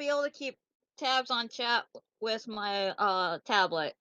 be able to keep tabs on chat with my tablet.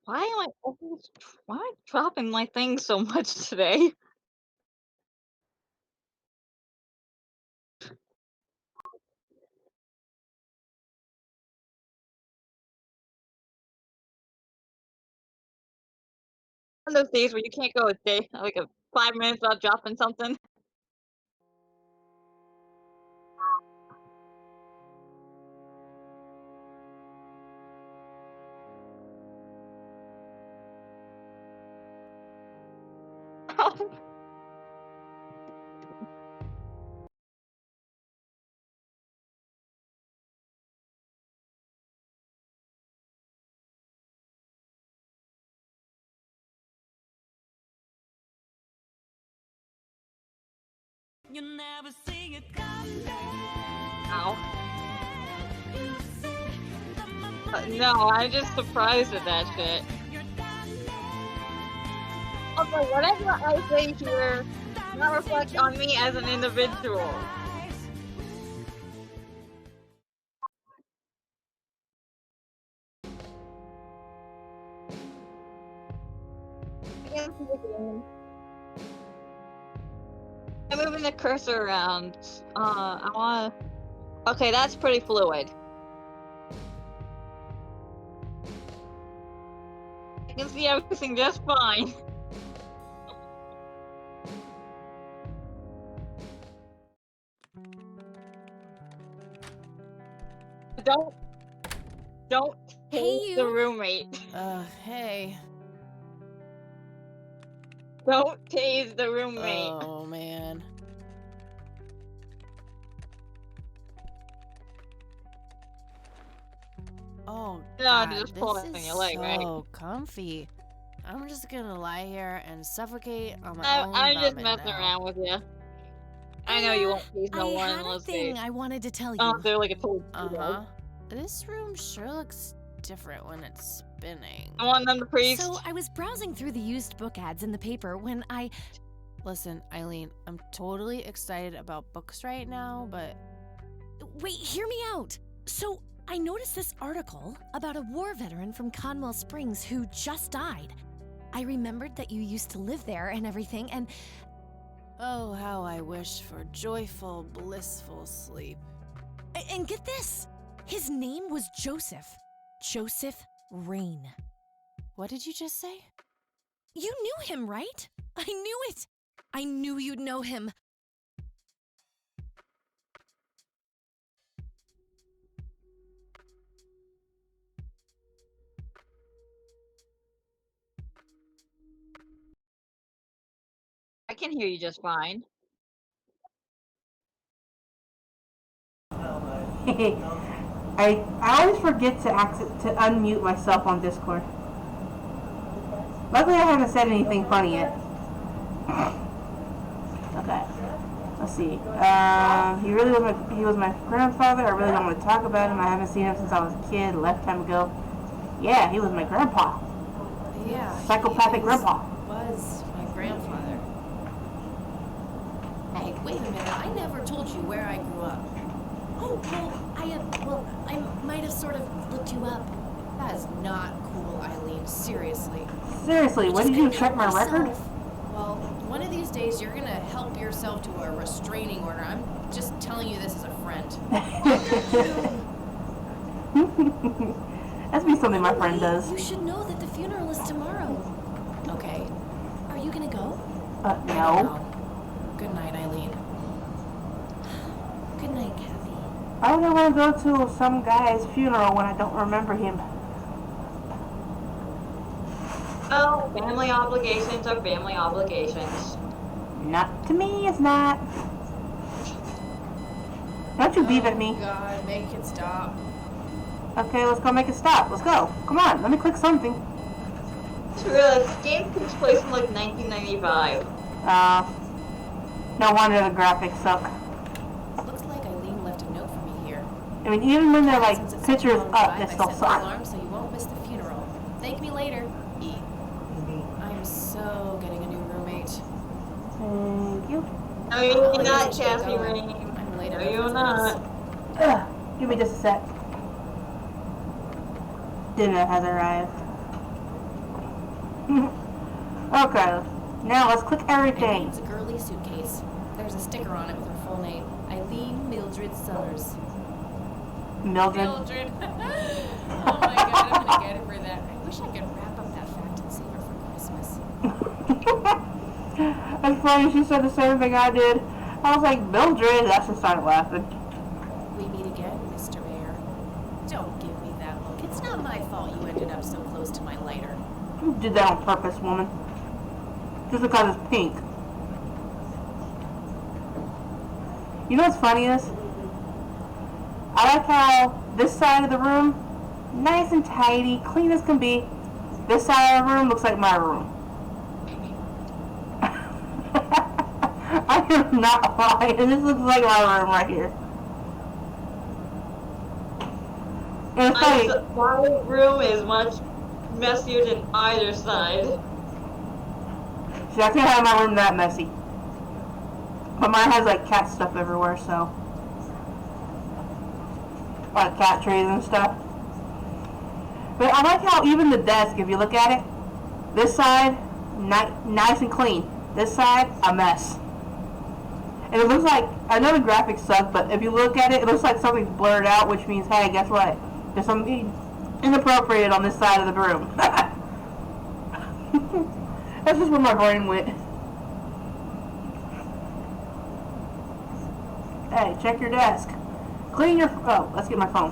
Why am I dropping my things so much today? One of those days where you can't go a day, like a 5 minutes without dropping something. You never see it coming. Ow. No, I'm just surprised at that shit. Okay, whatever I say here, not reflect on me as an individual. I'm moving the cursor around. I wanna. Okay, that's pretty fluid. I can see everything just fine. Don't Hey, tase the you. roommate. Hey. Don't tase the roommate. Oh, man. Oh, No, God, just this pulling is your leg, so right? comfy. I'm just gonna lie here and suffocate on my own I'm just vomit messing now. around with you. I know you won't tase no I one had a unless thing they. I wanted to tell you. Unless they're like a total. Uh-huh. This room sure looks different when it's spinning. I want them to priest. So I was browsing through the used book ads in the paper when I... Listen, Eileen, I'm totally excited about books right now, but... Wait, hear me out. So I noticed this article about a war veteran from Conwell Springs who just died. I remembered that you used to live there and everything, and... Oh, how I wish for joyful, blissful sleep. And get this! His name was Joseph. Joseph Rain. What did you just say? You knew him, right? I knew it! I knew you'd know him. I can hear you just fine. I always forget to unmute myself on Discord. Luckily, I haven't said anything funny yet. Okay, let's see. He was my grandfather. I really don't want to talk about him. I haven't seen him since I was a kid, a lifetime ago. Yeah, he was my grandpa. Yeah. Psychopathic grandpa. Was my grandfather. Hey, wait a minute. I never told you where I grew up. Oh, I might have sort of looked you up. That is not cool, Eileen. Seriously. Seriously, when did you check my record? Well, one of these days you're gonna help yourself to a restraining order. I'm just telling you this as a friend. That's be something my friend Emily, does. You should know that the funeral is tomorrow. Okay. Are you gonna go? I don't No. know. Good night, Eileen. Good night, Kathy. I don't want to go to some guy's funeral when I don't remember him. Oh, family obligations are family obligations. Not to me, it's not. Don't you beep at me. God, make it stop. Okay, let's go make it stop. Let's go. Come on, let me click something. Just realized this game takes place in like 1995. No wonder the graphics suck. Looks like Eileen left a note for me here. I mean, even when they're like Since it's such a pictures long up, drive, they I still set the suck. alarm so you won't miss the funeral. Thank me later. E. I'm so getting a new roommate. Thank you. No, you're Oh, not, should I Kathy go? Rain. I'm late No, enough you're as not. it is. Give me just a sec. Dinner has arrived. Okay, now let's click everything. Eileen's a girly suitcase. There's a sticker on it with her full name. Eileen Mildred Summers. Mildred. Mildred. Oh my god, I'm gonna get it for that. I wish I could wrap up that fact and save her for Christmas. That's funny, she said the same thing I did. I was like, Mildred, that's just started laughing. We meet again, Mr. Mayor. Don't give me that look. It's not my fault you ended up so close to my lighter. You did that on purpose, woman. Just because it's pink. You know what's funny is? I like how this side of the room, nice and tidy, clean as can be. This side of the room looks like my room. I am not lying. This looks like my room right here. And it's funny. My room is much messier than either side. See, I can't have my room that messy. But mine has like cat stuff everywhere, so. Like cat trays and stuff. But I like how even the desk, if you look at it, this side, nice and clean. This side, a mess. And it looks like, I know the graphics suck, but if you look at it, it looks like something's blurred out, which means, hey, guess what? There's something inappropriate on this side of the room. That's just where my brain went. Hey, check your desk. Clean your, oh, let's get my phone.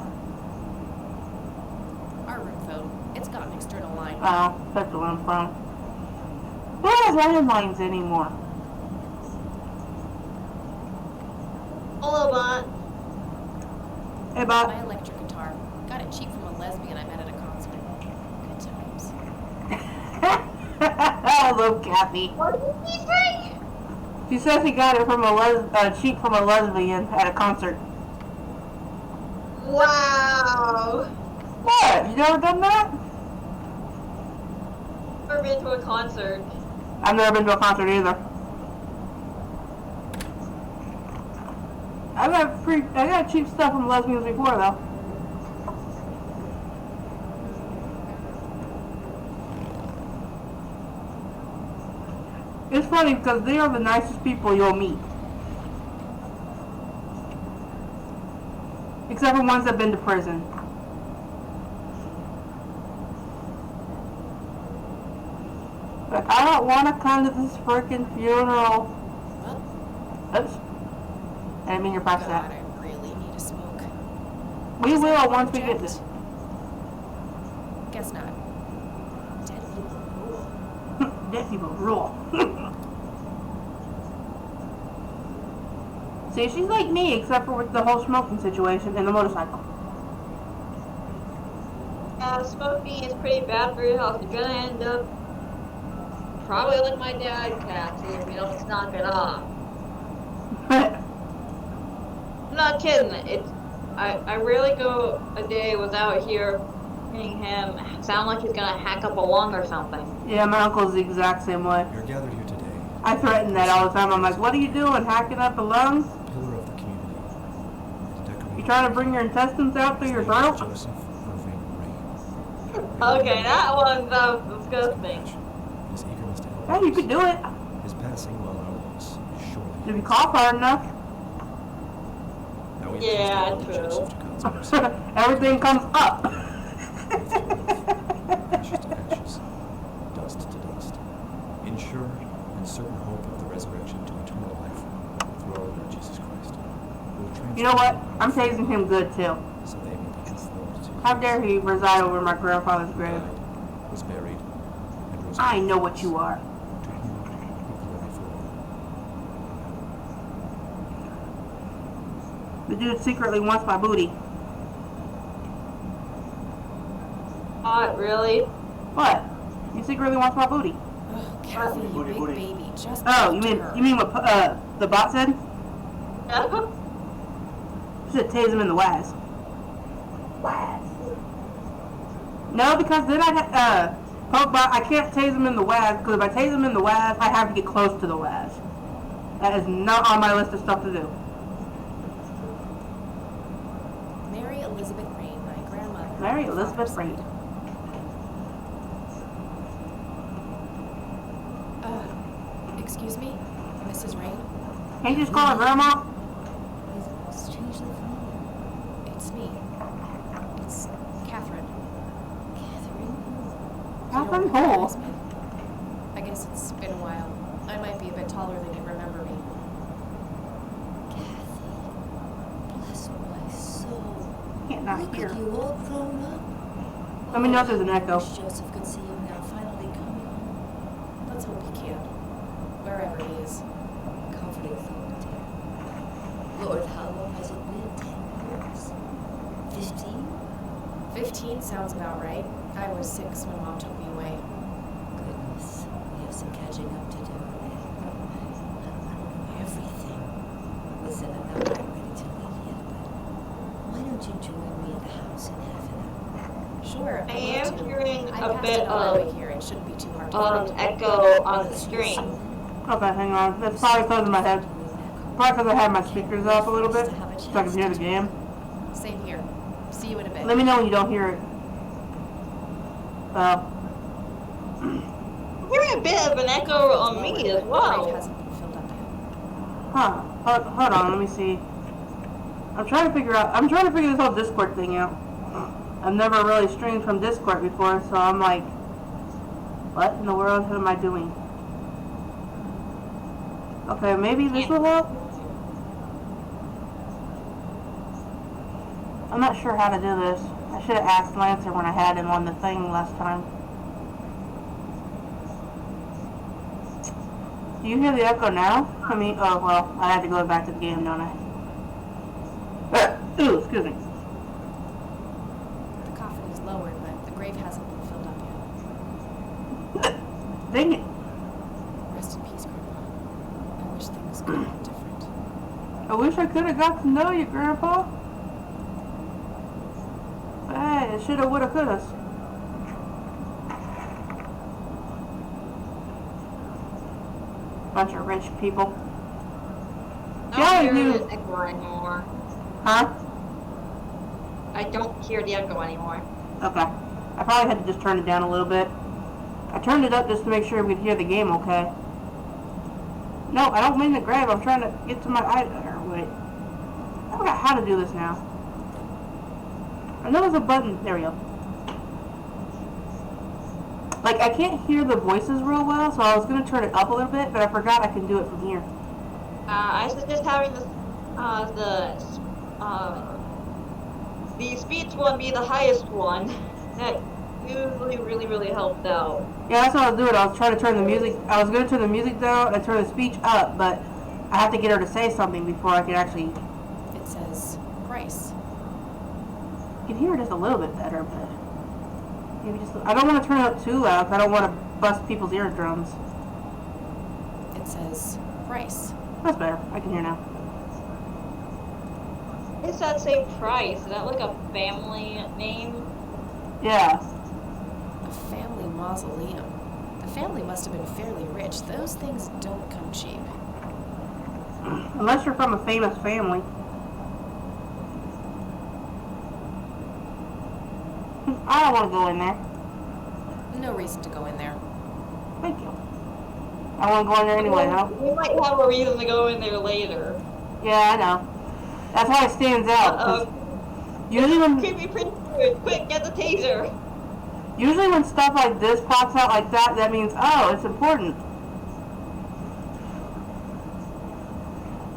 Our room phone. It's got an external line. Oh, that's the one from. Who has landlines anymore? Hello, Bot. Hey, Bob. My electric guitar. Got it cheap from a lesbian I met at a concert. Good times. I love Kathy. What did he say? She says he got it from cheap from a lesbian at a concert. Wow. What? You never done that? Never been to a concert. I've never been to a concert either. I got cheap stuff from lesbians before though. It's funny because they are the nicest people you'll meet. Except for ones that have been to prison. But I don't want to come to this freaking funeral. Well, Oops. I didn't mean to press God, that. I really need a smoke. We Is that will a once we get project? this. Guess not. Dead people rule. Dead people rule. See, she's like me, except for with the whole smoking situation and the motorcycle. Smoking is pretty bad for your health. You're gonna end up probably like my dad, Kathy, if you don't knock it off. I'm not kidding. I rarely go a day without hearing him sound like he's gonna hack up a lung or something. Yeah, my uncle's the exact same way. You're gathered here today, I threaten that all the time. I'm like, what are you doing? Hacking up a lung? pillar of the community, and decorated You trying to bring your intestines out through your throat? Joseph Irving Rain. Okay, that one sounds disgusting. His eagerness to help Yeah, you could do it. His passing while our wants is surely. If you cough hard enough. Now we Yeah, please true. Joseph to God's Everything comes up. Ashes to ashes, dust to dust. In sure and certain hope of the resurrection to eternal life through our Lord Jesus Christ. Who will transform You know what? our I'm bodies tasing him good too. so they may be conformed to How dare he reside over my grandfather's grave? died, was buried, and rose I again. know what you are. To him be glory forever. The dude secretly wants my booty. Really? What? You secretly wants my booty? Oh, Kathy, you Booty, big booty. baby. Just Oh, talk to her. you mean what the bot said? Yeah. You should tase him in the waz. No, because then poke bot, I can't tase him in the waz, because if I tase him in the waz, I have to get close to the waz. That is not on my list of stuff to do. Mary Elizabeth Rain, my grandmother. Mary my Elizabeth father's Rain. side. Excuse me, Mrs. Rain? Can't you just call her grandma? Strangely familiar. It's me. It's Catherine. Catherine? Catherine You don't Hole. recognize me? I guess it's been a while. I might be a bit taller than you remember me. Kathy. Bless my soul. Can't not Look hear. at you all grown up. Let me know if there's an echo. Wish Joseph could see you now finally coming home. Let's hope he can. Wherever he is. Comforting thought, dear. Lord, how long has it been? 10 years? 15? 15 sounds about right. I was 6 when Mom took me away. Goodness, we have some catching up to do. I don't know everything. Listen, I'm not quite ready to leave yet, but why don't you join me at the house in half an hour? Sure, I I'd am love to. hearing I a passed bit it on my way of here. It shouldn't be too hard to find. echo on the screen. Okay, hang on. That's probably because of my head. Probably because I had my speakers up a little bit, so I can hear the game. Same here. See you in a bit. Let me know when you don't hear it. I'm hearing a bit of an echo on me as Grave well. hasn't been filled up yet. Huh. Hold on, let me see. I'm trying to figure this whole Discord thing out. I've never really streamed from Discord before, so I'm like, what in the world am I doing? Okay, maybe this will help? I'm not sure how to do this. I should have asked Lancer when I had him on the thing last time. Do you hear the echo now? I mean, oh well, I had to go back to the game, don't I? Ooh, excuse me. The coffin is lowered, but the grave hasn't been filled up yet. Dang it. Rest in peace, Grandpa. I wish things could have been different. I wish I could have got to know you, Grandpa. Hey, it shoulda, woulda, coulda. Bunch of rich people. I Yeah, don't hear you- the echo anymore. Huh? I don't hear the echo anymore. Okay. I probably had to just turn it down a little bit. I turned it up just to make sure we could hear the game okay. No, I don't mean the grave. I'm trying to get to my wait. I forgot how to do this now. I know there's a button. There we go. Like, I can't hear the voices real well, so I was going to turn it up a little bit, but I forgot I can do it from here. I suggest having the speech one be the highest one. That usually really helped out. Yeah, that's what I was doing. I was trying to turn the music. I was going to turn the music down and turn the speech up, but I have to get her to say something before I can actually. It says price. I can hear it just a little bit better, but maybe just. I don't want to turn it up too loud. 'Cause I don't want to bust people's eardrums. It says price. That's better. I can hear now. It's that same price. Is that like a family name? Yeah. A family mausoleum. The family must have been fairly rich. Those things don't come cheap. Unless you're from a famous family. I don't want to go in there. No reason to go in there. Thank you. I want to go in there anyway, though. We might have a reason to go in there later. Yeah, I know. That's why it stands out. 'Cause Usually when Creepy priesthood, quick, get the taser. Usually when stuff like this pops out like that, that means, oh, it's important.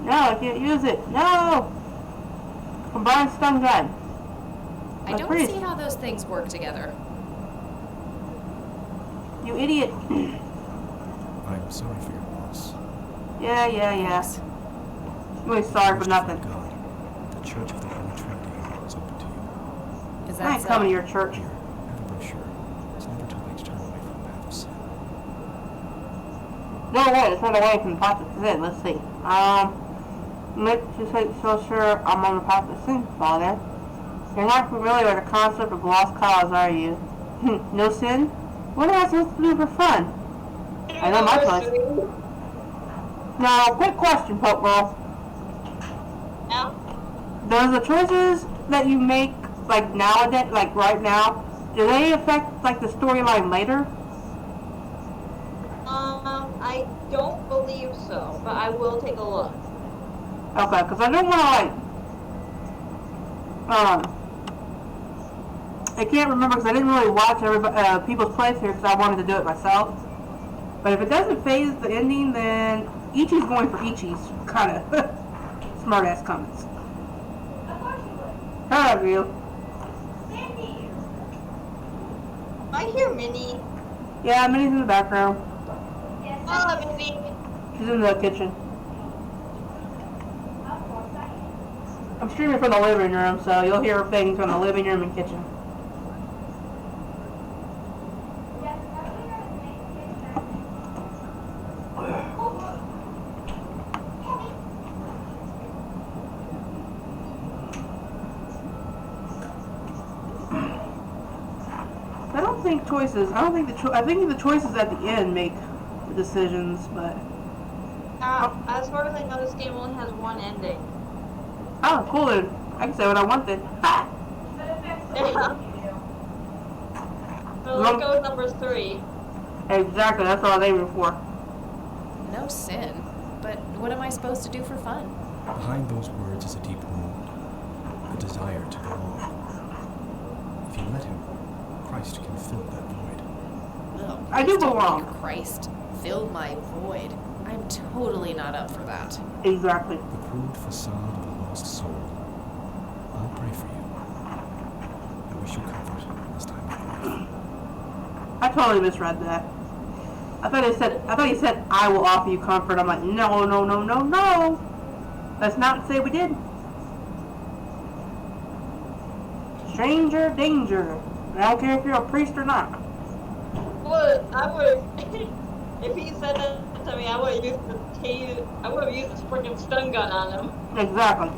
No, I can't use it. No! Combined stun gun. I That's don't priest. see how those things work together. You idiot. I'm sorry for your loss. Yeah. Thanks. You ain't sorry for nothing. God, the Church of the Holy Trinity is open to you. Is I that ain't so? coming to your church. Here, have a brochure. It's never too late to turn away from the path of sin. No way, it's not away from the path of sin. Let's see. Let's just say so sure I'm on the path of sin, Father. You're not familiar with the concept of lost cause, are you? No sin? What am I supposed to do for fun? I know my choice. Now, quick question, Pope Girl. Yeah? Does the choices that you make, like nowadays, like right now, do they affect like the storyline later? I don't believe so, but I will take a look. Okay, because I don't want to I can't remember because I didn't really watch people's playthrough because I wanted to do it myself. But if it doesn't phase the ending, then Ichi's going for Ichi's kind of smart ass comments. How are you? I hear Minnie. Yeah, Minnie's in the background. Oh, Minnie. She's in the kitchen. I'm streaming from the living room, so you'll hear things from the living room and kitchen. I think the choices at the end make the decisions, but As far as I know, this game only has one ending. oh, cool. Then I can say what I want then. Ha! Yeah. So let's go with number 3. Exactly, that's all they were for. No sin. But what am I supposed to do for fun? Behind those words is a deep wound, a desire to belong. If you let him, Christ can fill that void. Oh, I do please don't belong. make Christ, fill my void. I'm totally not up for that. Exactly. The crude facade of a lost soul. I'll pray for you. I wish you comfort in this time of grief. I totally misread that. I thought he said I will offer you comfort. I'm like, no. Let's not say we did. Stranger danger. I don't care if you're a priest or not. Well, I would, if he said that to me, I would have used this freaking stun gun on him. Exactly.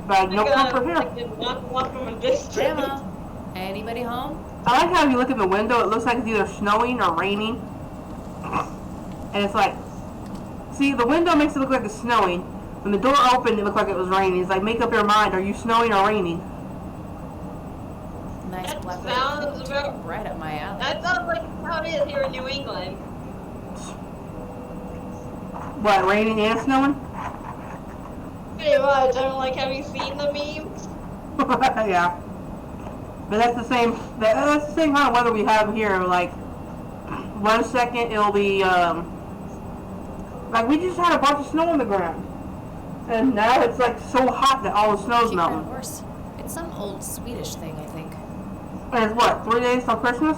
But no comfort here. I did not walk from a distance. Grandma, anybody home? I like how if you look in the window, it looks like it's either snowing or raining. And it's like, see, the window makes it look like it's snowing. When the door opened, it looked like it was raining. It's like, make up your mind. Are you snowing or raining? Nice That black sounds about- right up my alley. That sounds like how it is here in New England. What, raining and snowing? Pretty much. I'm like, have you seen the memes? Yeah. But that's the same. That's the same kind of weather we have here. Like, 1 second it'll be like we just had a bunch of snow on the ground, and now it's like so hot that all the snow's Keep getting melting. worse. It's some old Swedish thing, I think. And it's what, 3 days till Christmas?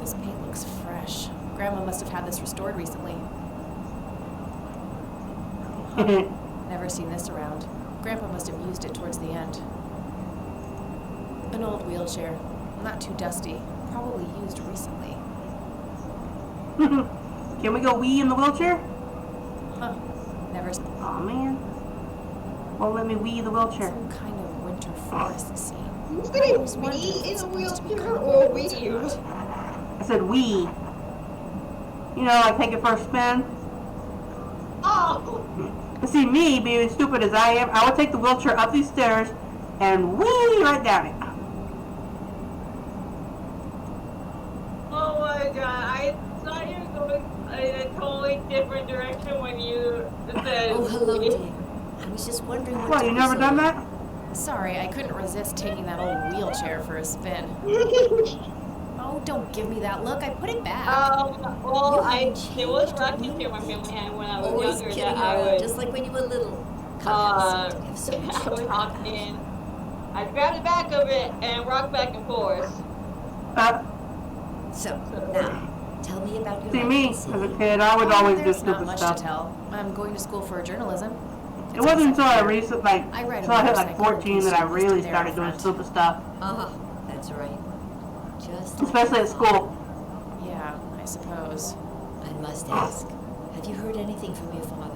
This paint looks fresh. Grandma must have had this restored recently. Never seen this around. Grandpa must have used it towards the end. An old wheelchair. Not too dusty. Probably used recently. Can we go wee in the wheelchair? Huh. Never seen Oh man. Won't let me wee the wheelchair. some kind of winter forest scene. Who's I gonna always wondered be if in it's a supposed to be wheelchair cold or winds wheel? not. I said wee. You know, like take it for a spin. Oh! But see, me being stupid as I am, I would take the wheelchair up these stairs and wee right down it. Oh my god, I thought you were going in a totally different direction when you said. Oh, hello, dear. I was just wondering what What, you never done that? Sorry, I couldn't resist taking that old wheelchair for a spin. Oh, don't give me that look. I put it back. Well, You I haven't there was changed, rocking have chair my family had when I was Always younger kidding that I around, would just like when you were little. Come have a seat. We have so much I to would talk hop about. in. I'd grab the back of it and rock back and forth. So, now, tell me about your See, life me, in as the a city. kid, I would always do There's not stupid much stuff. to tell. I'm going to school for journalism. It It's my wasn't until I second year. recently, like, I ride a until I hit like motorcycle 14 that I and really there started in doing front. stupid stuff. That's right. Just Especially like at your father. school. Yeah, I suppose. I must ask, have you heard anything from your father?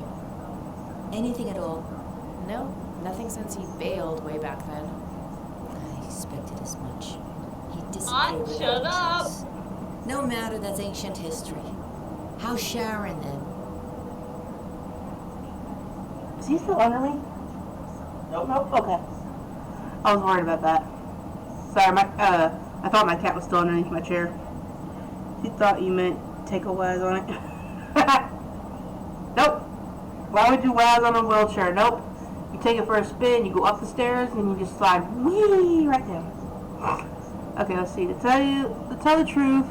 Anything at all? No, nothing since he bailed way back then. I expected as much. He Ah, disappeared shut without a up. trace. No matter, that's ancient history. How's Sharon then? Is he still under me? Nope. Okay. I was worried about that. Sorry, I thought my cat was still underneath my chair. He thought you meant take a waz on it. Nope. Why would you waz on a wheelchair? Nope. You take it for a spin, you go up the stairs, and you just slide whee right down. Okay, let's see. To tell the truth,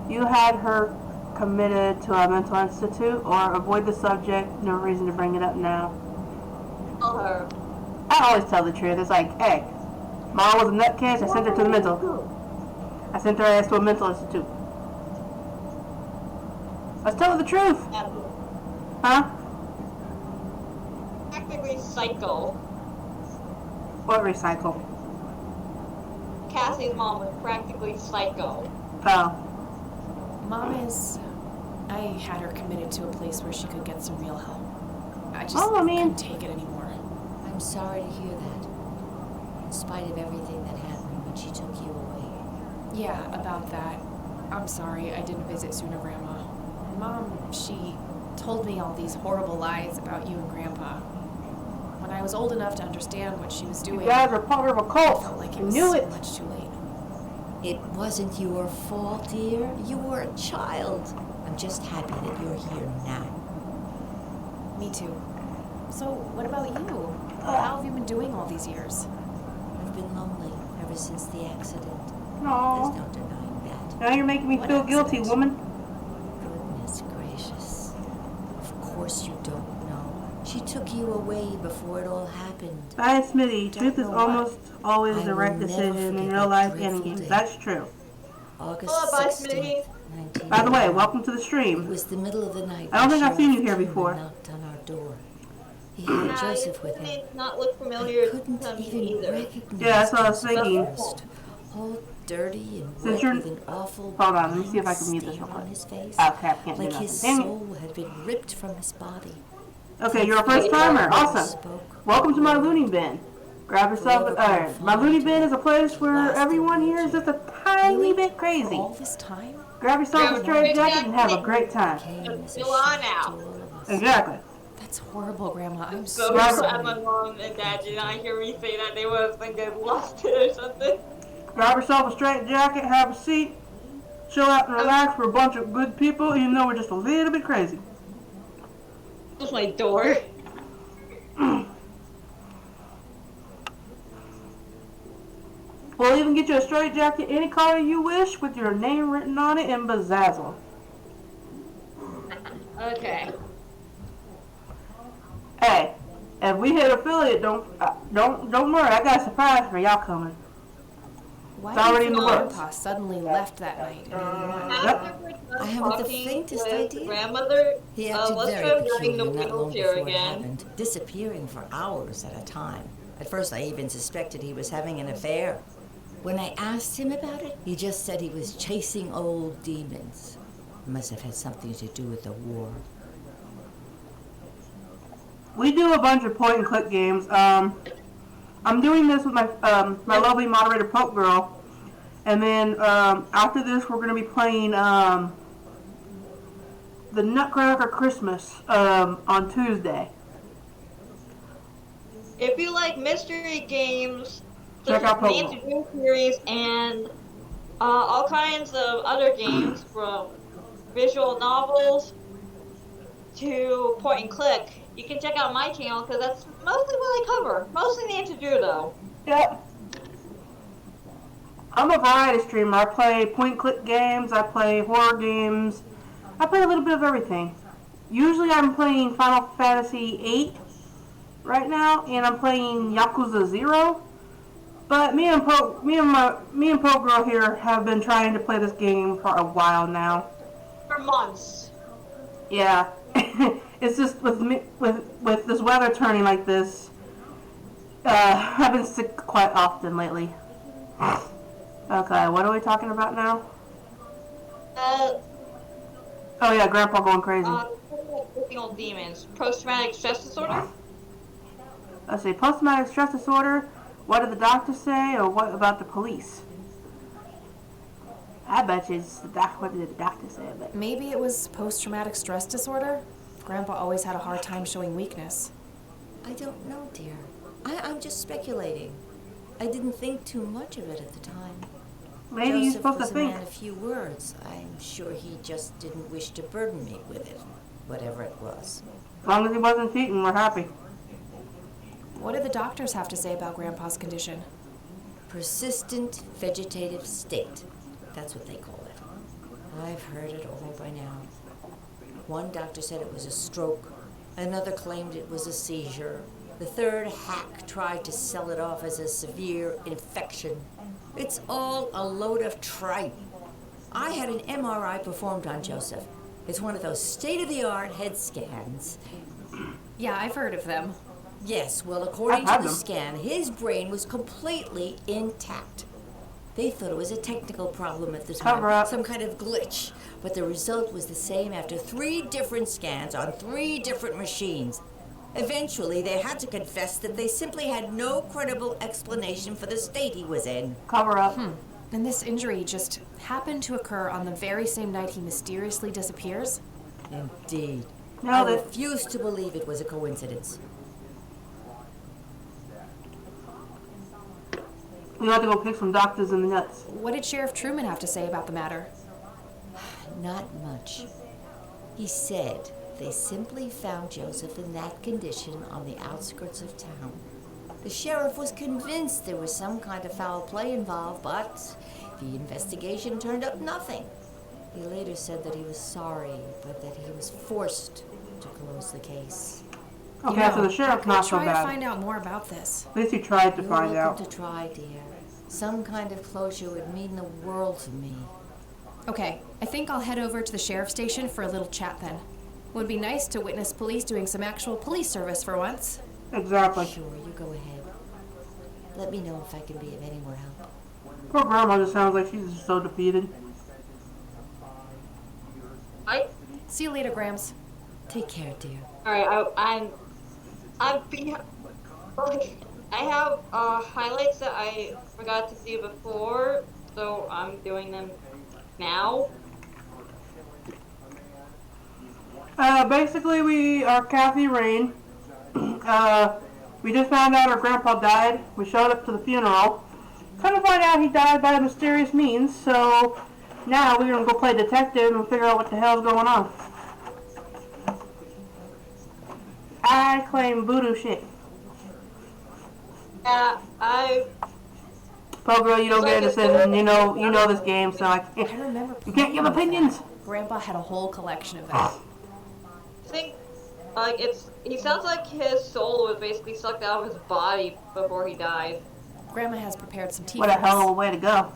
you had her committed to a mental institute, or avoid the subject. No reason to bring it up now. Tell her. I always tell the truth. It's like, hey, mom was a nutcase. I sent her to the mental. I sent her ass to a mental institute. Let's tell her the truth, huh? Practically psycho. What recycle? Cassie's mom was practically psycho. Oh, Mom is. I had her committed to a place where she could get some real help. I just Oh, I mean- couldn't take it anymore. I'm sorry to hear that. In spite of everything that happened when she took you away. Yeah, about that. I'm sorry I didn't visit sooner, Grandma. Mom, she told me all these horrible lies about you and Grandpa. When I was old enough to understand what she was you doing, guys are part of a I cult. felt like I it was knew so it. much too late. It wasn't your fault, dear. You were a child. I'm just happy that you're here now. Me too. So, what about you? How have you been doing all these years? I've been lonely ever since the accident. There's Aww. no denying that. Now you're making me What feel guilty, accident? woman. Goodness gracious. Of course you don't know. She took you away before it all happened. Bye, Smitty. Don't Truth is know why. almost always I the right will never decision in forget real that life and in dreadful games. day. That's true. August Hello, bye, 16th, Smitty. 19. By the way, welcome to the It stream. was the middle of the night. I don't when think I've seen you Sheriff here came before. and knocked on our door. He had Joseph with him. Not look I familiar couldn't to me even either. recognize Yeah, that's what I was Joseph thinking. first. All dirty and Since wet you're- with an awful Hold on, let me see if I blank can mute this stare real quick. on his face. Okay, I can't do Like nothing. his Dang it. soul had been ripped from his body. Okay, you're a first timer. Awesome. Spoke. Welcome to my loony bin. Grab yourself. My loony bin is a place where everyone here is just a tiny bit For crazy. all this time? Grab yourself a straight jacket and have a great time. Came as a Still on shock now. to all of us. Exactly. That's horrible, Grandma. I'm So so Robert- sorry. my mom and dad did not hear me say that. They would have think I lost it or something. Grab yourself a straight jacket, have a seat, chill out and relax. We're a bunch of good people, even though we're just a little bit crazy. Close my door. We'll even get you a straight jacket, any color you wish, with your name written on it in Bezazzle. Okay. Hey, if we hit affiliate, don't worry. I got a surprise for y'all coming. Why It's already do in you the think works. Grandpa suddenly left that night? And I haven't the faintest idea. Grandmother, He acted let's very try riding peculiar the not long wheelchair before it again. happened, disappearing for hours at a time. At first, I even suspected he was having an affair. When I asked him about it, he just said he was chasing old demons. It must have had something to do with the war. We do a bunch of point and click games. I'm doing this with my my lovely moderator Poke Girl, and then after this we're gonna be playing the Nutcracker Christmas on Tuesday. If you like mystery games, Check out the Pokemon. Nancy Drew series and all kinds of other games from visual novels to point and click, you can check out my channel because that's mostly what I cover. Mostly Nancy Drew though. Yep. I'm a variety streamer. I play point-and-click games. I play horror games. I play a little bit of everything. Usually I'm playing Final Fantasy VIII right now, and I'm playing Yakuza 0. But me and Pro Girl here have been trying to play this game for a while now. For months. Yeah, it's just with this weather turning like this. I've been sick quite often lately. Okay, what are we talking about now? Oh yeah, Grandpa going crazy. Old demons. Post-traumatic stress disorder? Let's see, post-traumatic stress disorder. What did the doctor say, or what about the police? I bet you it's the doctor. What did the doctor say? But Maybe it was post-traumatic stress disorder? Grandpa always had a hard time showing weakness. I don't know, dear. I'm just speculating. I didn't think too much of it at the time. maybe you're Joseph supposed to was a think. man of few words. I'm sure he just didn't wish to burden me with it, whatever it was. As long as he wasn't cheating, we're happy. What did the doctors have to say about Grandpa's condition? Persistent vegetative state. That's what they call it. I've heard it all by now. One doctor said it was a stroke. Another claimed it was a seizure. The third hack tried to sell it off as a severe infection. It's all a load of tripe. I had an MRI performed on Joseph. It's one of those state-of-the-art head scans. Yeah, I've heard of them. Yes, well, according I've to had the them. scan, his brain was completely intact. They thought it was a technical problem at the time, Cover up. some kind of glitch. But the result was the same after 3 different scans on 3 different machines. Eventually, they had to confess that they simply had no credible explanation for the state he was in. Cover up. And this injury just happened to occur on the very same night he mysteriously disappears? Indeed. I Nailed it. refuse to believe it was a coincidence. We have to go kick some doctors in the nuts. What did Sheriff Truman have to say about the matter? Not much. He said they simply found Joseph in that condition on the outskirts of town. The sheriff was convinced there was some kind of foul play involved, but the investigation turned up nothing. He later said that he was sorry, but that he was forced to close the case. Okay, You so know, the sheriff's I could not so try to bad. find out more about this. At least he tried to You're find welcome out. to try, dear. Some kind of closure would mean the world to me. Okay, I think I'll head over to the sheriff's station for a little chat then. Would be nice to witness police doing some actual police service for once. Exactly. Sure, you go ahead. Let me know if I can be of any more help. Poor grandma just sounds like she's just so defeated. See you later, Grams. Take care, dear. Alright, I have highlights that I forgot to see before, so I'm doing them now. Basically, we are Kathy Rain. We just found out her grandpa died. We showed up to the funeral. Come to find out he died by mysterious means, so now we're gonna go play detective and figure out what the hell's going on. I claim voodoo shit. Yeah, Pro girl, you don't get a decision. You know this game, so I I remember you can't give opinions. Grandpa had a whole collection of them. think, like, he sounds like his soul was basically sucked out of his body before he died. Grandma has prepared some tea What a for hell of us. a way to go.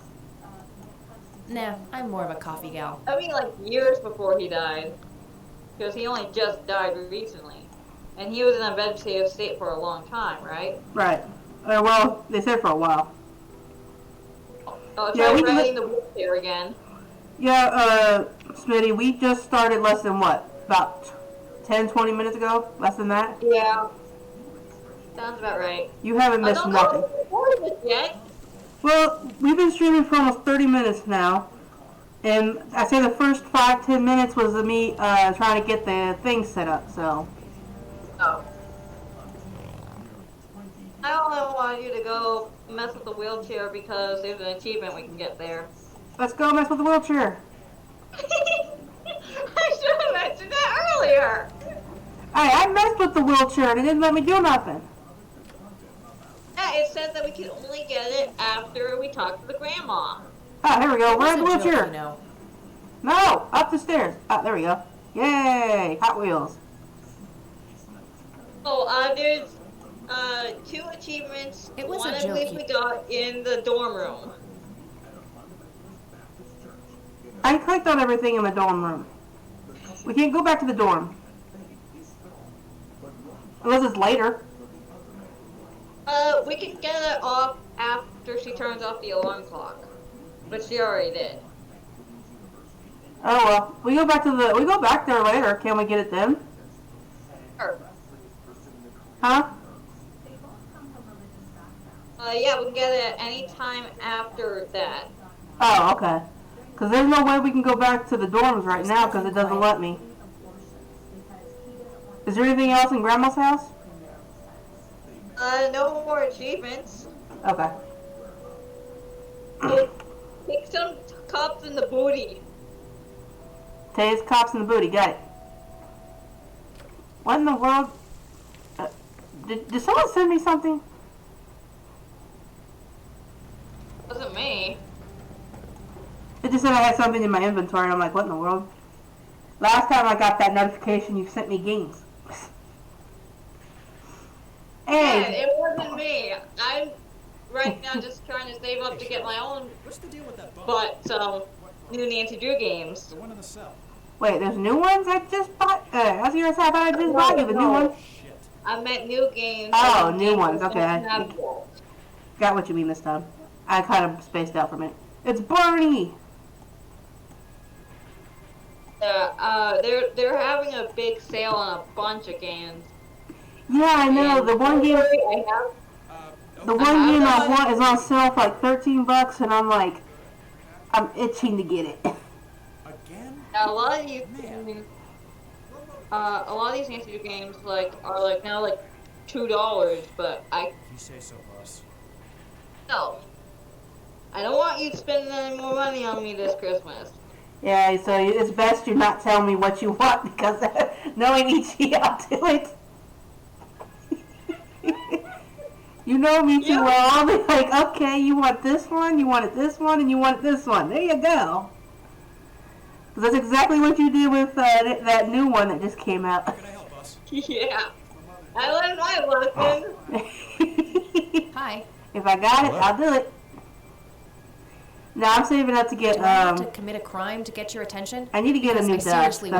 Nah, I'm more of a coffee gal. I mean, like, years before he died. Because he only just died recently. And he was in a vegetative state for a long time, right? Right. Well, they said for a while. Oh, Yeah, try we can riding the wheelchair again. Yeah, Smitty, we just started less than what? About 10, 20 minutes ago? Less than that? Yeah. Sounds about right. You haven't missed don't nothing. know recorded this yet. Well, we've been streaming for almost 30 minutes now. And I say the first 5-10 minutes was me trying to get the thing set up, so. Oh. I only wanted you to go mess with the wheelchair because there's an achievement we can get there. Let's go mess with the wheelchair. I should have mentioned that earlier. Hey, I messed with the wheelchair and it didn't let me do nothing. Yeah, it says that we can only get it after we talk to the grandma. Ah, here we go. It was Ride the a joke, wheelchair. you know. No, up the stairs. Ah, there we go. Yay, Hot Wheels. Oh, there's 2 achievements. It was One a I joke, believe you- we got in the dorm room. I clicked on everything in the dorm room. We can't go back to the dorm. Unless it's later. We can get it off after she turns off the alarm clock. But she already did. Oh well. We go back there later. Can we get it then? Sure. Huh? Yeah, we can get it any time after that. Oh, okay. Because there's no way we can go back to the dorms right now because it doesn't let me. Is there anything else in Grandma's house? No more achievements. Okay. Kick some cops in the booty. Tase cops in the booty. Got it. What in the world? Did someone send me something? Wasn't me. It just said I had something in my inventory. And I'm like, what in the world? Last time I got that notification, you sent me games. Yeah, Hey, it wasn't me. I'm right now just trying to save up to get my own What's the deal with that bump? but new Nancy Drew games. The one in the cell. wait, there's new ones I just bought? I was gonna say, I thought I just bought you the new No. one. Shit. I meant new games. Oh, and new games ones, that okay. don't have yet. Got what you mean this time. I kind of spaced out for a minute. It's Barney! They're having a big sale on a bunch of games. Yeah, I know. And The one game, I have the Okay. one game I have want is on sale for like $13, and I'm like, I'm itching to get it. Again? a lot of these Man. games, a lot of these Nancy Drew games are now $2, but I If you say so, boss. no. I don't want you spending any more money on me this Christmas. Yeah, so it's best you not tell me what you want because knowing Ichi, I'll do it. You know me too Yeah. well. I'll be like, okay, you want this one, you wanted this one, and you want this one. There you go. 'Cause that's exactly what you did with that new one that just came out. How can I help, boss? Yeah. I learned my lesson. Hi. If I got it, Hello. I'll do it. Now I'm saving up to get. Do I have to commit a crime to get your attention? I need to get a Because new I desk. seriously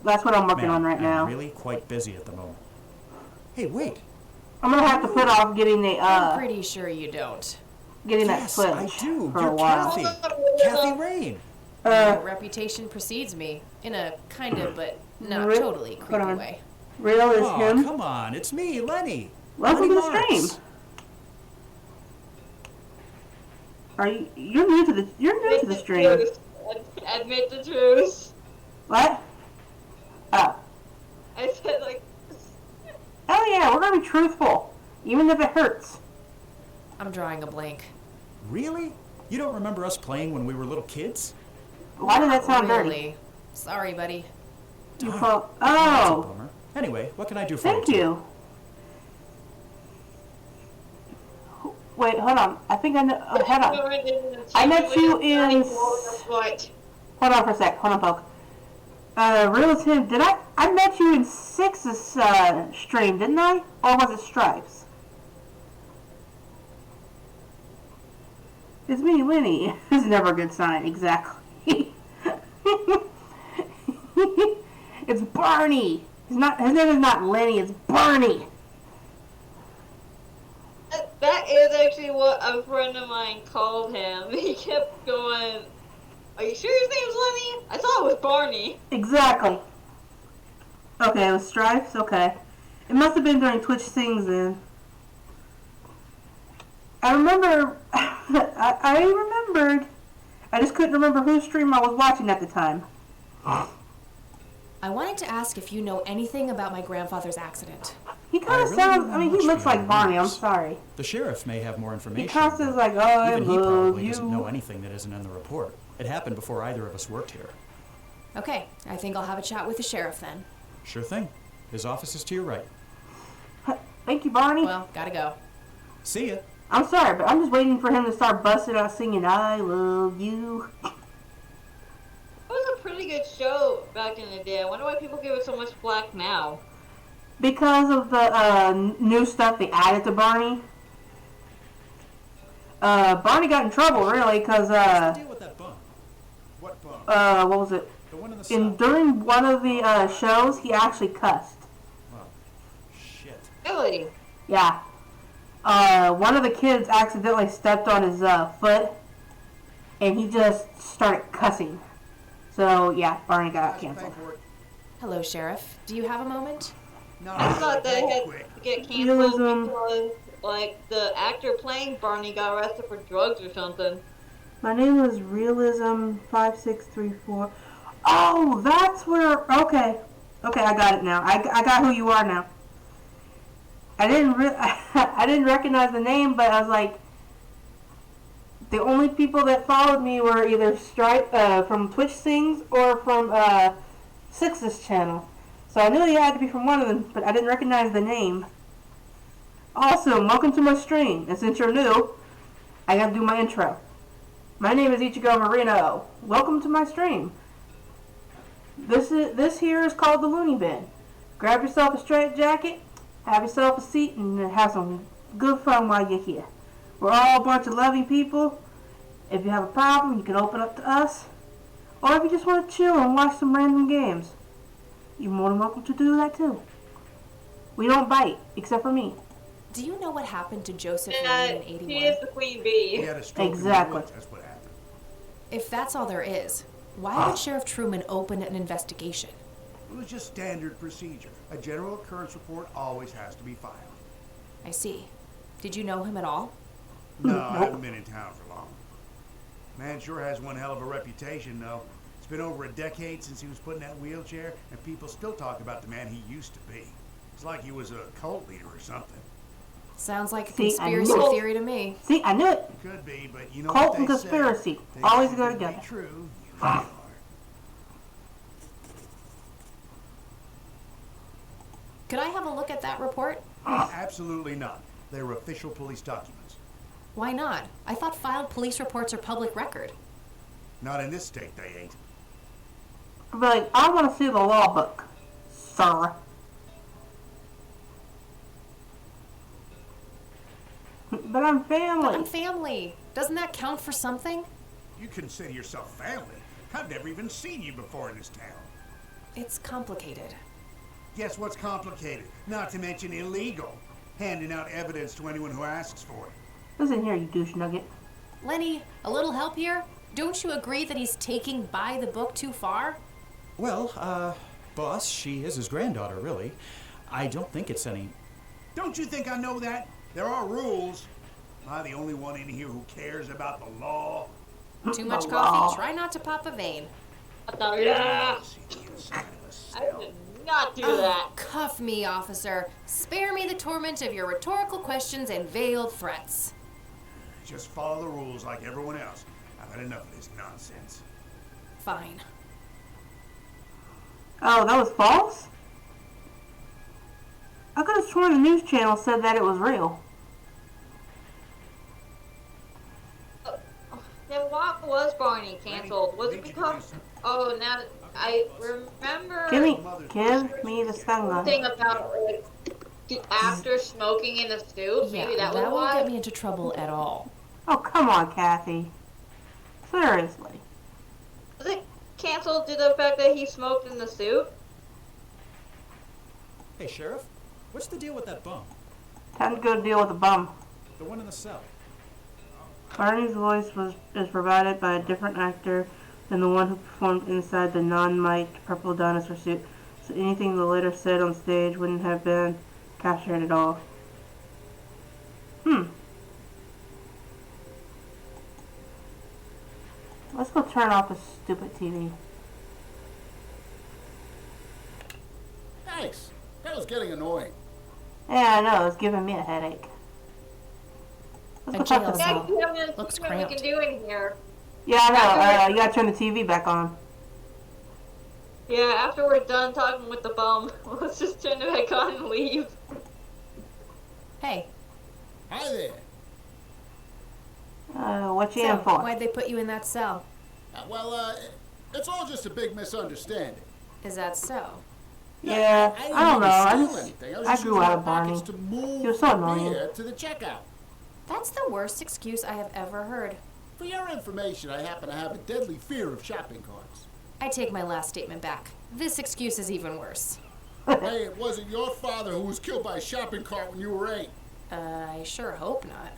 That's what I'm working Ma'am, on right now. I'm really quite busy at the moment. Hey, wait. I'm gonna have to put off getting the I'm pretty sure you don't. getting that Yes, Switch I do. for You're a while. Kathy. Kathy Rain. Your reputation precedes me in a kind of, but not Re- totally hold creepy on. way. Real is Oh, him. come on. It's me, Lenny. Welcome to Lenny the Marks. stream. Are you're new to the stream? Admit the truth. What? Oh. I said Oh yeah, we're gonna be truthful, even if it hurts. I'm drawing a blank. Really? You don't remember us playing when we were little kids? Why did that sound dirty? Really? Sorry, buddy. You Darn. felt. That's a Oh, bummer. Anyway, what can I do for thank you? you. Wait, hold on. I think I know. Hold on. I met you in. What? Hold on for a sec. Hold on, folks. Real as him. Did I met you in Six's stream, didn't I? Or was it Stripes? It's me, Winnie. It's never a good sign, exactly. It's Barney. His name is not Lenny, it's Barney. That is actually what a friend of mine called him. He kept going, "Are you sure his name's Lenny? I thought it was Barney." Exactly. Okay, it was Stripes? Okay. It must have been during Twitch Sings then. I remember, I remembered. I just couldn't remember whose stream I was watching at the time. I wanted to ask if you know anything about my grandfather's accident. He kind I of really sounds, don't I mean, know he much looks like about Barney, I'm rumors. sorry. The sheriff may have more information. He kind of but says like, oh, I even he love probably doesn't know you. anything that isn't in the report. It happened before either of us worked here. Okay, I think I'll have a chat with the sheriff then. Sure thing. His office is to your right. Thank you, Barney. Well, gotta go. See ya. I'm sorry, but I'm just waiting for him to start busting out singing "I Love You." It was a pretty good show back in the day. I wonder why people give it so much flack now. Because of the new stuff they added to Barney. Barney got in trouble, really, because, What's the deal with that bum? What bum? what was it? The one in the In south. during one of the shows, he actually cussed. Well, shit. Really? Yeah. One of the kids accidentally stepped on his foot, and he just started cussing. So yeah, Barney got How'd you pay canceled. for it? Hello, Sheriff. Do you have a moment? No, I thought that it had quick. to get canceled Realism. because, like, the actor playing Barney got arrested for drugs or something. My name was Realism 5634. Oh, that's where. Okay, I got it now. I got who you are now. I didn't recognize the name, but I was like, the only people that followed me were either from Twitch Sings or from Six's channel. So I knew you had to be from one of them, but I didn't recognize the name. Awesome, welcome to my stream. And since you're new, I gotta do my intro. My name is Ichigo Marino. Welcome to my stream. This here is called the Looney Bin. Grab yourself a straight jacket, have yourself a seat, and have some good fun while you're here. We're all a bunch of loving people. If you have a problem, you can open up to us. Or if you just want to chill and watch some random games, you're more than welcome to do that too. We don't bite, except for me. Do you know what happened to Joseph Lane in She 81? is the queen bee. He had a stroke Exactly. in the woods, that's what happened. If that's all there is, why would Sheriff Truman open an investigation? It was just standard procedure. A general occurrence report always has to be filed. I see. Did you know him at all? No, I haven't been in town for long. Man sure has one hell of a reputation, though. It's been over a decade since he was put in that wheelchair, and people still talk about the man he used to be. It's like he was a cult leader or something. Sounds like a See, I conspiracy knew it. theory to me. See, I knew it. Could be, but you know Cult what and they conspiracy say. They always say go they together. be true. Usually are. Could I have a look at that report? Absolutely not. They're official police documents. Why not? I thought filed police reports are public record. Not in this state, they ain't. I'd be like, I want to see the law book, sir. But I'm family. But I'm family. Doesn't that count for something? You consider yourself family. I've never even seen you before in this town. It's complicated. Guess what's complicated? Not to mention illegal. Handing out evidence to anyone who asks for it. Listen here, you douche nugget. Lenny, a little help here? Don't you agree that he's taking by the book too far? Well, boss, she is his granddaughter, really. I don't think it's any... Don't you think I know that? There are rules. Am I the only one in here who cares about the law? Too much The coffee? law. Try not to pop a vein. I thought, yeah, See the inside of a I cell. did not do Oh, that. cuff me, officer. Spare me the torment of your rhetorical questions and veiled threats. Just follow the rules like everyone else. I've had enough of this nonsense. Fine. Oh, that was false? I could have sworn the news channel said that it was real. Then why was Barney canceled? Was it Did you because? do Oh, now that I remember Give me the stun gun. something about like after smoking in the soup. Yeah, Maybe that was won't why. get me into trouble at all. Oh, come on, Kathy. Seriously. Was it canceled due to the fact that he smoked in the soup? Hey, Sheriff, what's the deal with that bum? Time to go deal with the bum. The one in the cell. Barney's voice is provided by a different actor than the one who performed inside the non-mic'd Purple Dinosaur suit, so anything the latter said on stage wouldn't have been captured at all. Let's go turn off this stupid TV. Thanks. That was getting annoying. Yeah, I know, it's giving me a headache. Let's go A talk to jail the cell. Yeah, we haven't Looks seen what we cramped. can do in here. Yeah, I know, you gotta turn the TV back on. Yeah, after we're done talking with the bum, let's just turn it back on and leave. Hey, Hi there. What you so, in for? why'd they put you in that cell? It's all just a big misunderstanding. Is that so? Yeah, didn't I don't mean know. to I steal just, anything. was I just grew using out my of Barney. pockets to move He was so the annoying. beer to the checkout. That's the worst excuse I have ever heard. For your information, I happen to have a deadly fear of shopping carts. I take my last statement back. This excuse is even worse. Hey, it wasn't your father who was killed by a shopping cart when you were 8. I sure hope not.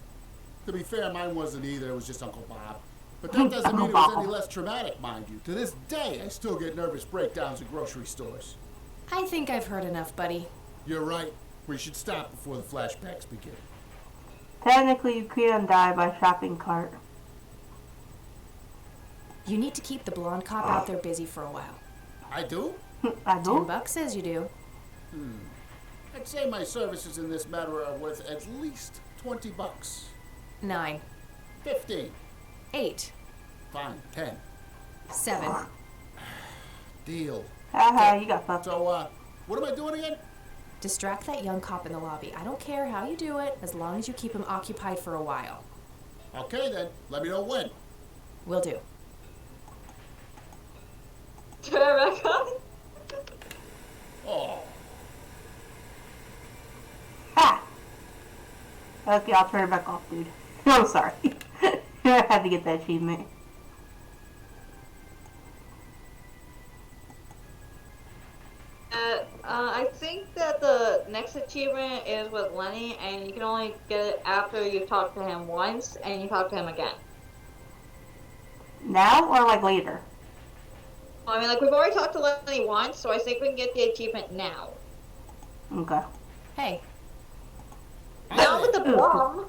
To be fair, mine wasn't either. It was just Uncle Bob. But that doesn't mean it was any less traumatic, mind you. To this day, I still get nervous breakdowns at grocery stores. I think I've heard enough, buddy. You're right. We should stop before the flashbacks begin. Technically, you can die by shopping cart. You need to keep the blonde cop out there busy for a while. I do? I do. $10 says you do. I'd say my services in this matter are worth at least $20. 9, 15. 8, Fine, 10. 7. Deal. Haha, you got fucked. So, what am I doing again? Distract that young cop in the lobby. I don't care how you do it, as long as you keep him occupied for a while. Okay then, let me know when. Will do. Turn it back on? Oh, Ha! Okay, I'll turn it back off, dude. I'm sorry. I had to get that achievement. I think that the next achievement is with Lenny, and you can only get it after you talk to him once, and you talk to him again. Now or like later? I mean, like, we've already talked to Lenny once, so I think we can get the achievement now. Okay. Hey, Not with the bomb.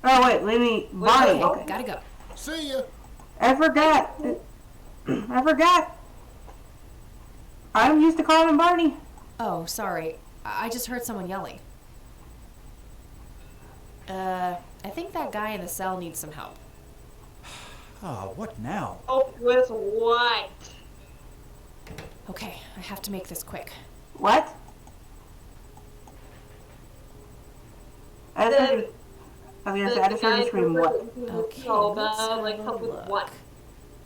Oh wait, let me. Barney. wait. Okay. gotta go. see ya. I forgot. I forgot. I'm used to calling him Barney. Oh, sorry. I just heard someone yelling. I think that guy in the cell needs some help. Ah, what now? Oh, with what? Okay, I have to make this quick. What? I just heard you- I was gonna say, I just heard you scream what? Okay, Oh, let's like, have help a with look. what?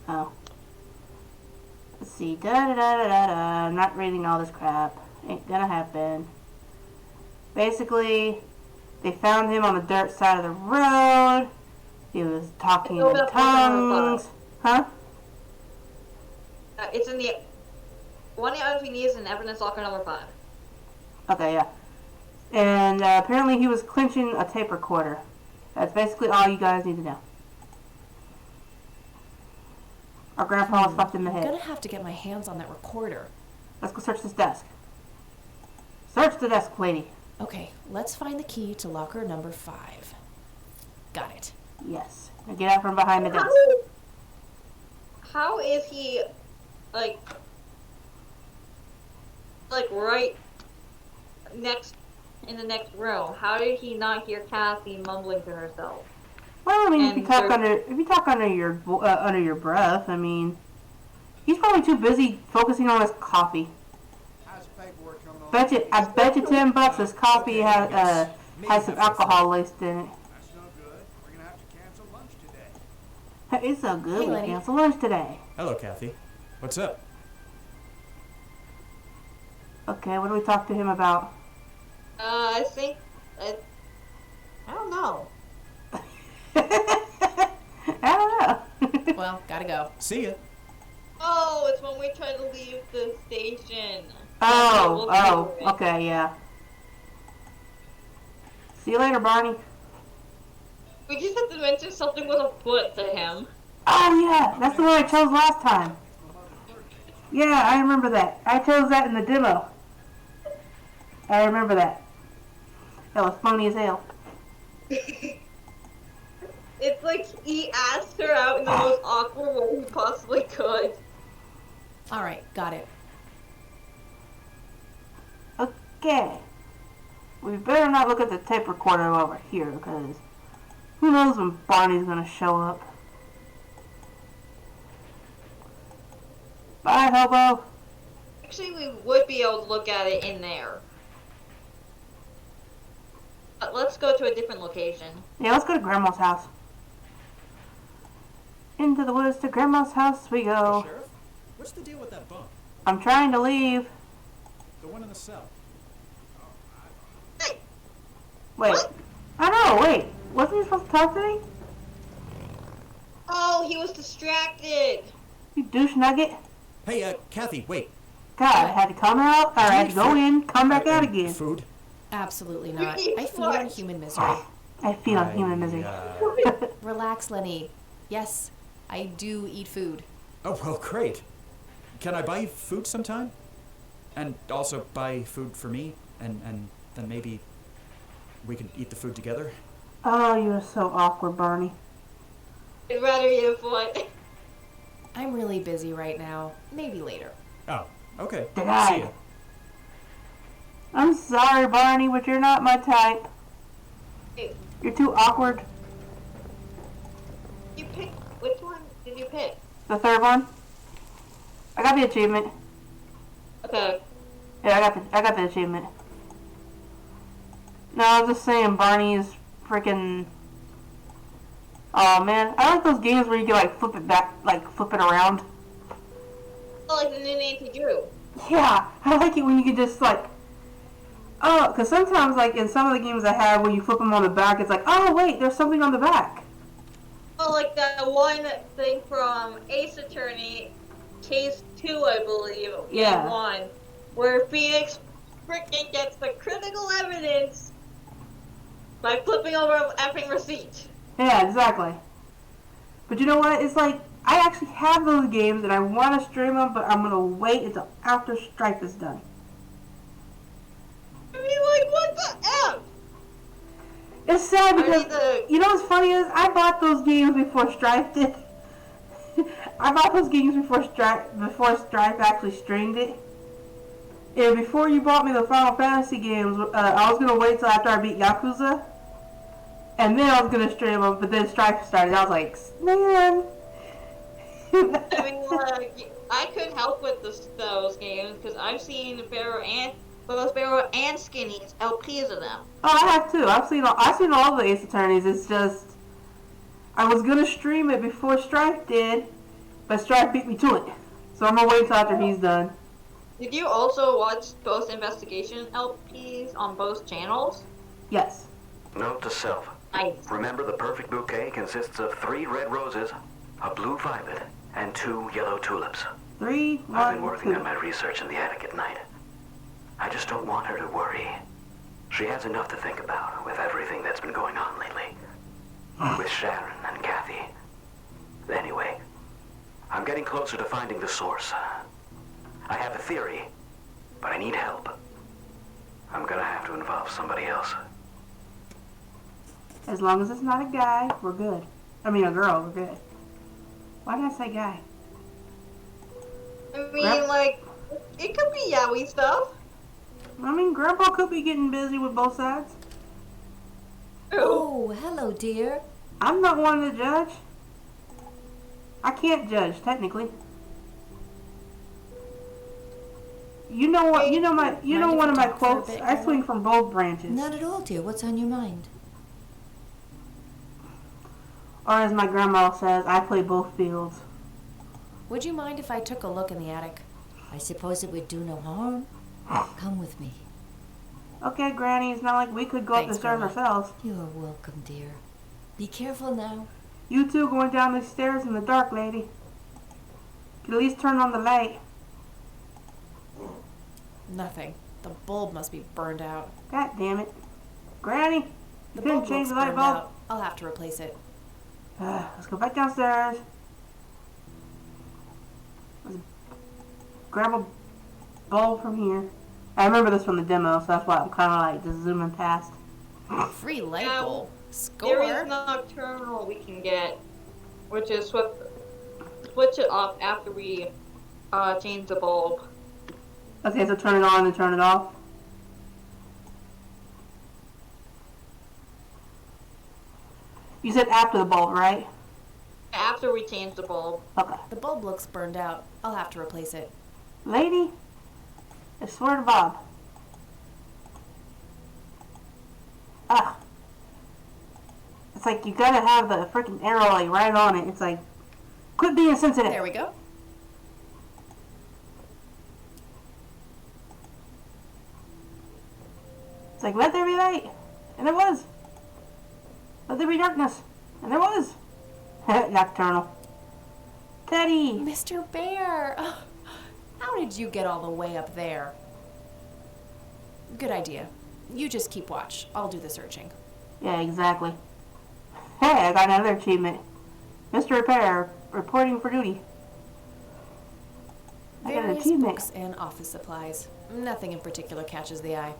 Oh. Let's see. Da da da da da da. I'm not reading all this crap. Ain't gonna happen. Basically, they found him on the dirt side of the road. He was talking Oh, in that's what's on the tongues. Huh? It's in the one of the items we need is in evidence locker number 5. Okay, yeah. And apparently he was clinching a tape recorder. That's basically all you guys need to know. Our grandpa was fucked in the I'm head. gonna have to get my hands on that recorder. Let's go search this desk. Search the desk, lady. Okay, let's find the key to locker number 5. Got it. Yes. Now get out from behind the desk. How is he, like right next in the next room? How did he not hear Kathy mumbling to herself? Well, I mean, if And you talk there- under your breath, I mean, he's probably too busy focusing on his coffee. How's the paperwork coming on? I bet you $10 this coffee Okay, has has some alcohol laced in it. That's no good. We're gonna have to cancel lunch today. It's so good. Hey, We Lenny. cancel lunch today. Hello, Kathy. What's up? Okay, what do we talk to him about? I think I don't know. I don't know. Well, gotta go. See ya. Oh, it's when we try to leave the station. Oh, okay, yeah. See you later, Barney. We just have to mention something was afoot to him. Oh, yeah, that's the one I chose last time. Yeah, I remember that. I chose that in the demo. I remember that. That was funny as hell. It's like he asked her out in the most awkward way he possibly could. Alright, got it. Okay. We better not look at the tape recorder over here, because who knows when Barney's gonna show up. Bye, Hobo. Actually, we would be able to look at it in there. But let's go to a different location. Yeah, let's go to Grandma's house. Into the woods to Grandma's house we go. Sheriff, what's the deal with that bunk? I'm trying to leave. The one in the cell. Hey, Wait. What? I know, wait. Wasn't he supposed to talk to me? oh, he was distracted. You douche nugget. Hey, Kathy, wait. God, I had to come out, or I had to go in, come back out again. Food? Absolutely not. You I feed what? on human misery. I feel human misery. Relax, Lenny. Yes, I do eat food. Oh, well, great. Can I buy you food sometime? And also buy food for me? And then maybe we can eat the food together? Oh, you're so awkward, Barney. I'd rather eat a foot. I'm really busy right now. Maybe later. Oh, okay. Did See I? ya. I'm sorry, Barney, but you're not my type. Hey, You're too awkward. you pick. Which one did you pick? The third one. I got the achievement. Okay. Yeah, I got the achievement. No, I was just saying Barney's freaking. Oh man, I like those games where you can like flip it back, like flip it around. Oh, like the new Nancy Drew. Yeah, I like it when you can just like. Oh, because sometimes like in some of the games I have, when you flip them on the back, it's like, oh wait, there's something on the back. Oh, like that one thing from Ace Attorney, Case 2, I believe. Yeah. Game 1, where Phoenix freaking gets the critical evidence by flipping over an effing receipt. Yeah, exactly. But you know what? It's like I actually have those games and I want to stream them, but I'm gonna wait until after Stripe is done. I mean, like, what the F? It's sad I because mean, the you know what's funny is I bought those games before Stripe did. I bought those games before Stripe actually streamed it. And before you bought me the Final Fantasy games, I was gonna wait till after I beat Yakuza, and then I was gonna stream them. But then Stripe started. I was like, man. I mean, like, I couldn't help with those games because I've seen Pharaoh and Skinny's LPs of them. Oh, I have too. I've seen all the Ace Attorneys. It's just I was gonna stream it before Stripe did, but Stripe beat me to it. So I'm gonna wait until after he's done. Did you also watch both investigation LPs on both channels? Yes. Note to self. Nice. Remember, the perfect bouquet consists of 3 red roses, a blue violet, and 2 yellow tulips. 3, I've been 1, working 2. on my research in the attic at night. I just don't want her to worry. She has enough to think about with everything that's been going on lately. With Sharon and Kathy. Anyway, I'm getting closer to finding the source. I have a theory, but I need help. I'm gonna have to involve somebody else. As long as it's not a guy, we're good. I mean, a girl, we're good. Why did I say guy? I mean, Yep. like, it could be yaoi stuff. I mean, Grandpa could be getting busy with both sides. Oh, hello, dear. I'm not one to judge. I can't judge, technically. You know what? You know Mind one if of we my talk for a quotes. bit, I Grandma? swing from both branches. Not at all, dear. What's on your mind? Or as my grandma says, I play both fields. Would you mind if I took a look in the attic? I suppose it would do no harm. Come with me. Okay, Granny, it's not like we could go up Thanks, the stairs Grandma. ourselves. You are welcome, dear. Be careful now. You two going down the stairs in the dark, lady. Could at least turn on the light. Nothing. The bulb must be burned out. God damn it. Granny, you The couldn't bulb change looks the light burned bulb? out. I'll have to replace it. Let's go back downstairs. Let's grab a bulb from here. I remember this from the demo, so that's why I'm kind of like just zooming past. Free light Yeah, bulb. There is Score. nocturnal we can get, which is switch it off after we change the bulb. Okay, so turn it on and turn it off. You said after the bulb, right? After we change the bulb. Okay. The bulb looks burned out. I'll have to replace it. Lady, I swear to Bob. Ah. It's like you gotta have the freaking arrow like right on it. It's like, quit being sensitive. There we go. It's like, let there be light. And there was. Let there be darkness. And there was. Nocturnal. Teddy! Mr. Bear! Oh, how did you get all the way up there? Good idea. You just keep watch. I'll do the searching. Yeah, exactly. Hey, I got another achievement. Mr. Repair, reporting for duty. I got an Various achievement. books and office supplies. Nothing in particular catches the eye.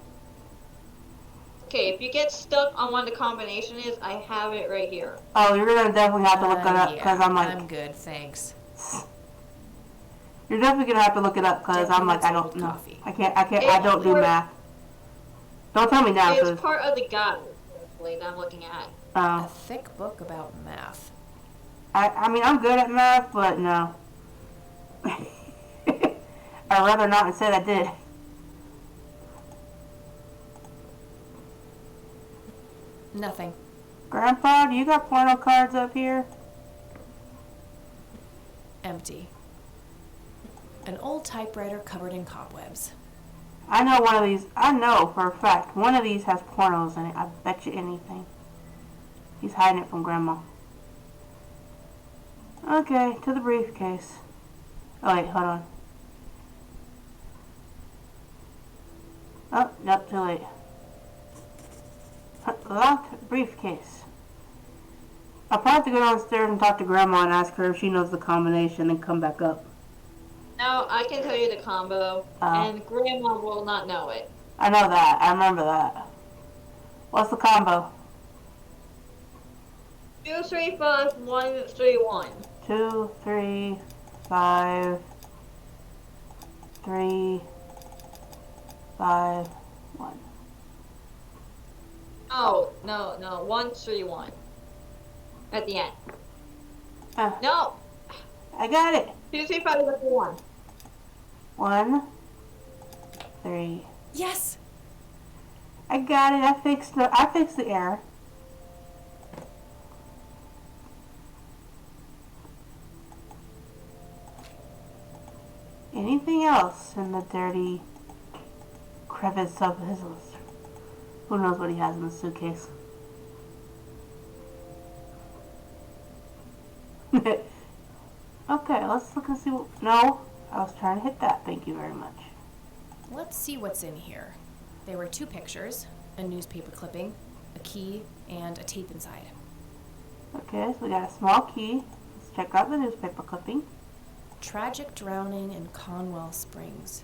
Okay, if you get stuck on what the combination is, I have it right here. Oh, you're gonna definitely have to look it up because I'm like, I'm good, thanks. you're definitely gonna have to look it up because I'm like, I don't Cold know. coffee. I don't do math. Don't tell me now, It's because part of the guide that I'm looking at. A thick book about math. I mean, I'm good at math, but no. I'd rather not and said I did. Nothing. Grandpa, do you got porno cards up here? Empty. An old typewriter covered in cobwebs. I know one of these. I know for a fact one of these has pornos in it. I bet you anything. He's hiding it from Grandma. Okay, to the briefcase. Oh wait, hold on. Oh, nope, too late. Locked briefcase. I'll probably have to go downstairs and talk to Grandma and ask her if she knows the combination and come back up. Now, I can tell you the combo, and Grandma will not know it. I know that. I remember that. What's the combo? 2, 3, 5, 1, 3, 1. 2, 3, 5, 3, 5, 1. Oh, no, 1, 3, 1. At the end. Ah. No! I got it. 2, 3, 5, 1. 1, 3. Yes! I got it. I fixed the error. Anything else in the dirty crevice of his list? Who knows what he has in the suitcase? Okay, let's look and see what... No, I was trying to hit that. Thank you very much. Let's see what's in here. There were 2 pictures, a newspaper clipping, a key, and a tape inside. Okay, so we got a small key. Let's check out the newspaper clipping. Tragic drowning in Conwell Springs.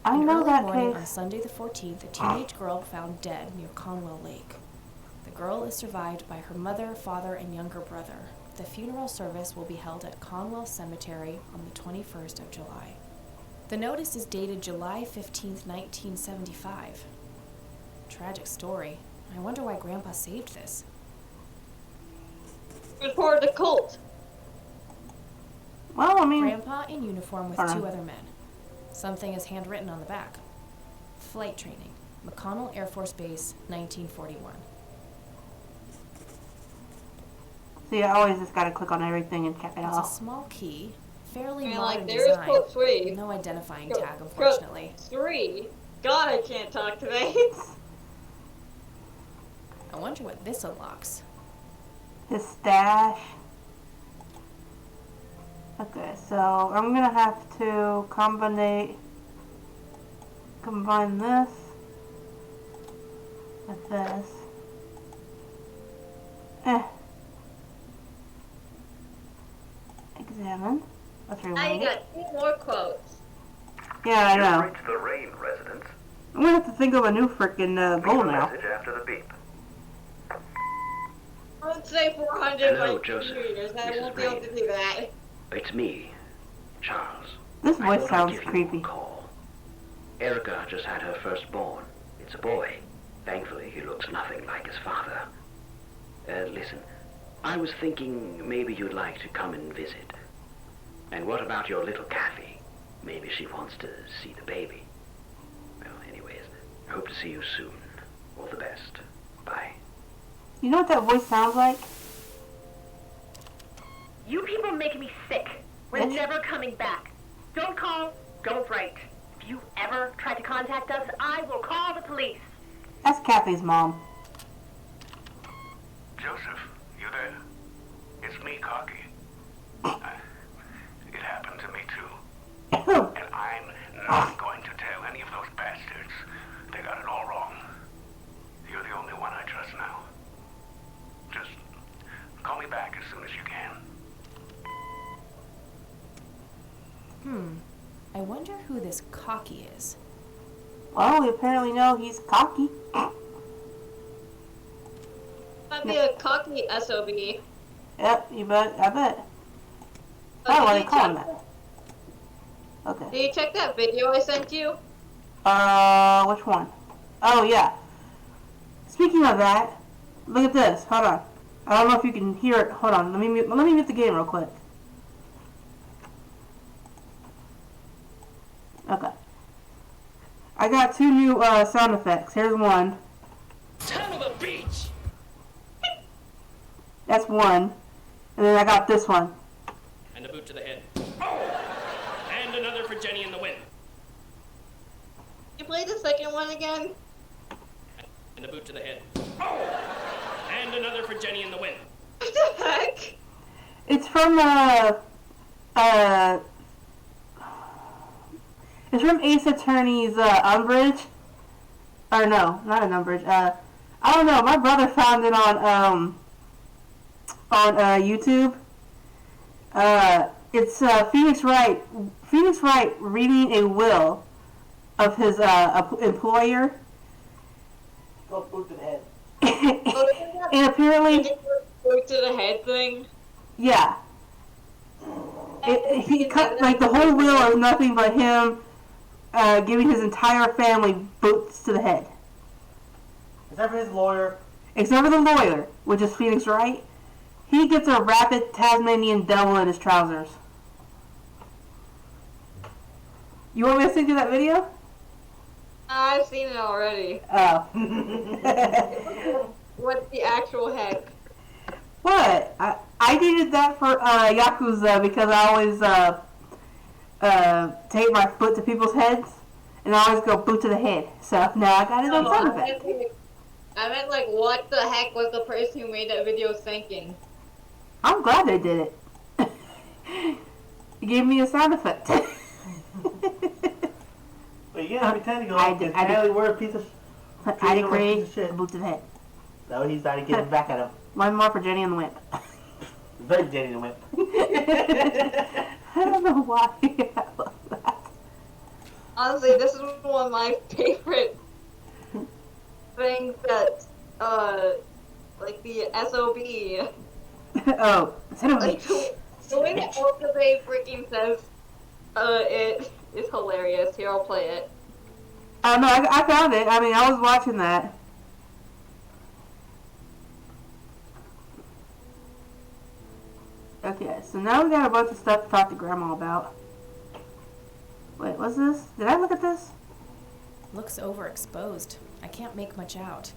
I In know early that morning case. on Sunday the 14th, a teenage girl found dead near Conwell Lake. The girl is survived by her mother, father, and younger brother. The funeral service will be held at Conwell Cemetery on the 21st of July. The notice is dated July 15th, 1975. Tragic story. I wonder why Grandpa saved this. It was part of the cult. Well, I mean, Grandpa in uniform with Hold 2 on. other men. Something is handwritten on the back. Flight training. McConnell Air Force Base, 1941. see, I always just gotta click on everything and check it It's a off. small key, fairly And modern like, there's design. code 3. No identifying Code- tag, code unfortunately. 3? God, I can't talk today. I wonder what this unlocks. His stash. Okay, so I'm gonna have to combine this with this. Examine. Let's Now you rewind it. got 2 more quotes. Yeah, I You've know. reached the Rain residence. I'm gonna have to think of a new frickin' goal Leave a now. message after the beep. I would say 400 Hello, like Joseph. meters. I Mrs. won't be able Reed. to do that. It's me, Charles. This I voice thought I'd sounds give you creepy. a call. Erica just had her firstborn. It's a boy. Thankfully, he looks nothing like his father. Listen, I was thinking maybe you'd like to come and visit. And what about your little Kathy? Maybe she wants to see the baby. Hope to see you soon. All the best. Bye. You know what that voice sounds like? You people make me sick. We're Yes. never coming back. Don't call, don't write. If you ever try to contact us, I will call the police. That's Kathy's mom. Joseph, you there? It's me, Cocky. It happened to me too. And I'm not going to tell any of those bastards. They got it all wrong. You're the only one I trust now. Just call me back as soon as you can. I wonder who this Cocky is. Well, we apparently know he's cocky. Might be a cocky SOB. Yep, you bet. I bet. I don't want to call him that. Okay. Did you check that video I sent you? Which one? Oh, yeah. Speaking of that, look at this. Hold on. I don't know if you can hear it. Hold on. Let me mute the game real quick. Okay. I got 2 new sound effects. Here's one. Town of the beach! That's one. And then I got this one. And a boot to the head. And another for Jenny in the wind. You play the second one again? And a boot to the head. And another for Jenny in the wind. What the heck? It's from it's from Ace Attorney's Umbridge. Or no, not an Umbridge. I don't know. My brother found it on YouTube. It's Phoenix Wright. Phoenix Wright reading a will of his employer. Go boot to the head. And apparently, Boot to the head thing? yeah. He cut like the whole will is nothing but him giving his entire family boots to the head. Except for his lawyer. Except for the lawyer, which is Phoenix Wright. He gets a rapid Tasmanian devil in his trousers. You want me to send you that video? I've seen it already. Oh. What the actual heck? What? I needed that for Yakuza because I always tape my foot to people's heads, and I always go boot to the head. So now I got it on sound effect. I meant like, what the heck was the person who made that video thinking? I'm glad they did it. He gave me a sound effect. But yeah, every time you go, I did- Natalie, we're a piece of I treating him like a agree. piece of shit. Boot to the head. Now he's trying to get him back at him. One more for Jenny and the Wimp. Very Jenny the Wimp. I don't know why I love that. Honestly, this is one of my favorite things that, like the SOB. Oh, Like, the way that Okabe freaking says, it is hilarious. Here, I'll play it. Oh no, I found it. I mean, I was watching that. Okay, so now we got a bunch of stuff to talk to Grandma about. Wait, what's this? Did I look at this? Looks overexposed. I can't make much out.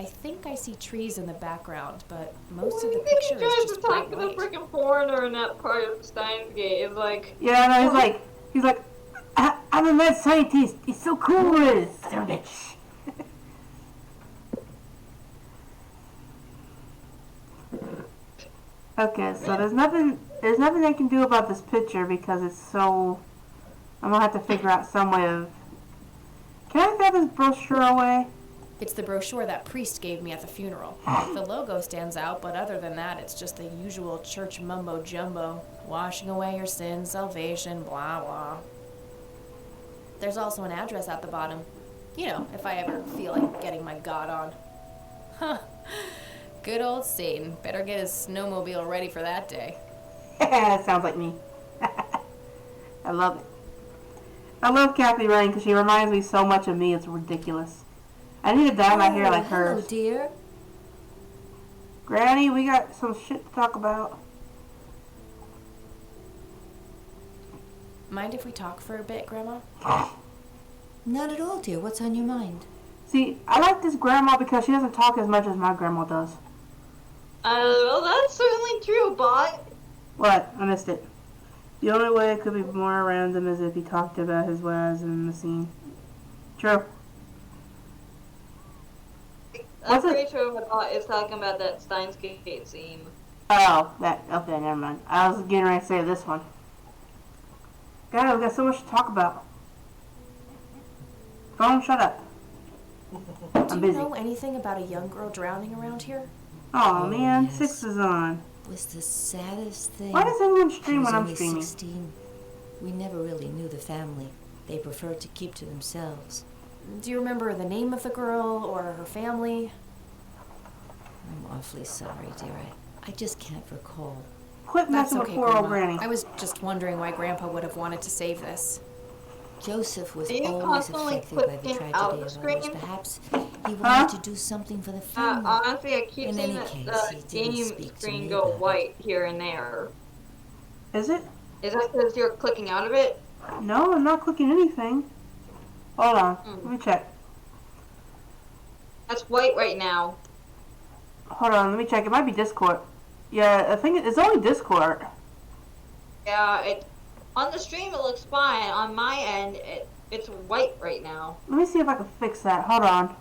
I think I see trees in the background, but most of the What do you think picture he is tries to just talk bright to the white. freaking foreigner in that part of Steins Gate? Is like, Yeah, no, he's like, I'm a mad scientist. It's so cool. Son of a bitch. Okay, so there's nothing I can do about this picture because it's so. I'm gonna have to figure out some way of. Can I throw this brochure away? It's the brochure that priest gave me at the funeral. The logo stands out, but other than that, it's just the usual church mumbo jumbo. Washing away your sins, salvation, blah blah. There's also an address at the bottom. You know, if I ever feel like getting my God on. Huh. Good old Satan. Better get his snowmobile ready for that day. That sounds like me. I love it. I love Kathy Rain because she reminds me so much of me. It's ridiculous. I need to dye my hair like hello, hers. dear. Granny, we got some shit to talk about. Mind if we talk for a bit, Grandma? Not at all, dear. What's on your mind? See, I like this grandma because she doesn't talk as much as my grandma does. Well, that's certainly true, but What? I missed it. The only way it could be more random is if he talked about his ways in the scene. True. I'm pretty sure what Bot is talking about that Steins Gate scene. Oh, that. Okay, never mind. I was getting ready to say this one. God, we got so much to talk about. Phone, shut up. Do I'm you busy. know anything about a young girl drowning around here? Oh man, yes. 6 is on. It was the saddest thing. Why does everyone She stream was when I'm only streaming? 16. We never really knew the family. They preferred to keep to themselves. Do you remember the name of the girl or her family? I'm awfully sorry, dear. I just can't recall. Quit That's messing okay, with poor old Grandma. Granny. I was just wondering why Grandpa would have wanted to save this. Joseph was Are you always constantly affected by the clicking tragedy out of the others. screen? Perhaps he wanted to do something for the family. Honestly, I keep In seeing any case, the he didn't game speak to screen me go about it. white here and there. Is it? Is that because you're clicking out of it? No, I'm not clicking anything. Hold on. Let me check. That's white right now. Hold on, let me check. It might be Discord. Yeah, I think it's only Discord. Yeah, on the stream it looks fine. On my end, it's white right now. Let me see if I can fix that. Hold on.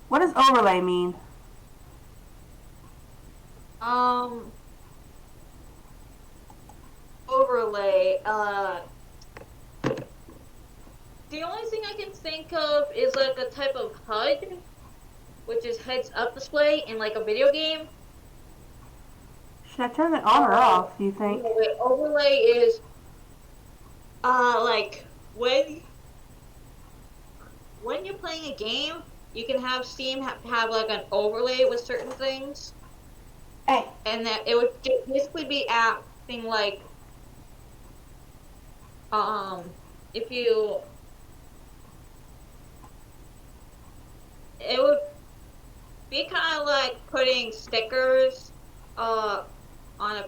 What does overlay mean? Overlay, the only thing I can think of is like a type of HUD, which is heads up display in like a video game. Should I turn it on or off, do you think? No, wait, overlay is, like, when you're playing a game, you can have Steam have like an overlay with certain things. Hey. And that it would basically be acting like, if you, it would be kind of like putting stickers, on a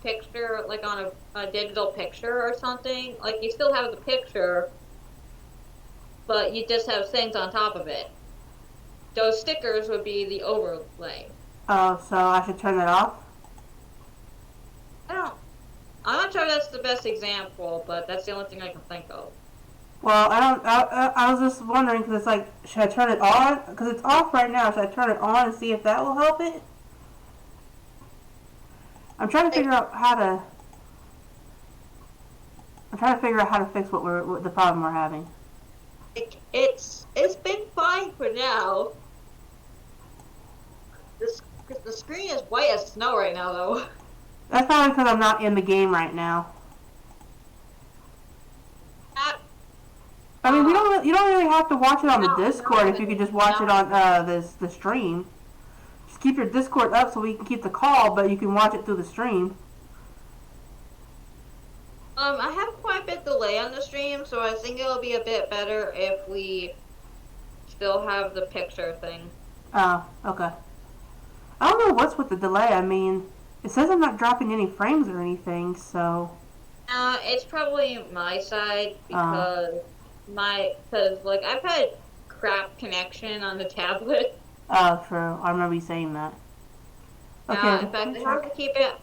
picture, like on a digital picture or something. Like you still have the picture, but you just have things on top of it. Those stickers would be the overlay. Oh, so I should turn that off? I'm not sure that's the best example, but that's the only thing I can think of. Well, I was just wondering, because it's like, should I turn it on? Because it's off right now. Should I turn it on and see if that will help it? I'm trying to figure out how to fix what the problem we're having. It's been fine for now. The screen is white as snow right now, though. That's probably because I'm not in the game right now. I mean, you don't really have to watch it on the Discord if you could just watch it on the stream. Just keep your Discord up so we can keep the call, but you can watch it through the stream. I have quite a bit delay on the stream, so I think it'll be a bit better if we still have the picture thing. Oh, okay. I don't know what's with the delay. I mean, it says I'm not dropping any frames or anything, so. It's probably my side because like I've had crap connection on the tablet. Oh, true. I remember you saying that. Okay. In fact, I have to keep it.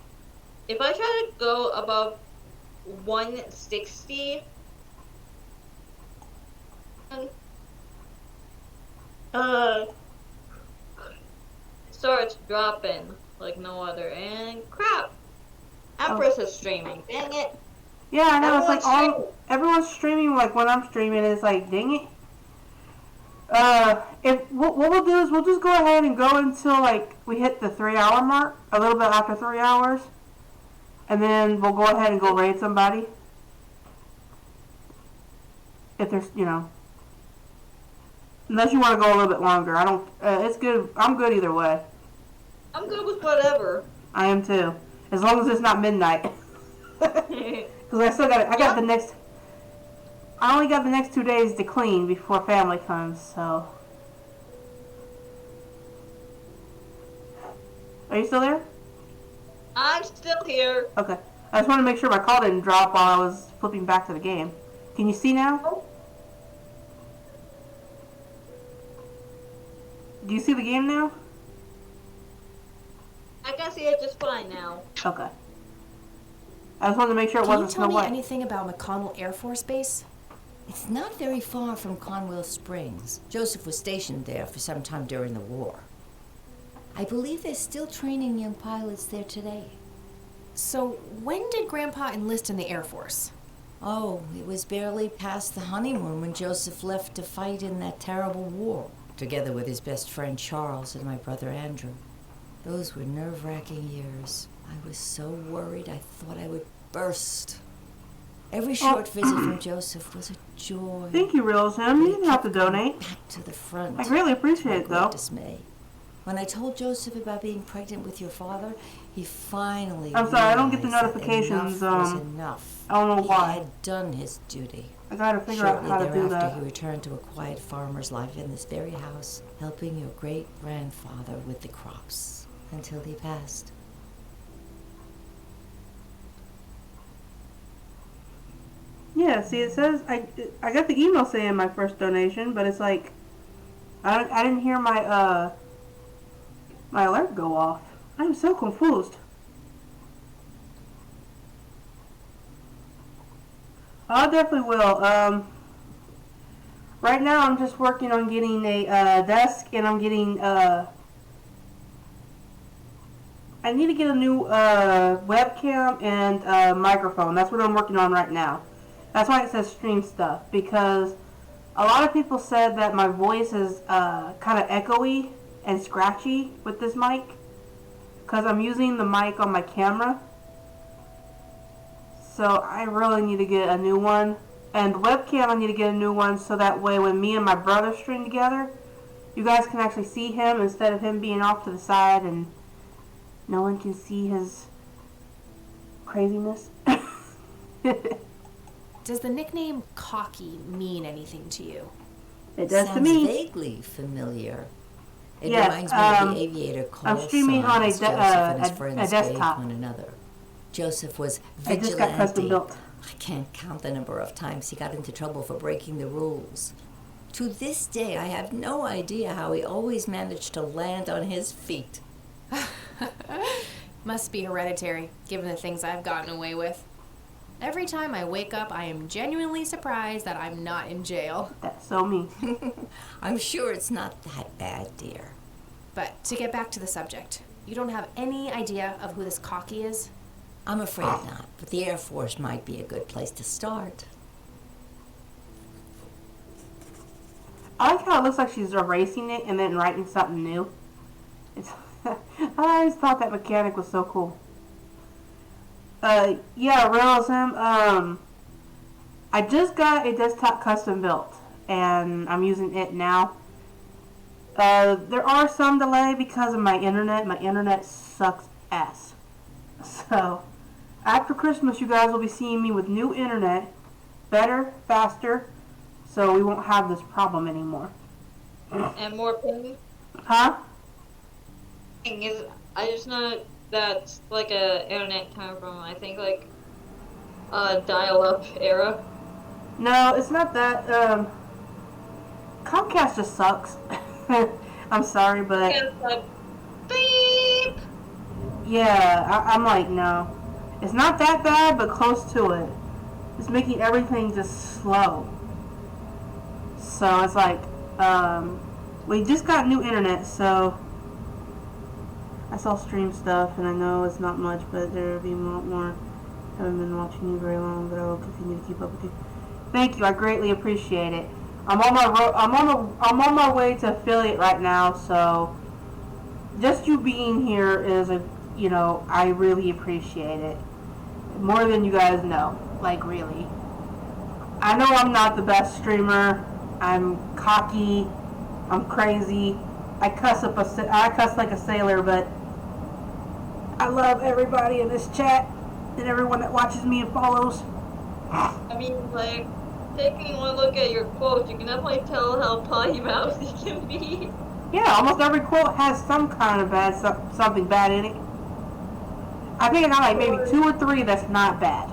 If I try to go above 160, starts dropping like no other. And crap, Empress is streaming. Dang it. Yeah, I know. It's like everyone's streaming. Like when I'm streaming, it's like, dang it. What we'll do is we'll just go ahead and go until like we hit the 3-hour mark, a little bit after 3 hours, and then we'll go ahead and go raid somebody. If there's, unless you want to go a little bit longer. I don't. It's good. I'm good either way. I'm good with whatever. I am too, as long as it's not midnight. Because I still got. I got the next. I only got the next 2 days to clean before family comes, so. Are you still there? I'm still here. Okay. I just want to make sure my call didn't drop while I was flipping back to the game. Can you see now? Do you see the game now? I can see it just fine now. Okay. I just wanted to make sure it Can you wasn't tell Snow me White. anything about McConnell Air Force Base? It's not very far from Conwell Springs. Joseph was stationed there for some time during the war. I believe they're still training young pilots there today. So, when did Grandpa enlist in the Air Force? Oh, it was barely past the honeymoon when Joseph left to fight in that terrible war, together with his best friend Charles and my brother Andrew. Those were nerve-wracking years. I was so worried I thought I would burst. Every short visit from Joseph was a joy. Thank you, Realism. You didn't have to donate. Back to the front. I greatly appreciate it, though. Dismay. When I told Joseph about being pregnant with your father, he finally I'm sorry, I don't get the realized that notifications. enough was enough. I don't know why. He had done his duty. I gotta figure out how to do Shortly that. thereafter, he returned to a quiet farmer's life in this very house, helping your great-grandfather with the crops until he passed. Yeah, see, it says I got the email saying my first donation, but it's like I didn't hear my my alert go off. I'm so confused. I definitely will. Right now I'm just working on getting a desk, and I'm getting I need to get a new webcam and microphone. That's what I'm working on right now. That's why it says stream stuff, because a lot of people said that my voice is kind of echoey and scratchy with this mic, because I'm using the mic on my camera. So I really need to get a new one. And the webcam, I need to get a new one, so that way when me and my brother stream together, you guys can actually see him instead of him being off to the side and no one can see his craziness. Does the nickname Cocky mean anything to you? It does to Sounds me. vaguely familiar. It Yes, reminds me of the aviator call I'm streaming on signs Joseph and his a friends desktop. gave one another. Joseph was I just got custom vigilante. built. I can't count the number of times he got into trouble for breaking the rules. To this day, I have no idea how he always managed to land on his feet. Must be hereditary, given the things I've gotten away with. Every time I wake up, I am genuinely surprised that I'm not in jail. That's so me. I'm sure it's not that bad, dear. But to get back to the subject, you don't have any idea of who this Cocky is? I'm afraid not, but the Air Force might be a good place to start. I like how it looks like she's erasing it and then writing something new. It's I always thought that mechanic was so cool. Yeah, Realism, I just got a desktop custom built, and I'm using it now. There are some delay because of my internet. My internet sucks ass. So, after Christmas, you guys will be seeing me with new internet, better, faster, so we won't have this problem anymore. And more ping. Huh? Is I just know that's like a internet time from I think like dial-up era. No, it's not that. Comcast just sucks. I'm sorry, but It's like beep. yeah, I'm like, no. It's not that bad, but close to it. It's making everything just slow. So it's like, we just got new internet, so I saw stream stuff, and I know it's not much, but there will be more. I haven't been watching you very long, but I will continue to keep up with you. Thank you, I greatly appreciate it. I'm on my way to affiliate right now, so just you being here is I really appreciate it. More than you guys know, like really. I know I'm not the best streamer. I'm cocky. I'm crazy. I cuss like a sailor, but I love everybody in this chat and everyone that watches me and follows. I mean, like, taking one look at your quotes, you can definitely tell how potty mouthed you can be. Yeah, almost every quote has some kind of something bad in it. I think I got like maybe 2 or 3 that's not bad.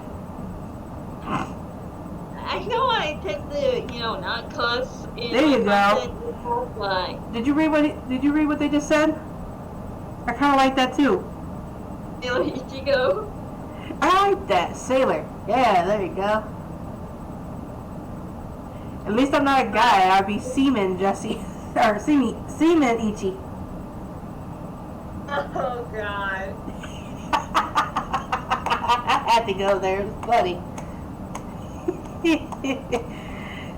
I know I tend to, not cuss in There you my go. content, like, Did you read what they just said? I kind of like that too. Ichigo. I like that. Sailor. Yeah, there you go. At least I'm not a guy. I'd be Seaman Jesse. Or Seaman Ichi. Oh, God. I had to go there. It's funny.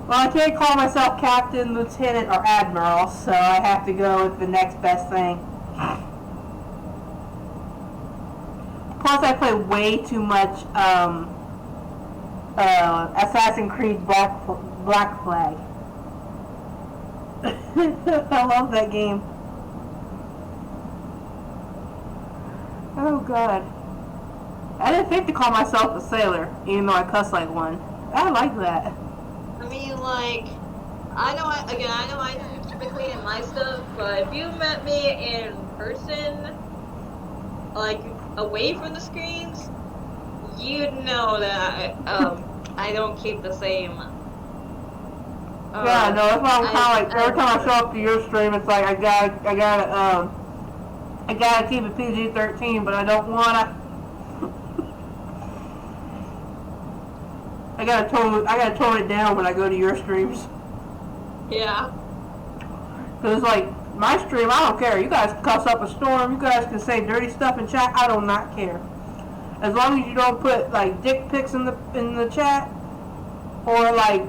Well, I can't call myself Captain, Lieutenant, or Admiral, so I have to go with the next best thing. Plus, I play way too much Assassin's Creed Black Flag. I love that game. Oh God. I didn't think to call myself a sailor, even though I cuss like one. I like that. I mean, like, I know I keep it clean in my stuff, but if you met me in person, like, away from the screens, you'd know that I don't keep the same. Yeah, no, that's why I'm kind of like, every time I show up to your stream, it's like I gotta keep it PG-13, but I don't wanna. I gotta tone it down when I go to your streams. Yeah. Cause like my stream, I don't care. You guys cuss up a storm. You guys can say dirty stuff in chat. I do not care. As long as you don't put like dick pics in the chat, or like,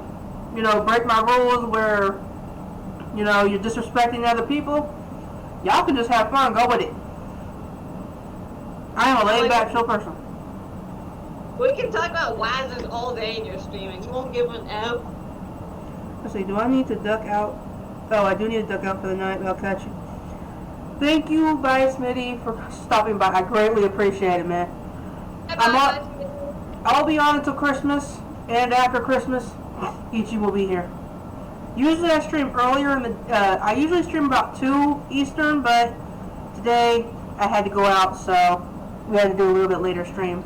break my rules where, you're disrespecting other people. Y'all can just have fun. Go with it. I am a laid back, chill person. We can talk about Wazers all day in your stream, and you won't give an F. Let's see, do I need to duck out? Oh, I do need to duck out for the night, but I'll catch you. Thank you, bye, Smitty, for stopping by. I greatly appreciate it, man. I'll be on until Christmas, and after Christmas, Ichi will be here. Usually I stream earlier I usually stream about 2 Eastern, but today I had to go out, so we had to do a little bit later stream.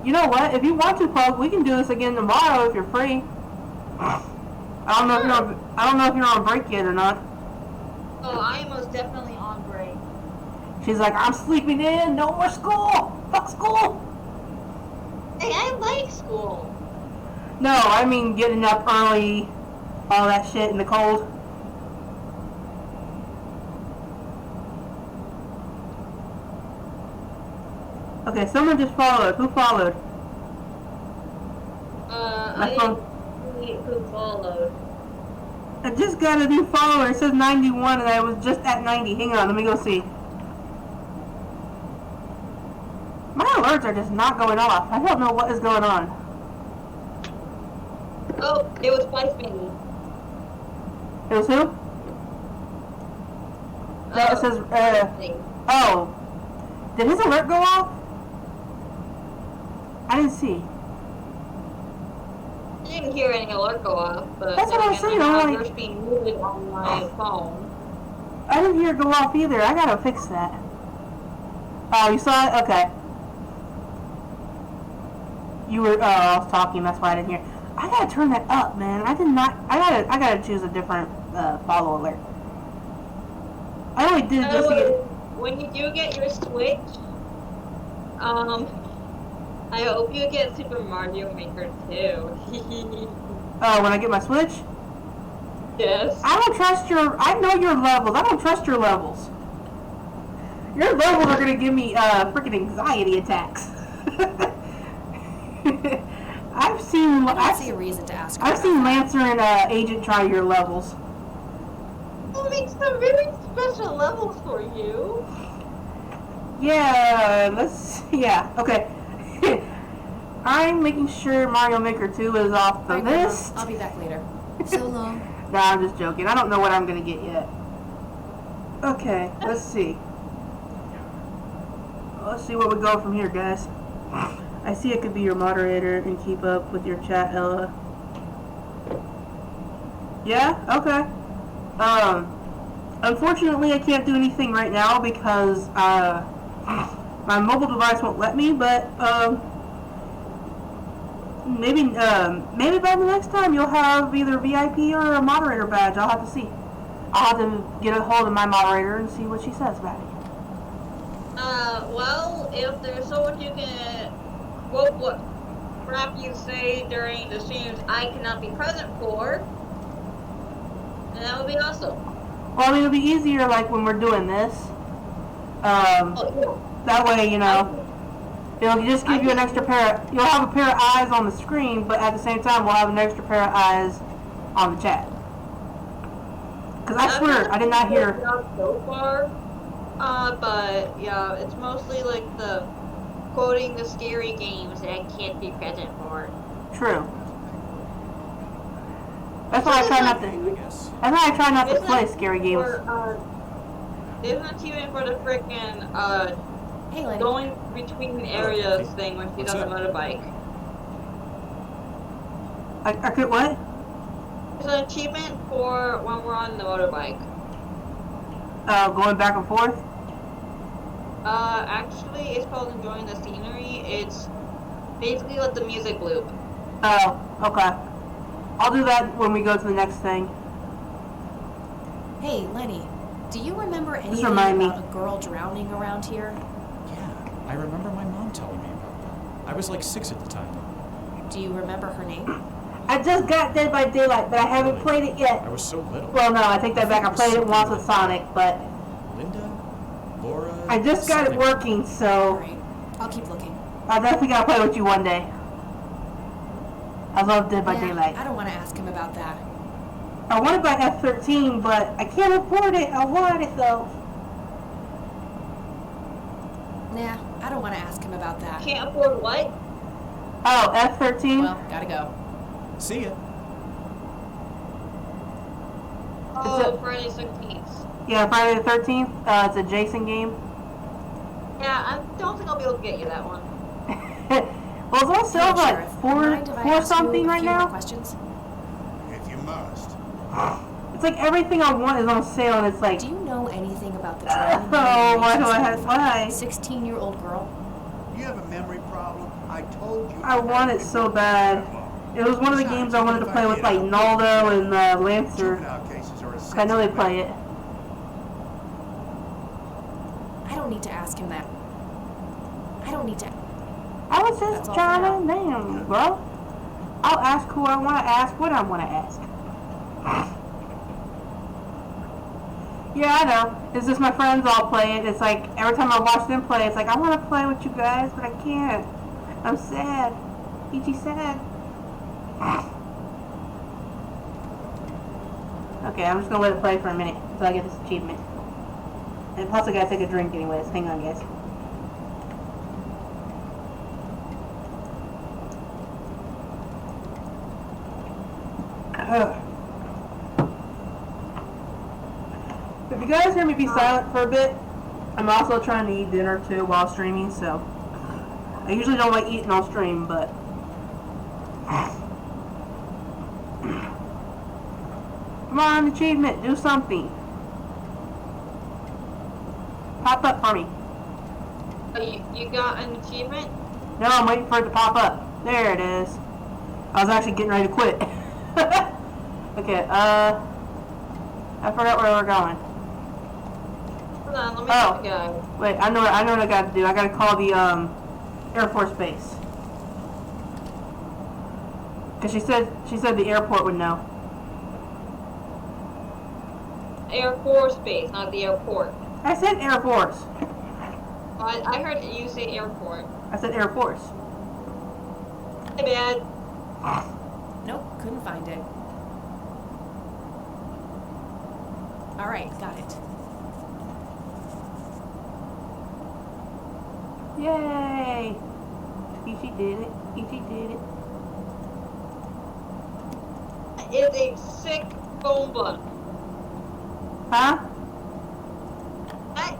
You know what? If you want to, Pug, we can do this again tomorrow if you're free. I don't know if you're on break yet or not. Oh, I am most definitely on break. She's like, I'm sleeping in. No more school. Fuck school. Hey, I like school. No, I mean getting up early, all that shit in the cold. Okay, someone just followed. Who followed? I didn't see who followed. I just got a new follower. It says 91 and I was just at 90. Hang on, let me go see. My alerts are just not going off. I don't know what is going on. Oh, it was Spice Baby. It was who? That says, oh. Did his alert go off? I didn't see. I didn't hear any alert go off, but that's what I was saying. I'm like, being muted on my phone. I didn't hear it go off either. I gotta fix that. Oh, you saw it? Okay. You were, I was talking, that's why I didn't hear. I gotta turn that up, man. I gotta choose a different, follow alert. I only did this to get... When you do get your Switch, I hope you get Super Mario Maker 2. Oh, when I get my Switch? Yes. I know your levels. I don't trust your levels. Your levels are gonna give me, freaking anxiety attacks. I've seen Lancer and Agent try your levels. We'll make some very special levels for you. Yeah, okay. I'm making sure Mario Maker 2 is off the list. I'll be back later. So long. Nah, I'm just joking. I don't know what I'm gonna get yet. Okay, let's see. Let's see where we go from here, guys. I see I could be your moderator and keep up with your chat, Ella. Yeah? Okay. Unfortunately, I can't do anything right now because my mobile device won't let me. But maybe by the next time you'll have either VIP or a moderator badge. I'll have to see. I'll have to get a hold of my moderator and see what she says about it. Well, if there's so much you can quote what crap you say during the streams I cannot be present for, then that would be awesome. Well, I mean, it'll be easier like when we're doing this. That way, you know, it'll just give you an extra pair. You'll have a pair of eyes on the screen, but at the same time, we'll have an extra pair of eyes on the chat. Because I swear, I did not hear. So far, but yeah, it's mostly like the quoting the scary games that I can't be present for. True. That's why I try not to. That's why I try not to play scary games. There's an achievement for the frickin' Hey, Lenny. going between areas thing when she's on the motorbike. I could what? There's an achievement for when we're on the motorbike. Going back and forth? Actually, it's called enjoying the scenery. It's basically like the music loop. Oh, okay. I'll do that when we go to the next thing. Hey, Lenny, do you remember anything remind me. about a girl drowning around here? Yeah, I remember my mom telling me about that. I was like 6 at the time. Do you remember her name? I just got Dead by Daylight, but I haven't played it yet. I was so little. Well, no, I take that back. I played it once with Sonic, but Linda? Laura? I just got it working, so Alright, I'll keep looking. I definitely gotta play with you one day. I love Dead by Daylight. I don't want to ask him about that. I want to buy F-13, but I can't afford it. I want it, though. Nah, I don't want to ask him about that. Can't afford what? Oh, F-13? Well, gotta go. See ya. Oh, Friday 16th. Yeah, Friday the 13th. It's a Jason game. Yeah, I don't think I'll be able to get you that one. Well, it's on sale Hey, like Sheriff, four mind if I ask something you a right few more now. questions? If you must. It's like everything I want is on sale, and it's like, Do you know anything about the drowning? oh, why do I have why? 16-year-old girl. You have a memory problem? I told you. I want it so bad. It was one of the games I wanted to play with like Naldo and Lancer. Juvenile cases are a I know they play it. I don't need to ask him that. I don't need to. I was That's just all trying for to name, bro. I'll ask who I want to ask, what I want to ask. Yeah, I know. It's just my friends all play it. It's like every time I watch them play, it's like I want to play with you guys, but I can't. I'm sad. E.G. sad. Okay, I'm just gonna let it play for a minute until I get this achievement. And plus, I gotta take a drink anyways. Hang on, guys. If you guys hear me be silent for a bit, I'm also trying to eat dinner too while streaming, so I usually don't like eating on stream, but come on, achievement, do something. Pop up for me. Oh, you got an achievement? No, I'm waiting for it to pop up. There it is. I was actually getting ready to quit. Okay, I forgot where we're going. Hold on, let me go. Wait, I know what I got to do. I got to call the Air Force Base. Cause she said the airport would know. Air Force Base, not the airport. I said Air Force. I heard you say airport. I said Air Force. My bad. Nope, couldn't find it. All right, got it. Yay! Ichi did it. Ichi did it. It's a sick phone book. Huh? That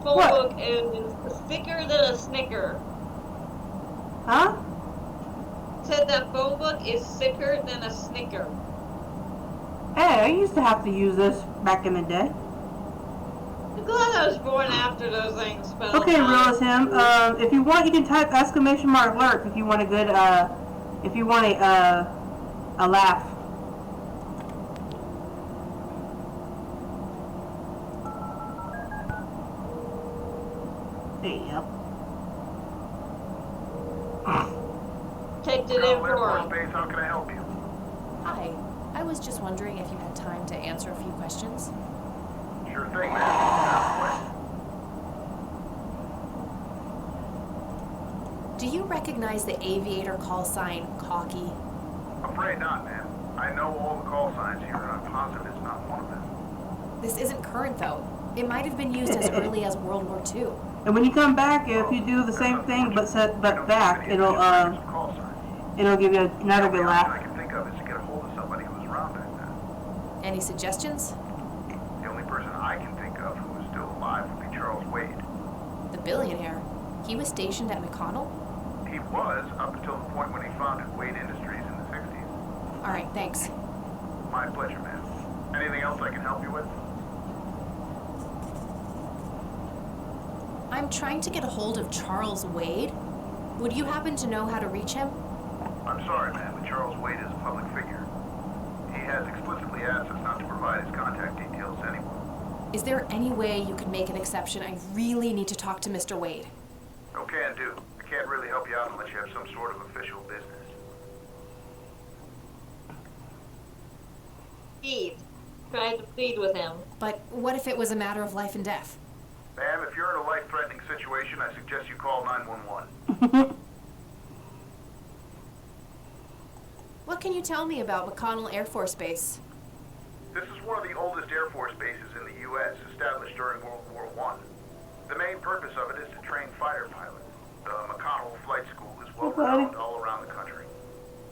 phone book is thicker than a Snicker. Huh? Said that phone book is thicker than a Snicker. Hey, I used to have to use this back in the day. glad I was born after those things spelled Okay, out. Real as him. If you want, you can type exclamation mark lurk if you want a good, if you want a laugh. There you go. Typed it in Colonel Air for Force him. Base, how can I help you? Hi. I was just wondering if you had time to answer a few questions. Sure thing, man. Now, Do you recognize the aviator call sign Cocky? what? Afraid not, man. I know all the call signs here, and I'm positive it's not one of them. This isn't current, though. It might have been used as early as World War II. And when you come back, if you do the same thing but back, it'll Call signs. it'll give you another The good only option I laugh. can think of is to get a hold of somebody who was around back then. Any suggestions? The only person I can think of who is still alive would be Charles Wade. The billionaire. He was stationed at McConnell? He was, up until the point when he founded Wade Industries in the 60s. All right, thanks. My pleasure, man. Anything else I can help you with? I'm trying to get a hold of Charles Wade. Would you happen to know how to reach him? I'm sorry, man, but Charles Wade is a public figure. He has explicitly asked us not to provide his contact details to anyone. Is there any way you could make an exception? I really need to talk to Mr. Wade. No can do. I can't really help you out unless you have some sort of official business. Plead. Tried to plead with him. But what if it was a matter of life and death? Ma'am, if you're in a life-threatening situation, I suggest you call 911. What can you tell me about McConnell Air Force Base? This is one of the oldest Air Force bases in the U.S., established during World War I. The main purpose of it is to train fighter pilots. The McConnell Flight School is well-renowned all around the country.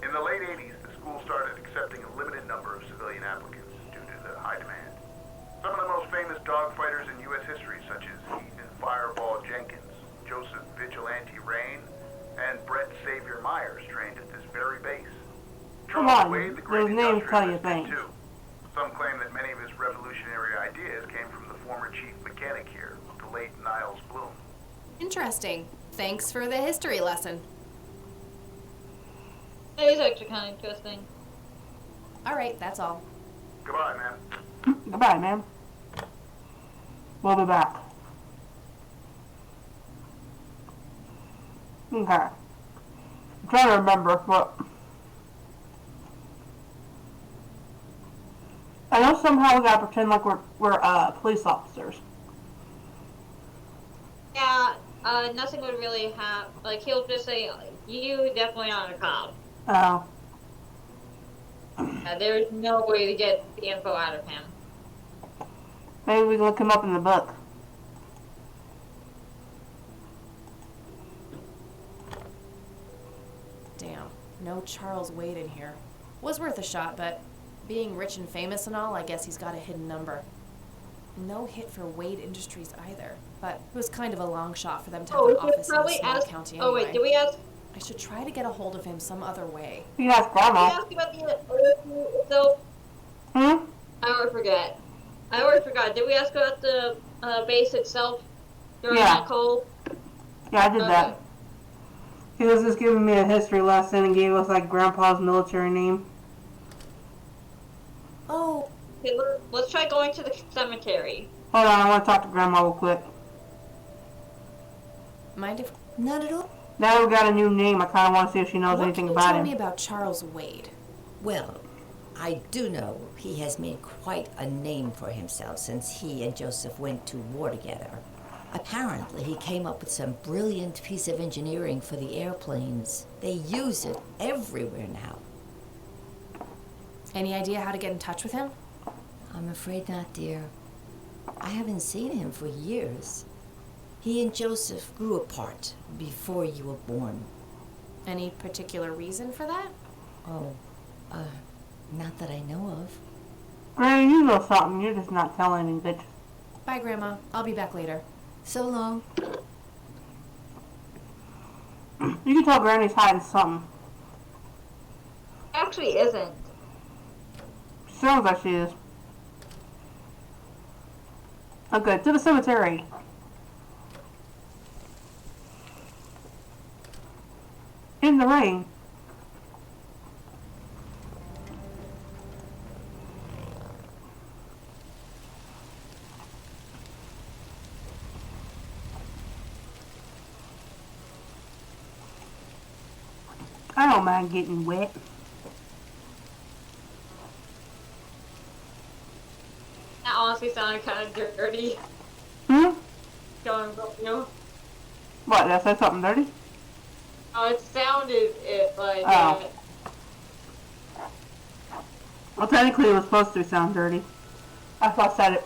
In the late 80s, the school started accepting a limited number of civilian applicants due to the high demand. Some of the most famous dogfighters in U.S. history, such as Ethan Fireball Jenkins, Joseph Vigilante Rain, and Brett Savior Myers, trained at this very base. Come Charles on, Wade, the great those names tell you industrialist, did things. too. Some claim that many of his revolutionary ideas came from the former chief mechanic here, the late Niles Bloom. Interesting. Thanks for the history lesson. That is actually kind of interesting. All right, that's all. Goodbye, man. Goodbye, man. We'll be back. Okay. I'm trying to remember what. I know somehow we gotta pretend like we're police officers. Yeah, nothing would really happen. Like, he'll just say, you definitely aren't a cop. Oh. There's no way to get the info out of him. Maybe we can look him up in the book. Damn, no Charles Wade in here. Was worth a shot, but being rich and famous and all, I guess he's got a hidden number. No hit for Wade Industries either, but it was kind of a long shot for them to have Oh, an we should office in a probably small ask. county Oh, anyway. wait, did we ask? I should try to get a hold of him some other way. You can ask Did we Grandma. ask about the OSU itself? Hmm? I already forgot. Did we ask about the base itself during Yeah. that call? Yeah, I did that. Okay. He was just giving me a history lesson and gave us like Grandpa's military name. Oh, Okay, let's try going to the cemetery. Hold on, I want to talk to Grandma real quick. mind if... Not at all. Now that we got a new name, I kind of want to see if she knows What anything can you about tell him. me about Charles Wade? Well, I do know he has made quite a name for himself since he and Joseph went to war together. Apparently, he came up with some brilliant piece of engineering for the airplanes. They use it everywhere now. Any idea how to get in touch with him? I'm afraid not, dear. I haven't seen him for years. He and Joseph grew apart before you were born. Any particular reason for that? Oh, not that I know of. Granny, you know something. You're just not telling any bitch. Bye, Grandma. I'll be back later. So long. You can tell Granny's hiding something. Actually, isn't. Sounds like she is. Okay, to the cemetery. In the rain. I don't mind getting wet. That honestly sounded kind of dirty. Hmm? Going, you know? What, did I say something dirty? Oh, it sounded like. Oh. Well, technically it was supposed to sound dirty. I thought I said it.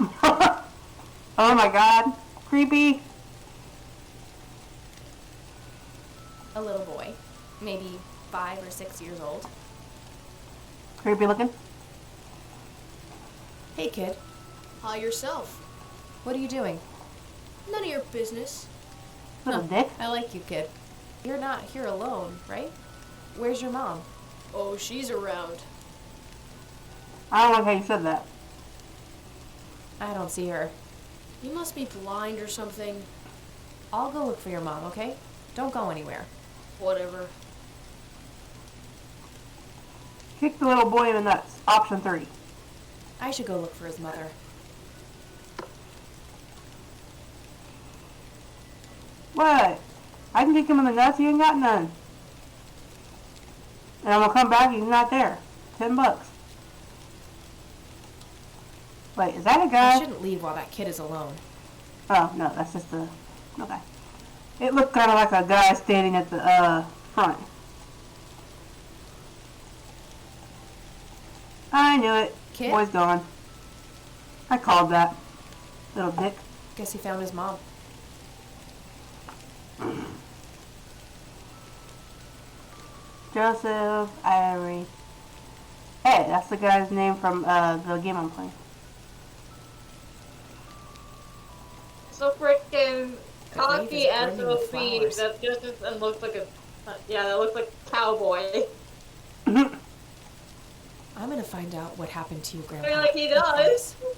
Oh my god. Creepy. A little boy, maybe 5 or 6 years old. Creepy looking. Hey, kid. Hi yourself. What are you doing? None of your business. Little dick. I like you, kid. You're not here alone, right? Where's your mom? Oh, she's around. I don't like how you said that. I don't see her. You must be blind or something. I'll go look for your mom, okay? Don't go anywhere. Whatever. Kick the little boy in the nuts. Option 3. I should go look for his mother. What? I can kick him in the nuts, he ain't got none. And I'm gonna come back, he's not there. $10. Wait, is that a I guy? shouldn't leave while that kid is alone. Oh, no, that's just a... Okay. It looked kind of like a guy standing at the, front. I knew it. Kid? Boy's gone. I called that. Little dick. Guess he found his mom. Joseph Irie. Hey, that's the guy's name from, the game I'm playing. So freaking grave is cocky brimming with SOB. flowers. That just and looks like a. Yeah, that looks like a cowboy. I'm gonna find out what happened to you, Grandpa. I mean, like he I promise. does.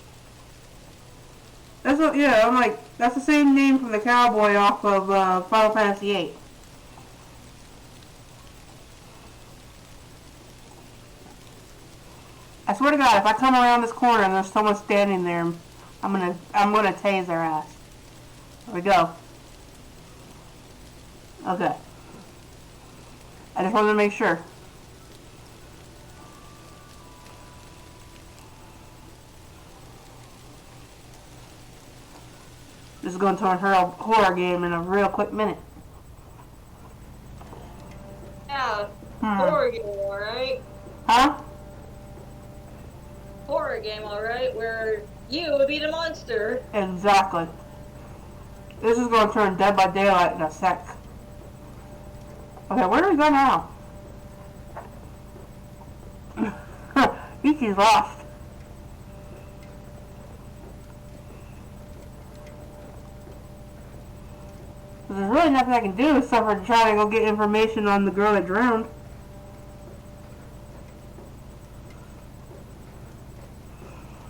That's what, yeah, I'm like, that's the same name from the cowboy off of, Final Fantasy VIII. I swear to God, if I come around this corner and there's someone standing there, I'm gonna tase their ass. There we go. Okay. I just wanted to make sure. This is going to turn her a horror game in a real quick minute. Yeah. Horror game, alright? Huh? Horror game, alright? Where you would be the monster. Exactly. This is going to turn Dead by Daylight in a sec. Okay, where do we go now? Ichi's lost. There's really nothing I can do except for try to go get information on the girl that drowned.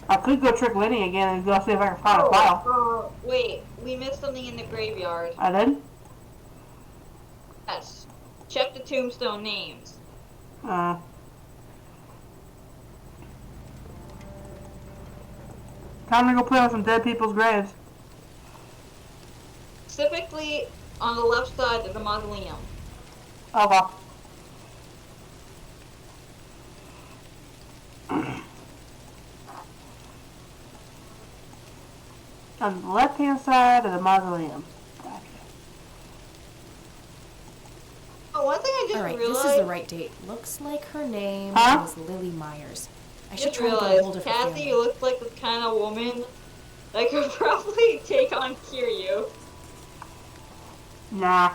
I could go trick Lenny again and go see if I can find a file. Wait, we missed something in the graveyard. I did? Yes. Check the tombstone names. Time to go play on some dead people's graves. Specifically on the left side of the mausoleum. Okay. On the left-hand side of the mausoleum. Gotcha. Oh, one thing I just Alright, realized. this is the right date. Looks like her name Huh? is Lily Myers. I I should just try to get a realized hold of her Kathy family. looks like the kind of woman that could probably take on Kiryu. Nah.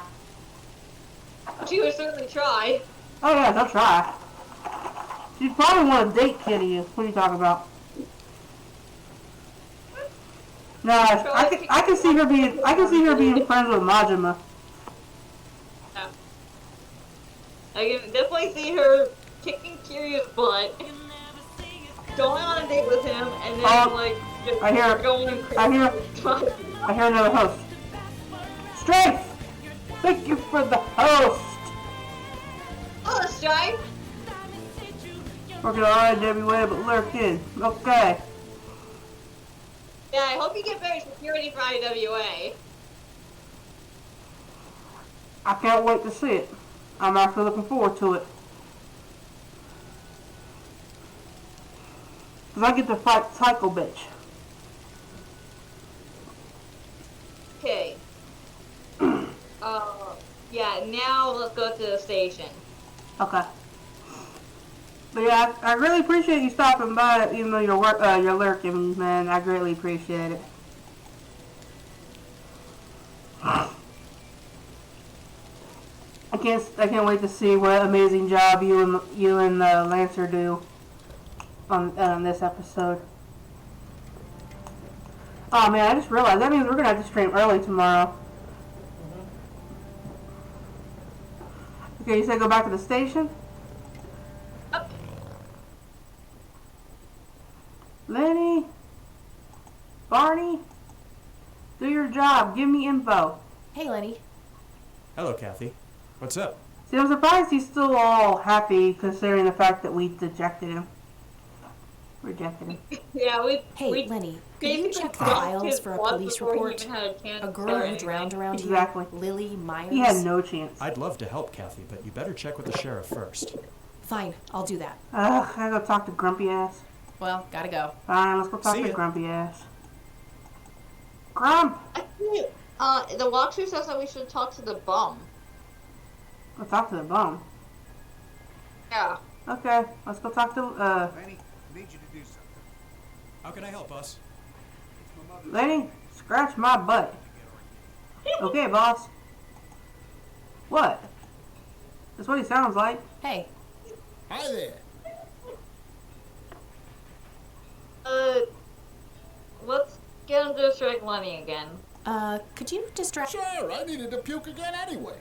She would certainly try. Oh yeah, they'll try. She'd probably want to date Kitty. What are you talking about? No, I can see her being friends with Majima. Yeah. I can definitely see her kicking Kiryu's butt, going on a date with him, and then Just I hear- going I hear- crazy. I hear another host. Strafe! Thank you for the host! Oh, Stripe. Working on IWA, but lurking. Okay. Yeah, I hope you get better security for IWA. I can't wait to see it. I'm actually looking forward to it. Cause I get to fight Psycho Bitch. Okay. Yeah, now let's go to the station. Okay. But yeah, I really appreciate you stopping by, even though you're lurking, man. I greatly appreciate it. I can't wait to see what amazing job you and Lancer do on this episode. Oh man, I just realized that means we're gonna have to stream early tomorrow. Okay, you said go back to the station? Up. Lenny? Barney? Do your job. Give me info. Hey, Lenny. Hello, Kathy. What's up? See, I'm surprised he's still all happy considering the fact that we rejected him. Yeah, Hey, we Lenny, could you basically check the blocked files his for a blood police before he report? even had a chance A to girl start who anything. drowned around Exactly. here, Lily Myers. He had no chance. I'd love to help, Kathy, but you better check with the sheriff first. Fine, I'll do that. Ugh, I gotta go talk to Grumpy Ass. Well, gotta go. Fine, let's go talk See to ya. Grumpy Ass. Grump! Actually, the walkthrough says that we should talk to the bum. Go talk to the bum. Yeah. Okay, let's go talk to, Lenny, I need you to do something. How can I help us? It's my mother's Lenny, scratch my butt. Okay, boss. What? That's what he sounds like. Hey, Hi there. Let's get him to strike Lenny again. could you distract... Sure, I needed to puke again anyway.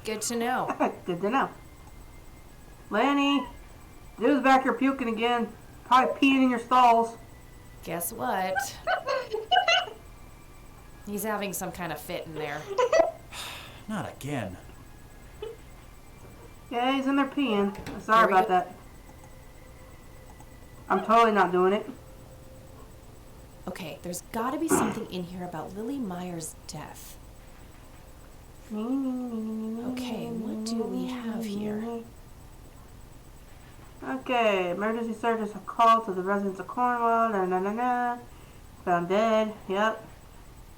Good to know. Good to know. Lenny, dude's back here puking again. Probably peeing in your stalls. Guess what? He's having some kind of fit in there. Not again. Yeah, he's in there peeing. Sorry Very about good. that. I'm totally not doing it. Okay, there's gotta be something in here about Lily Myers' death. Okay, what do we have here? Okay, emergency service a call to the residents of Cornwall. Found dead. Yep.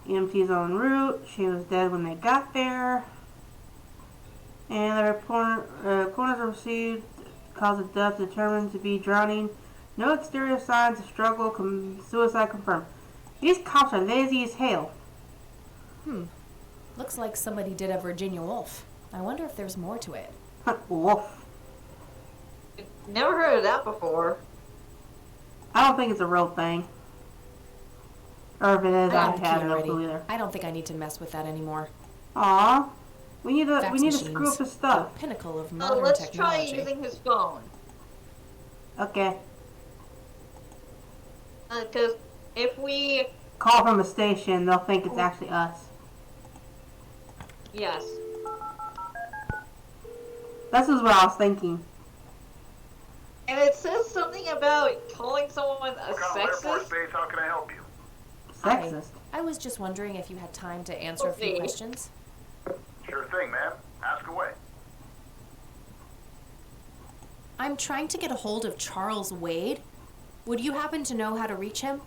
EMT's en route. She was dead when they got there. And the coroners received cause of death determined to be drowning. No exterior signs of struggle. Suicide confirmed. These cops are lazy as hell. Looks like somebody did a Virginia Woolf. I wonder if there's more to it. Wolf. Never heard of that before. I don't think it's a real thing. Or if it is, I I'm have no already. clue either. I don't think I need to mess with that anymore. Aw. We need to Fax screw up machines, his stuff. the pinnacle of modern Let's try technology. using his phone. Okay. Because if we... Call from a station, they'll think it's actually us. Yes. This is what I was thinking. And it says something about calling someone a sexist. Base, how can I help you? Sexist. I was just wondering if you had time to answer a few Okay. questions. Sure thing, ma'am. Ask away. I'm trying to get a hold of Charles Wade. Would you happen to know how to reach him?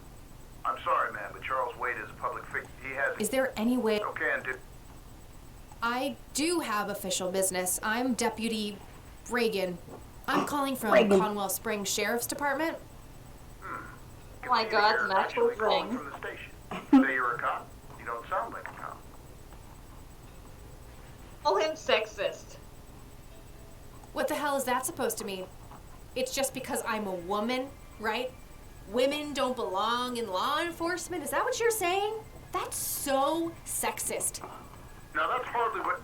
I'm sorry, ma'am, but Charles Wade is a public figure. He has... Is there any way... Okay, and did... I do have official business. I'm Deputy Reagan. I'm calling from Reagan. Conwell Springs Sheriff's Department. Oh my god, it's an actual calling thing. from the station. Say you're a cop. You don't sound like a cop. Call him sexist. What the hell is that supposed to mean? It's just because I'm a woman, right? Women don't belong in law enforcement? Is that what you're saying? That's so sexist. Now, that's hardly what...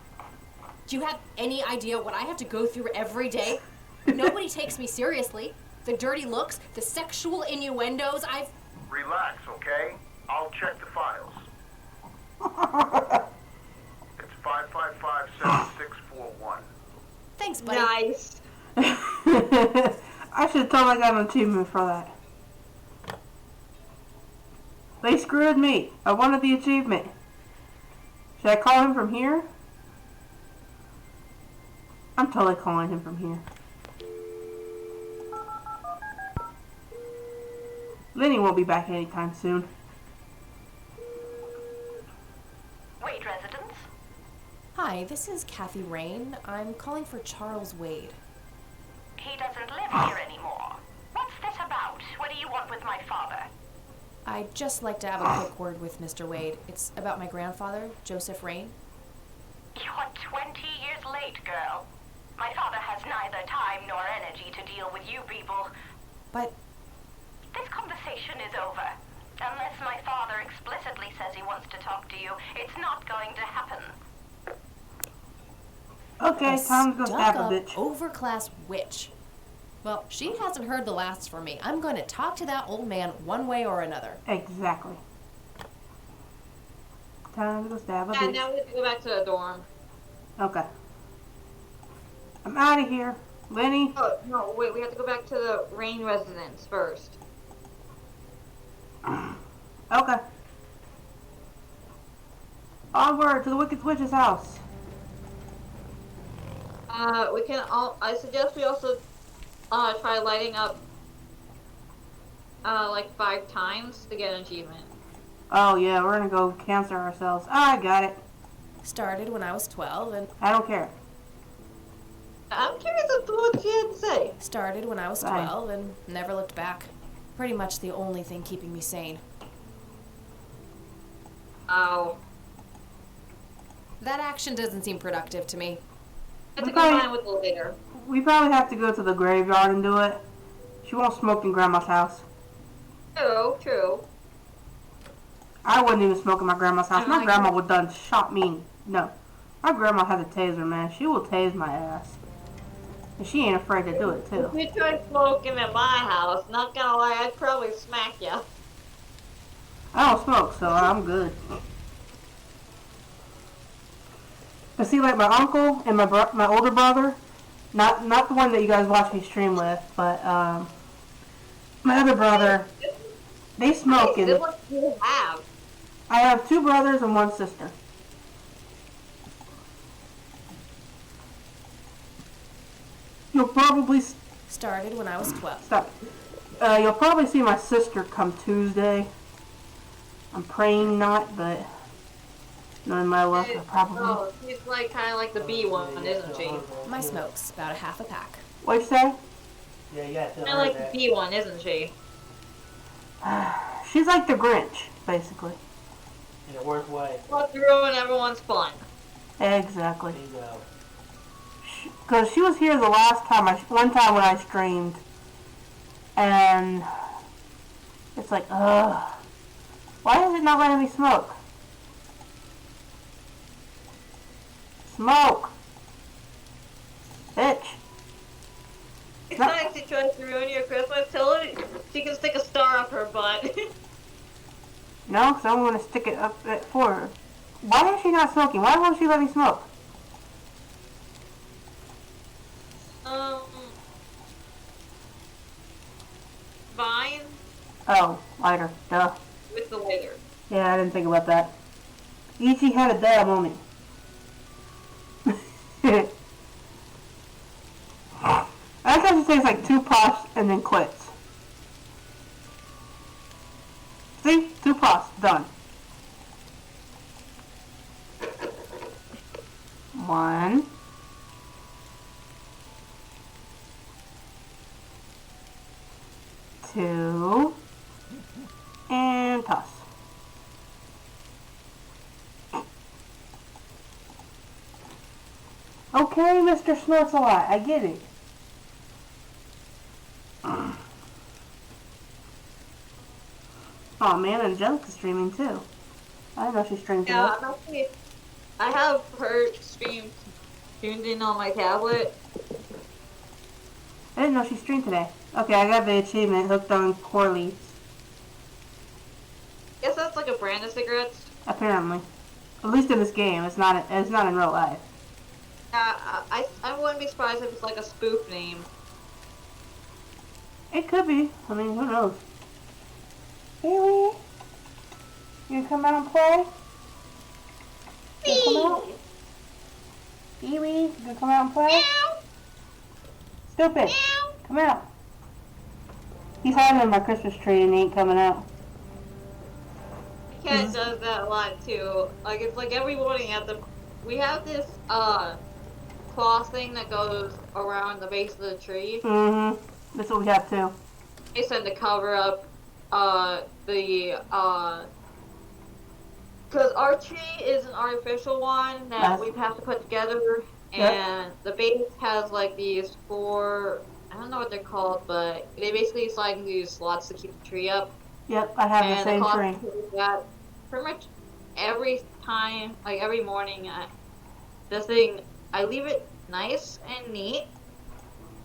Do you have any idea what I have to go through every day? Nobody takes me seriously. The dirty looks, the sexual innuendos, Relax, okay? I'll check the files. It's 555-7641. Thanks, buddy. Nice. I should totally got an achievement for that. They screwed me. I wanted the achievement. Should I call him from here? I'm totally calling him from here. Lenny won't be back anytime soon. Wade residence? Hi, this is Kathy Rain. I'm calling for Charles Wade. He doesn't live here anymore. What's this about? What do you want with my father? I'd just like to have a quick word with Mr. Wade. It's about my grandfather, Joseph Rain. You're 20 years late, girl. My father has neither time nor energy to deal with you people. But This conversation is over. Unless my father explicitly says he wants to talk to you, it's not going to happen. Okay, time to go stab a stuck-up, bitch. overclass witch. Well, she hasn't heard the last from me. I'm going to talk to that old man one way or another. Exactly. Time to go stab a Yeah, bitch. now we have to go back to the dorm. Okay. I'm out of here. Lenny? Oh, no, wait, we have to go back to the Rain residence first. Okay. Onward to the Wicked Witch's house. We can I suggest we also, try lighting up, like 5 times to get an achievement. Oh yeah, we're gonna go cancer ourselves. I got it. Started when I was 12 and I don't care. I'm curious as to what she had to say. started when I was Fine. 12 and never looked back. Pretty much the only thing keeping me sane. Oh. That action doesn't seem productive to me. Have to Okay. combine with the later. We probably have to go to the graveyard and do it. She won't smoke in Grandma's house. True. I wouldn't even smoke in my grandma's house. My I grandma would done shot me. No. My grandma has a taser, man. She will tase my ass. And she ain't afraid to do it, If too. you tried smoking at my house, not gonna lie, I'd probably smack ya. I don't smoke, so I'm good. But see, like my uncle and my older brother, not the one that you guys watch me stream with, but my other brother, they smoke. Hey, And good luck you have. I have 2 brothers and 1 sister. You'll probably Started when I was 12. stop. You'll probably see my sister come Tuesday. I'm praying not, but knowing my luck, I probably. Oh, she's like kind of like the B one, isn't she? My smoke's about a half a pack. What'd you say? Yeah, you gotta tell Kind her of like that. the B one, isn't she? She's like the Grinch, basically. In a worse way. Wants to ruin everyone's fun. Exactly. Bingo. Because she was here the last time, one time when I streamed, and it's like, ugh, why is it not letting me smoke? Smoke! Bitch. Next time she tries to ruin your Christmas, tell her she can stick a star up her butt. No, because I'm going to stick it up for her. Why is she not smoking? Why won't she let me smoke? Vine Oh, lighter. Duh. with the later. Yeah, I didn't think about that. Ichi had a duh moment. I thought she takes like 2 puffs and then quits. See? 2 puffs. Done. 1. 2. And toss. Okay, Mr. Snorts a lot. I get it. Oh man, Angelica's streaming too. I didn't know she streamed today. Yeah, I'm actually, I have her stream tuned in on my tablet. I didn't know she streamed today. Okay, I got the achievement hooked on core leads. a brand of cigarettes? Apparently. At least in this game. It's not in real life. I wouldn't be surprised if it's like a spoof name. It could be. I mean, who knows? Pee-wee? You come out and play? You come out? Pee-wee, you come out and play? Meow. Stupid. Meow. Come out. He's hiding in my Christmas tree and he ain't coming out. Cat does that a lot too. Like it's like every morning we have this cloth thing that goes around the base of the tree. Mm-hmm. That's what we have too. They send to cover up because our tree is an artificial one that we have to put together, and the base has like these 4, I don't know what they're called, but they basically slide these slots to keep the tree up. Yep, I have the same tree. That pretty much every time, like every morning, this thing, I leave it nice and neat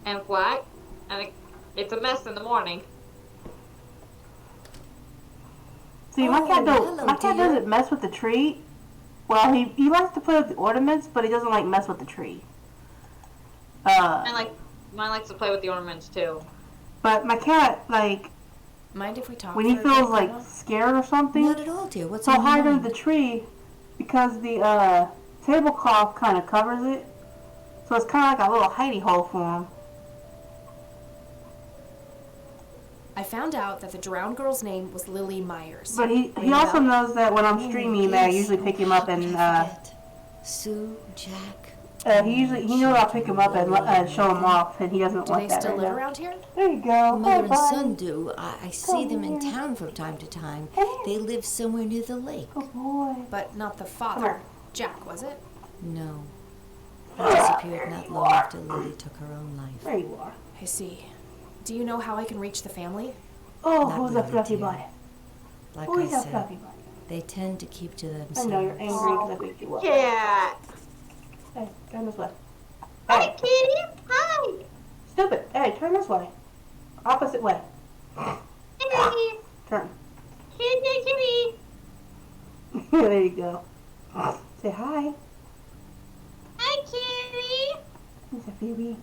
and flat, and it's a mess in the morning. See, my cat doesn't mess with the tree. Well, he likes to play with the ornaments, but he doesn't like mess with the tree. And like mine likes to play with the ornaments too. But my cat, like, mind if we talk? When he feels like scared or something, Not at all, dear. What's he'll on your hide mind? under the tree because the tablecloth kind of covers it, so it's kind of like a little hidey hole for him. I found out that the drowned girl's name was Lily Myers. But he also knows that when I'm streaming, that I usually pick him up and Sue, Jack. he knows I'll pick him up and show him off, and he doesn't Do want they that still right live now. around here? There you go. Mother and Bye-bye. son do. I see them in town from time to time. They live somewhere near the lake. Good boy. But not the father. Jack, was it? No. He disappeared not long after Lily took her own life. There you are. I see. Do you know how I can reach the family? Oh, Not who's a really, fluffy dear. boy? Like Who's I a said, fluffy boy? they tend to keep to I themselves. know you're angry because I picked you up. Yeah. Hey, turn this way. Hi, Hey, kitty. Hi. stupid. Hey, turn this way. Opposite way. Kitty. Turn. Kitty. There you go. Say hi. Hi, kitty. Who's a baby?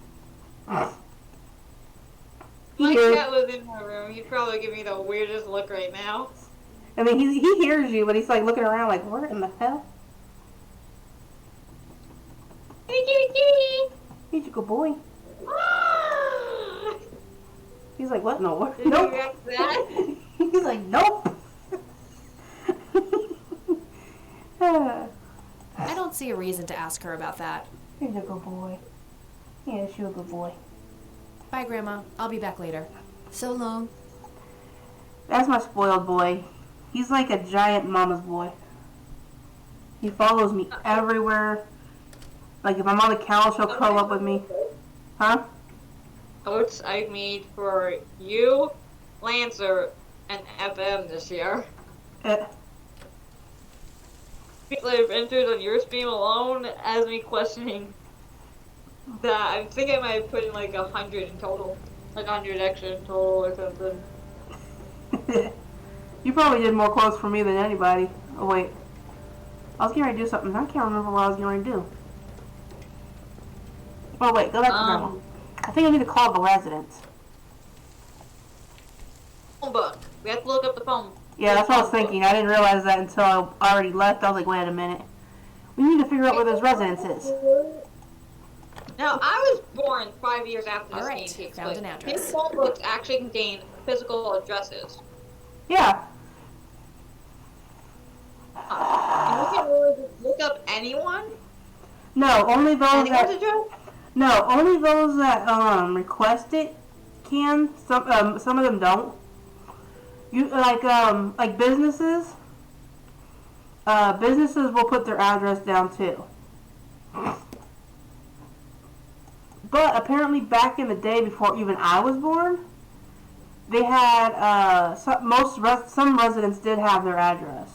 My Here. cat was in my room. He'd probably give me the weirdest look right now. I mean, he hears you, but he's like looking around like, where in the hell? Kitty. He's a good boy. He's like, what? No. Did you Nope. react to that? He's like, nope. I don't see a reason to ask her about that. He's a good boy. Yeah, she's a good boy. Bye, Grandma. I'll be back later. So long. That's my spoiled boy. He's like a giant mama's boy. He follows me everywhere. Like if I'm on the couch, he'll curl up with me. Huh? Oats I made for you, Lancer, and FM this year. People that have entered on your stream alone has me questioning that. I think I might have put in like 100 in total. Like 100 extra in total or something. You probably did more quotes for me than anybody. Oh wait. I was getting ready to do something. I can't remember what I was getting ready to do. Oh wait, go back to Grandma. I think I need to call the residents. Phone book. We have to look up the phone. Yeah, that's what I was thinking. I didn't realize that until I already left. I was like, wait a minute. We need to figure out where this residence is. Now, I was born 5 years after this All game right, takes found place. an address. His phone books actually contain physical addresses. Yeah. And we can really just look up anyone? No, only those Anyone's that. address? No, only those that request it can. Some of them don't. You like businesses. Businesses will put their address down too. But apparently, back in the day, before even I was born, they had some residents did have their address.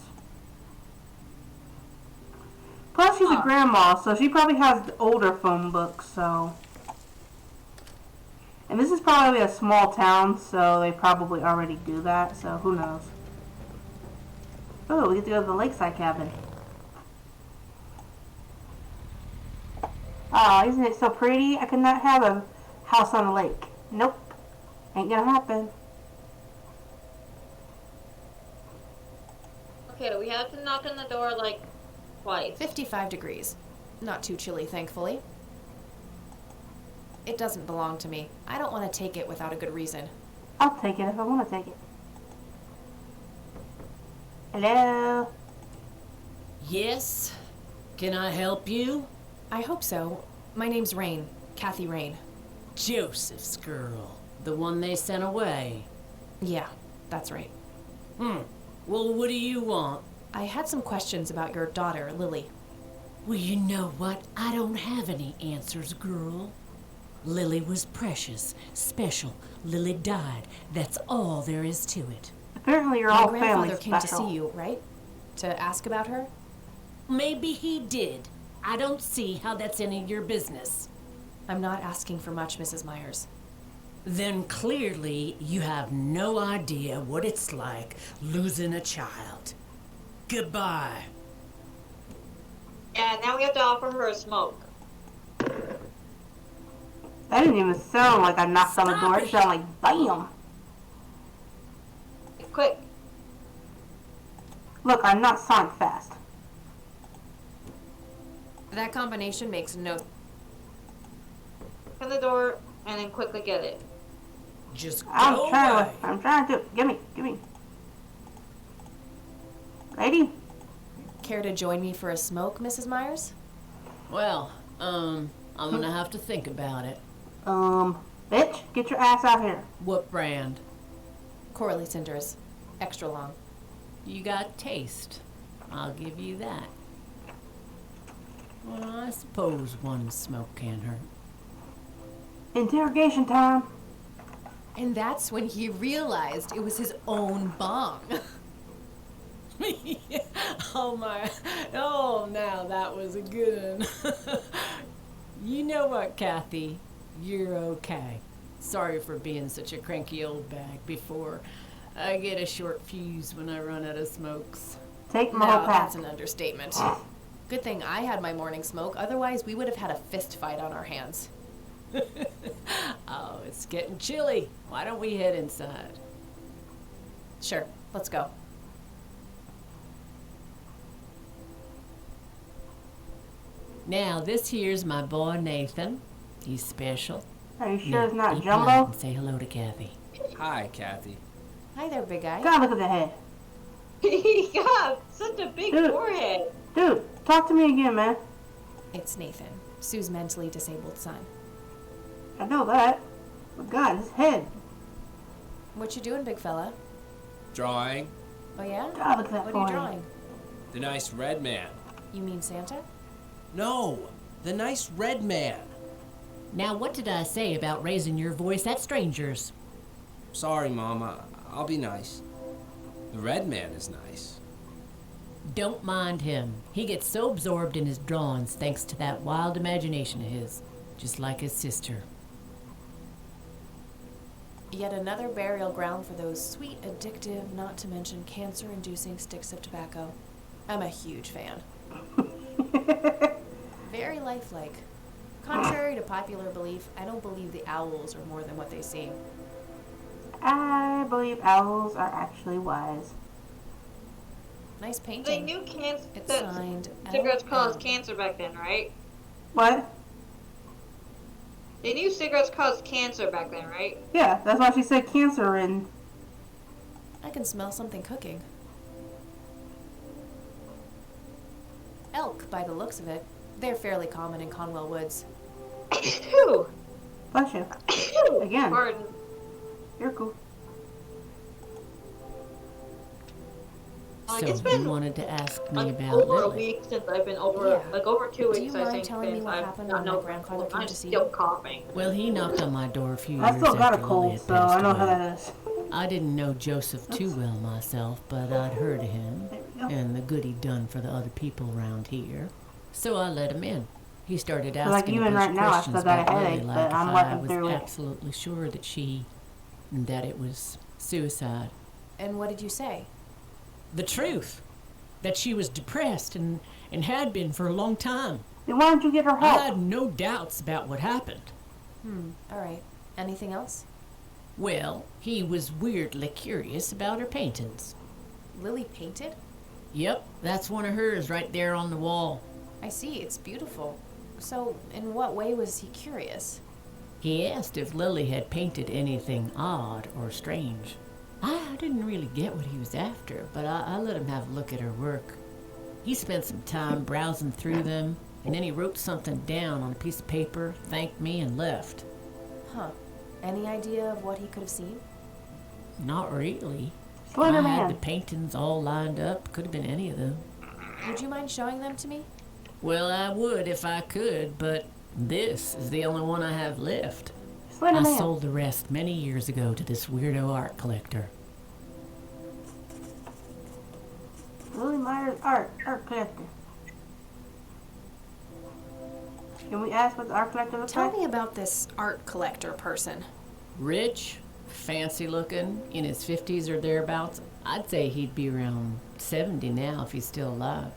Plus, she's a grandma, so she probably has the older phone books. So, and this is probably a small town, so they probably already do that. So who knows? Oh, we get to go to the lakeside cabin. Oh, isn't it so pretty? I could not have a house on a lake. Nope. Ain't gonna happen. Okay, we have to knock on the door like twice. 55 degrees. Not too chilly, thankfully. It doesn't belong to me. I don't want to take it without a good reason. I'll take it if I want to take it. Hello? Yes? Can I help you? I hope so. My name's Rain. Kathy Rain. Joseph's girl. The one they sent away. Yeah, that's right. Well, what do you want? I had some questions about your daughter, Lily. Well, you know what? I don't have any answers, girl. Lily was precious, special. Lily died. That's all there is to it. Apparently your My whole family's grandfather came to special. see you, right? To ask about her? Maybe he did. I don't see how that's any of your business. I'm not asking for much, Mrs. Myers. Then clearly you have no idea what it's like losing a child. Goodbye. Yeah, now we have to offer her a smoke. That didn't even sound like I knocked on the door. It sounded like bam. Quick. Look, I'm not Sonic Fast. That combination makes no... Open the door and then quickly get it. Just go I'm trying to do it. Gimme. Lady? Care to join me for a smoke, Mrs. Myers? Well, I'm gonna have to think about it. Bitch, get your ass out here. What brand? Corley Cinders. Extra long. You got taste. I'll give you that. Well, I suppose one smoke can't hurt. Interrogation time. And that's when he realized it was his own bong. Oh my, oh now that was a good one. You know what, Kathy? You're okay. Sorry for being such a cranky old bag before. I get a short fuse when I run out of smokes. Take my whole No, pack. that's an understatement. Good thing I had my morning smoke, otherwise we would have had a fist fight on our hands. Oh, it's getting chilly. Why don't we head inside? Sure, let's go. Now, this here's my boy Nathan. He's special. Are you Now, sure it's not be polite Jumbo? and say hello to Kathy. Hi, Kathy. Hi there, big guy. God, look at the head. He got such a big Dude. forehead. Dude, talk to me again, man. It's Nathan, Sue's mentally disabled son. I know that. But God, his head. What you doing, big fella? Drawing Oh yeah? God, look at that What are you forehead. drawing? the nice red man. You mean Santa? No, the nice red man. Now, what did I say about raising your voice at strangers? Sorry, Mama. I'll be nice. The red man is nice. Don't mind him. He gets so absorbed in his drawings thanks to that wild imagination of his, just like his sister. Yet another burial ground for those sweet, addictive, not to mention cancer-inducing sticks of tobacco. I'm a huge fan. Very lifelike. Contrary to popular belief, I don't believe the owls are more than what they seem. I believe owls are actually wise. Nice painting. They knew cancer. It's signed Cigarettes L. caused cancer back then, right? What? They knew cigarettes caused cancer back then, right? Yeah, that's why she said cancer and... I can smell something cooking. Elk, by the looks of it. They're fairly common in Conwell Woods. Phew. Bless you. Again. Pardon. You're cool. Like, So it's been you wanted to ask me like about over a Lily. week since I've been over, Yeah. like over 2 Do weeks. you I mind think telling me since what I've happened not when my known grandfather cold. came I'm to see still you? coughing. Well, he knocked on my door a few I years still got a after Lily cold, had so passed I know how away. that is. I didn't know Joseph too well myself, but I'd heard of him There we go. and the good he'd done for the other people around here. So I let him in. He started So, like, asking even a bunch right of now, I questions still got a about Lily, headache, like but if I'm I working was through it. absolutely sure that it was suicide. And what did you say? The truth. that she was depressed and had been for a long time. Then why don't you get her I help? had no doubts about what happened. All right. Anything else? Well, he was weirdly curious about her paintings. Lily painted? Yep, that's one of hers right there on the wall. I see. It's beautiful. So, in what way was he curious? He asked if Lily had painted anything odd or strange. I didn't really get what he was after, but I let him have a look at her work. He spent some time browsing through them, and then he wrote something down on a piece of paper, thanked me, and left. Huh. Any idea of what he could have seen? Not really. Slender I had Man. the paintings all lined up. Could have been any of them. Would you mind showing them to me? Well, I would if I could, but this is the only one I have left. Slender I Man. sold the rest many years ago to this weirdo art collector. Lily Myers art collector. Can we ask what the art collector looks Tell like? me about this art collector person. Rich, fancy looking, in his 50s or thereabouts. I'd say he'd be around 70 now if he's still alive.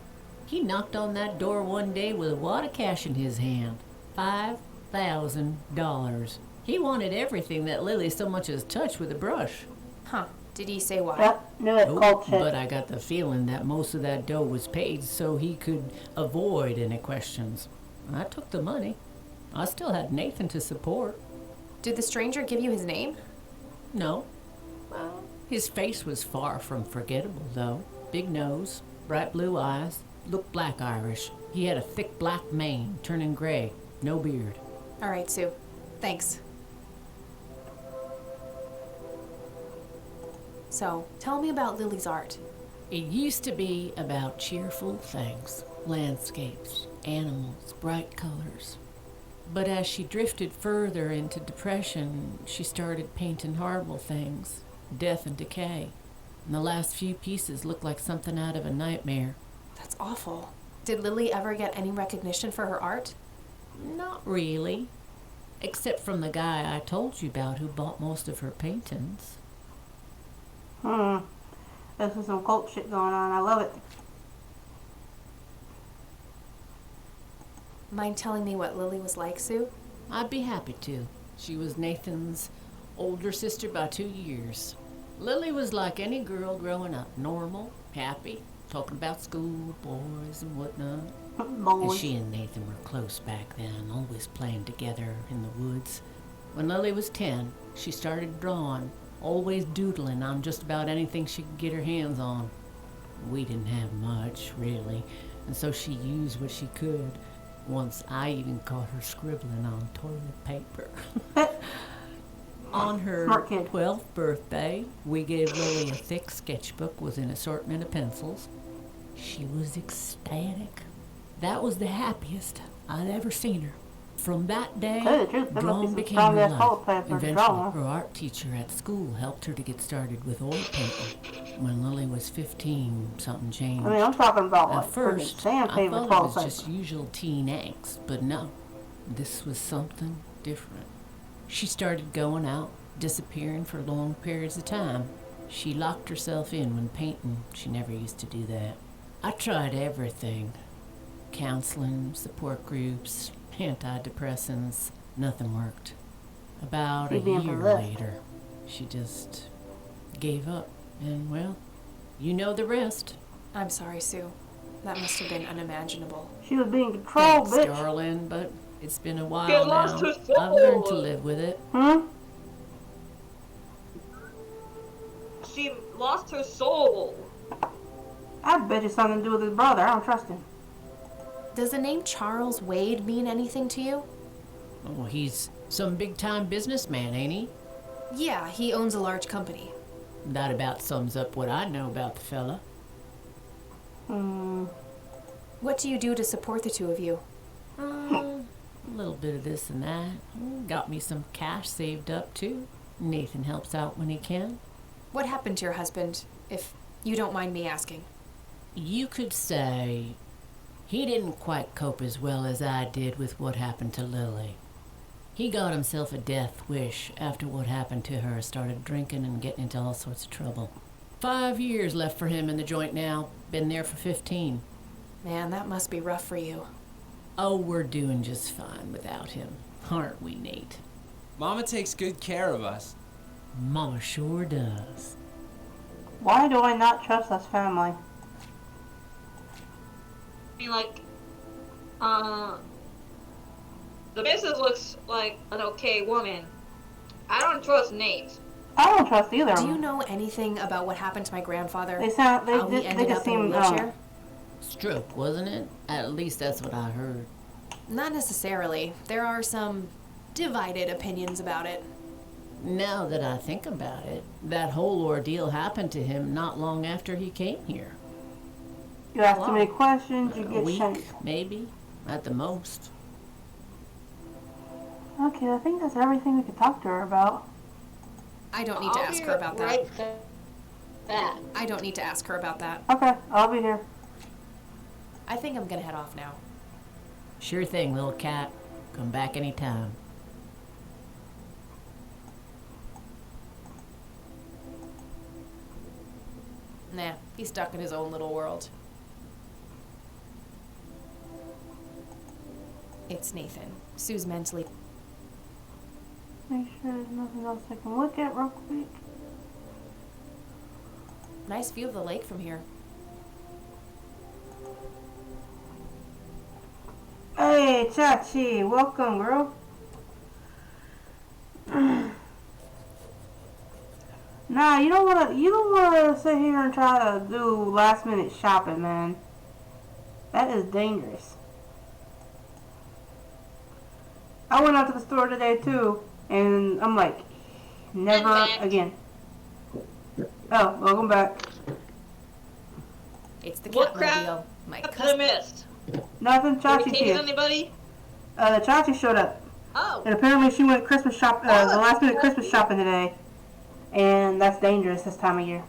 He knocked on that door one day with a wad of cash in his hand. $5,000. He wanted everything that Lily so much as touched with a brush. Huh. Did he say why? Yep, knew it. Cold shit. But I got the feeling that most of that dough was paid so he could avoid any questions. I took the money. I still had Nathan to support. Did the stranger give you his name? No. Well, his face was far from forgettable, though. Big nose, bright blue eyes, looked black Irish. He had a thick black mane, turning gray, no beard. All right, Sue. Thanks. So, tell me about Lily's art. It used to be about cheerful things, landscapes, animals, bright colors. But as she drifted further into depression, she started painting horrible things, death and decay. And the last few pieces looked like something out of a nightmare. That's awful. Did Lily ever get any recognition for her art? Not really. Except from the guy I told you about who bought most of her paintings. This is some cult shit going on. I love it. Mind telling me what Lily was like, Sue? I'd be happy to. She was Nathan's older sister by 2 years. Lily was like any girl growing up, normal, happy, talking about school, boys, and whatnot. And Boys. she and Nathan were close back then, always playing together in the woods. When Lily was 10, she started drawing, always doodling on just about anything she could get her hands on. We didn't have much, really, and so she used what she could. Once I even caught her scribbling on toilet paper. On her Smart kid. 12th birthday, we gave Lily a thick sketchbook with an assortment of pencils. She was ecstatic. That was the happiest I'd ever seen her. From that day, Tell you the truth, that must be drawing some became her strong-ass life. toilet paper to Eventually, draw on. her art teacher at school helped her to get started with oil painting. When Lily was 15, something changed. I mean, I'm talking about At like freaking first, I sandpaper thought it toilet was paper. just usual teen angst, but no, this was something different. She started going out, disappearing for long periods of time. She locked herself in when painting. She never used to do that. I tried everything. Counseling, support groups, antidepressants. Nothing worked. About She a being year possessed. later, she just gave up. And, well, you know the rest. I'm sorry, Sue. That must have been unimaginable. She was being controlled, Thanks, bitch. darling, but it's been a while She lost now. her soul. I've learned to live with it. She lost her soul. I bet it's something to do with his brother. I don't trust him. Does the name Charles Wade mean anything to you? Oh, he's some big-time businessman, ain't he? Yeah, he owns a large company. That about sums up what I know about the fella. What do you do to support the two of you? A little bit of this and that. Got me some cash saved up, too. Nathan helps out when he can. What happened to your husband, if you don't mind me asking? You could say he didn't quite cope as well as I did with what happened to Lily. He got himself a death wish after what happened to her, started drinking and getting into all sorts of trouble. 5 years left for him in the joint now. Been there for 15. Man, that must be rough for you. Oh, we're doing just fine without him. Aren't we, Nate? Mama takes good care of us. Mama sure does. Why do I not trust this family? I mean, like, the missus looks like an okay woman. I don't trust Nate. I don't trust either. Do you know anything about what happened to my grandfather? They sound. How he They ended just up in a seem. wheelchair? Stroke, wasn't it? At least that's what I heard. Not necessarily. There are some divided opinions about it. Now that I think about it, that whole ordeal happened to him not long after he came here. You ask too many questions, you A get week, shanked. maybe, at the most. Okay, I think that's everything we could talk to her about. I don't need to I'll ask be her about that. right back. I don't need to ask her about that. Okay, I'll be here. I think I'm gonna head off now. Sure thing, little cat. Come back anytime. Nah, he's stuck in his own little world. It's Nathan. Sue's mentally. Make sure there's nothing else I can look at real quick. Nice view of the lake from here. Hey, Chachi, welcome, girl. Nah, you don't wanna sit here and try to do last minute shopping, man. That is dangerous. I went out to the store today too, and I'm like, never again. Oh, welcome back. It's the What Catmobile. crap My did I cousin. miss? Nothing, Did we Chachi tase here. anybody? Chachi showed up. Oh. And apparently she went Christmas shop, the last minute Christmas shopping today. And that's dangerous this time of year.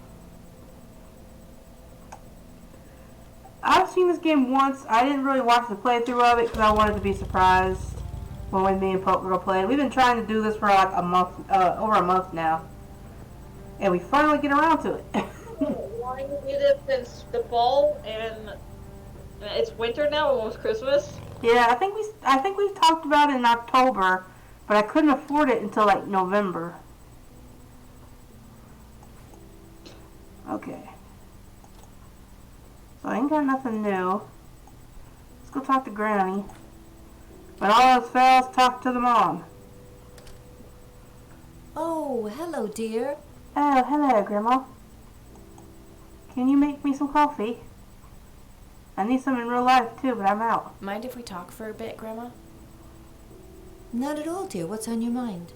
I've seen this game once. I didn't really watch the playthrough of it because I wanted to be surprised when me and Poke Girl played. We've been trying to do this for like a month, over a month now. And we finally get around to it. Why you do this since the fall and it's winter now, almost Christmas? Yeah, I think we talked about it in October, but I couldn't afford it until like November. Okay. So I ain't got nothing new. Let's go talk to Granny. When all else fails, talk to the mom. Oh, hello, dear. Oh, hello, Grandma. Can you make me some coffee? I need some in real life too, but I'm out. Mind if we talk for a bit, Grandma? Not at all, dear. What's on your mind?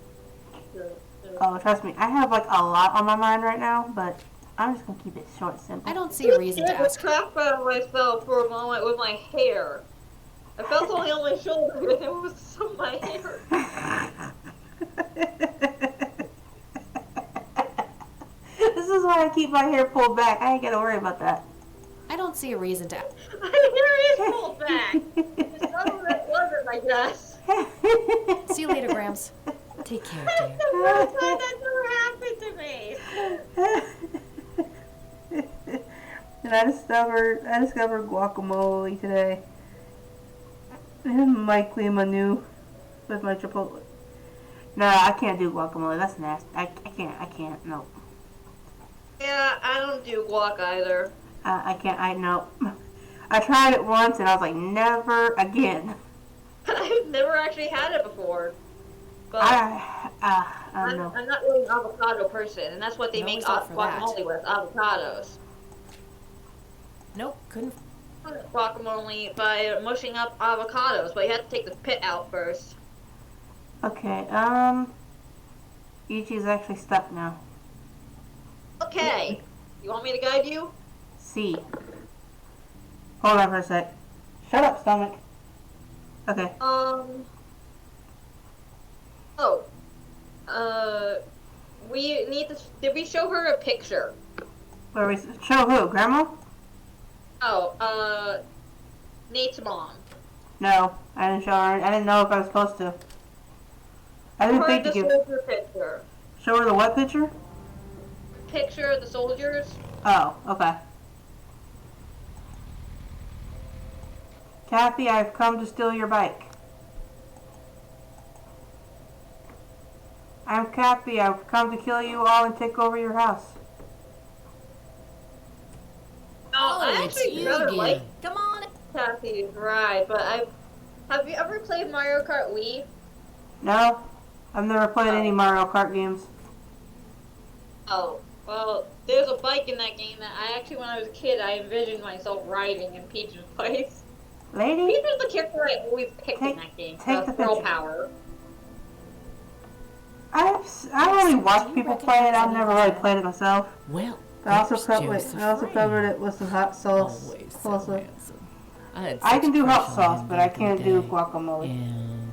Oh, trust me, I have like a lot on my mind right now, but I'm just gonna keep it short and simple. I don't see a reason to ask her. I crap out of myself for a moment with my hair. I felt only on my shoulder, and it was some of my hair. This is why I keep my hair pulled back. I ain't gotta worry about that. I don't see a reason to. My hair is pulled back. Some of it wasn't, I guess. See you later, Grams. Take care, That's dear. the first time that's ever happened to me. And I discovered guacamole today. And Mike Manu with my Chipotle. No, I can't do guacamole. That's nasty. I can't. No. Yeah, I don't do guac either. I can't. No. I tried it once and I was like, never again. I've never actually had it before. But I don't know. I'm not really an avocado person, and that's what they No make result for that. guacamole with, avocados. Nope, couldn't. Guacamole by mushing up avocados, but you have to take the pit out first. Okay, Ichi's actually stuck now. Okay, you want me to guide you? C. Hold on for a sec. Shut up, stomach. Okay. We need to. Did we show her a picture? Where we show who? Grandma? Oh, Nate's mom. No, I didn't show her. I didn't know if I was supposed to. I didn't think to give. Soldier picture. Show her the what picture? Picture of the soldiers. Oh, okay. Kathy, I've come to steal your bike. I'm Kathy. I've come to kill you all and take over your house. No, I it's actually you rather again. like Come on. Kathy's ride, but have you ever played Mario Kart Wii? No, I've never played any Mario Kart games. Oh, well, there's a bike in that game that when I was a kid, I envisioned myself riding in Peach's place. Lady? Peach was the character I always picked in that game. take the Girl picture. power. I've only watched people play it. I've never really played it myself. Well, But I also, there's Joseph I also Ray. covered it with some hot sauce. Always so Also. handsome. I had I such can a do crush hot on sauce, him but I back in can't the do day. guacamole. And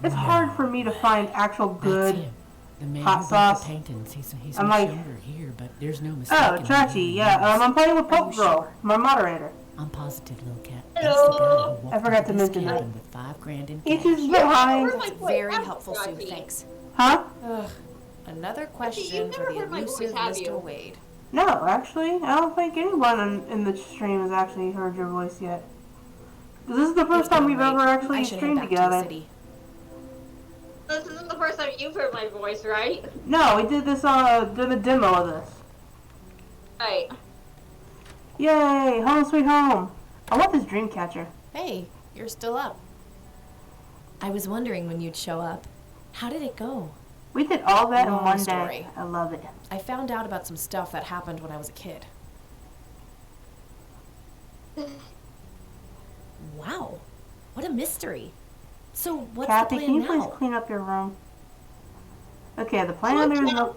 It's hard for me to find actual that's good him. The man hot who bought sauce. the paintings. He's I'm much like- younger here, but there's no mistake. Oh, Chachi, yeah. I'm playing with Pope Girl, my moderator. I'm positive, little cat. That's the guy who walked I forgot to into this mention that. cabin with $5,000 in It's cash. just behind. That's Very helpful, Sue. Thanks. Huh? Ugh. Another question you've for never the heard my voice, elusive have you? Mr. Wade. No, actually, I don't think anyone in the stream has actually heard your voice yet. This is the first time we've ever I actually should head streamed back to the together. city. This isn't the first time you've heard my voice, right? No, we did this did a demo of this. Right. Yay, home sweet home. I want this dream catcher. Hey, you're still up. I was wondering when you'd show up. How did it go? We did all that in Long one story. day. I love it. I found out about some stuff that happened when I was a kid. Wow. What a mystery. So what's Kathy, the can plan you please now? clean up your room? Okay, the plan there is no...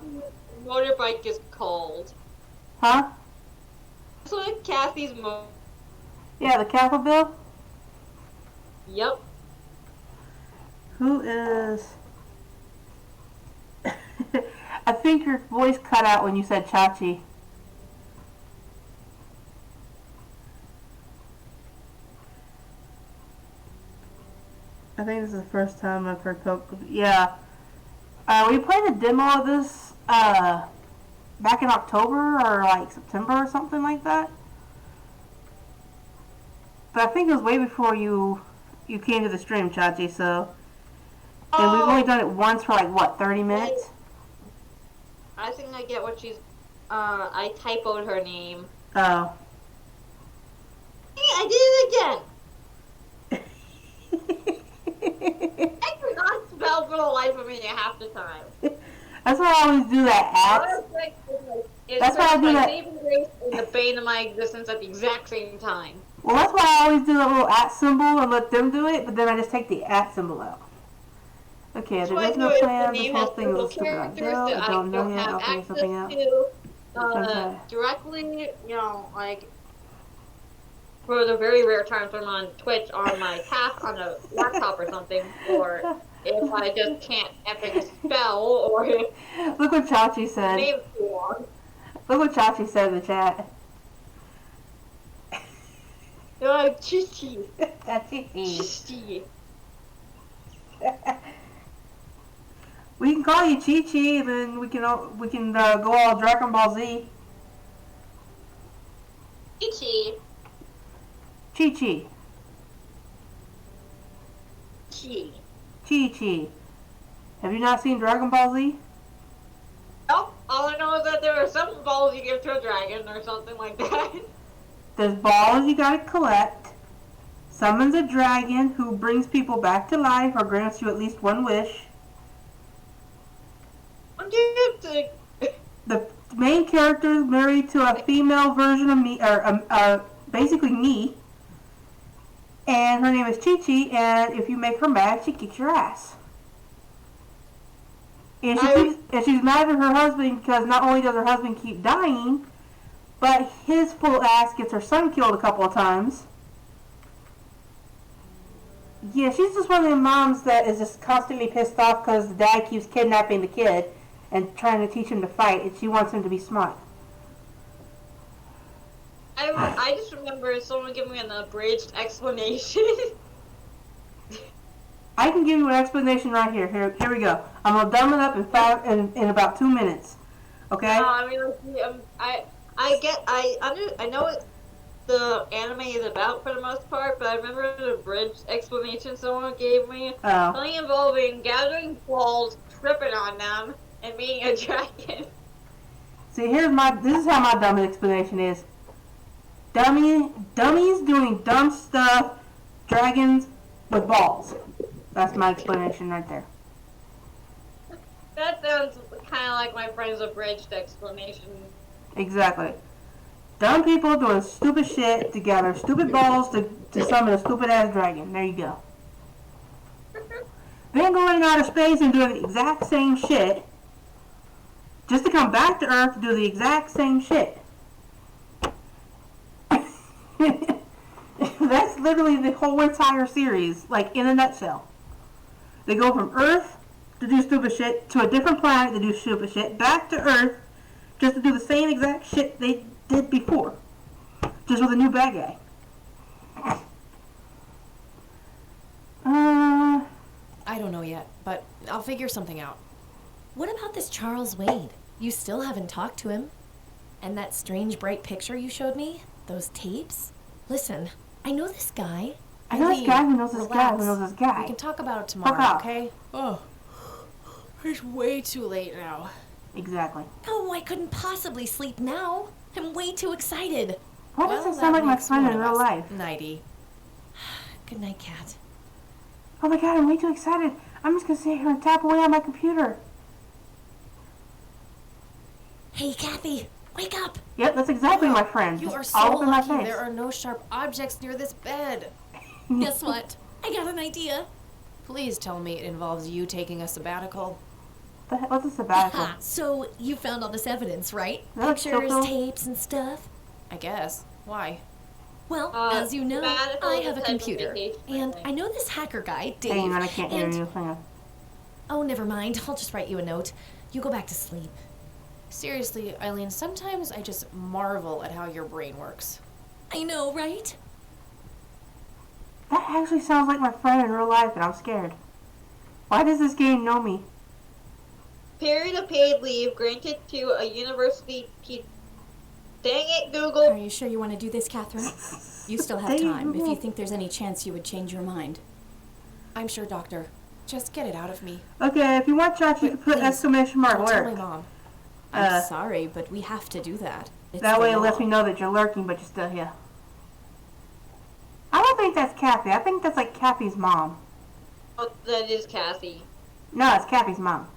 Motorbike is called. Huh? That's what Kathy's Yeah, the Kappa Bill? Yep. Who is... I think your voice cut out when you said Chachi. I think this is the first time I've heard Poke. Yeah. We played a demo of this back in October or like September or something like that. But I think it was way before you came to the stream, Chachi, so... And we've only done it once for like, what, 30 minutes? I think I get what she's. I typoed her name. Oh. Hey, I did it again! I cannot spell for the life of me half the time. That's why I always do that That's why I do my that. saving grace and the bane of my existence at the exact same time. Well, that's why I always do that little @ symbol and let them do it, but then I just take the @ symbol out. Okay, That's there why I is do no it. plan. The This name whole has thing is a little stupid characters idea. that I don't know yet. have I'll figure access something out. to Okay. directly, like for the very rare times when I'm on Twitch on my tab on a laptop or something, or if I just can't epic spell, or if Look what Chachi the said. name's too long. Look what Chachi said in the chat. They're like, Chichi. That's it. Chichi. We can call you Chi Chi, and then we can go all Dragon Ball Z. Chichi. Chi Chi. Chi. Chi Chi. Have you not seen Dragon Ball Z? Nope. All I know is that there are some balls you give to a dragon or something like that. There's balls you gotta collect. Summons a dragon who brings people back to life or grants you at least one wish. The main character is married to a female version of me, or basically me. And her name is Chi Chi, and if you make her mad, she kicks your ass. And she's mad at her husband because not only does her husband keep dying, but his full ass gets her son killed a couple of times. Yeah, she's just one of them moms that is just constantly pissed off because the dad keeps kidnapping the kid and trying to teach him to fight, and she wants him to be smart. I just remember someone giving me an abridged explanation. I can give you an explanation right here. Here we go. I'm gonna dumb it up in about 2 minutes. Okay? No, I mean, I know what the anime is about for the most part, but I remember the bridge explanation someone gave me. Oh. Something involving gathering balls, tripping on them, and being a dragon. See, this is how my dumb explanation is. Dummies doing dumb stuff, dragons with balls. That's my explanation right there. That sounds kind of like my friend's abridged explanation. Exactly. Dumb people doing stupid shit to gather stupid balls to summon a stupid ass dragon. There you go. Then going out of space and doing the exact same shit just to come back to Earth to do the exact same shit. That's literally the whole entire series, like in a nutshell. They go from Earth to do stupid shit to a different planet to do stupid shit, back to Earth just to do the same exact shit they did before, just with a new bad guy. I don't know yet, but I'll figure something out. What about this Charles Wade? You still haven't talked to him. And that strange bright picture you showed me? Those tapes? Listen, I know this guy. I know this guy who knows this guy who knows this guy. We can talk about it Fuck tomorrow, off. okay? Oh, it's way too late now. Exactly. Oh, I couldn't possibly sleep now. I'm way too excited. Why does it sound like my friend in real life? Nighty. Good night, Kat. Oh my god, I'm way too excited. I'm just gonna sit here and tap away on my computer. Hey, Kathy, wake up! Yep, that's exactly my friend. You Just are so all up in my lucky face. there are no sharp objects near this bed. Guess what? I got an idea. Please tell me it involves you taking a sabbatical. What's a sabbatical? Aha, so you found all this evidence, right? No, Pictures, so- tapes, and stuff? I guess. Why? Well, as you know, sabbatical I is have a a type of computer. vacation, And I know this hacker guy, Dave. Hang on, I can't hear and- you. Hang on. Oh, never mind. I'll just write you a note. You go back to sleep. Seriously, Eileen, sometimes I just marvel at how your brain works. I know, right? That actually sounds like my friend in real life, and I'm scared. Why does this game know me? Period of paid leave granted to a university. Dang it, Google. Are you sure you want to do this, Catherine? You still have Dang it, time if Google. you think there's any chance you would change your mind. I'm sure, Doctor. Just get it out of me. Okay, if you want shots, you can put Please, exclamation mark don't tell my lurk. mom. I'm sorry, but we have to do that. It's That the way it law. lets me know that you're lurking, but you're still here. I don't think that's Kathy. I think that's like Kathy's mom. Oh, that is Kathy. No, it's Kathy's mom.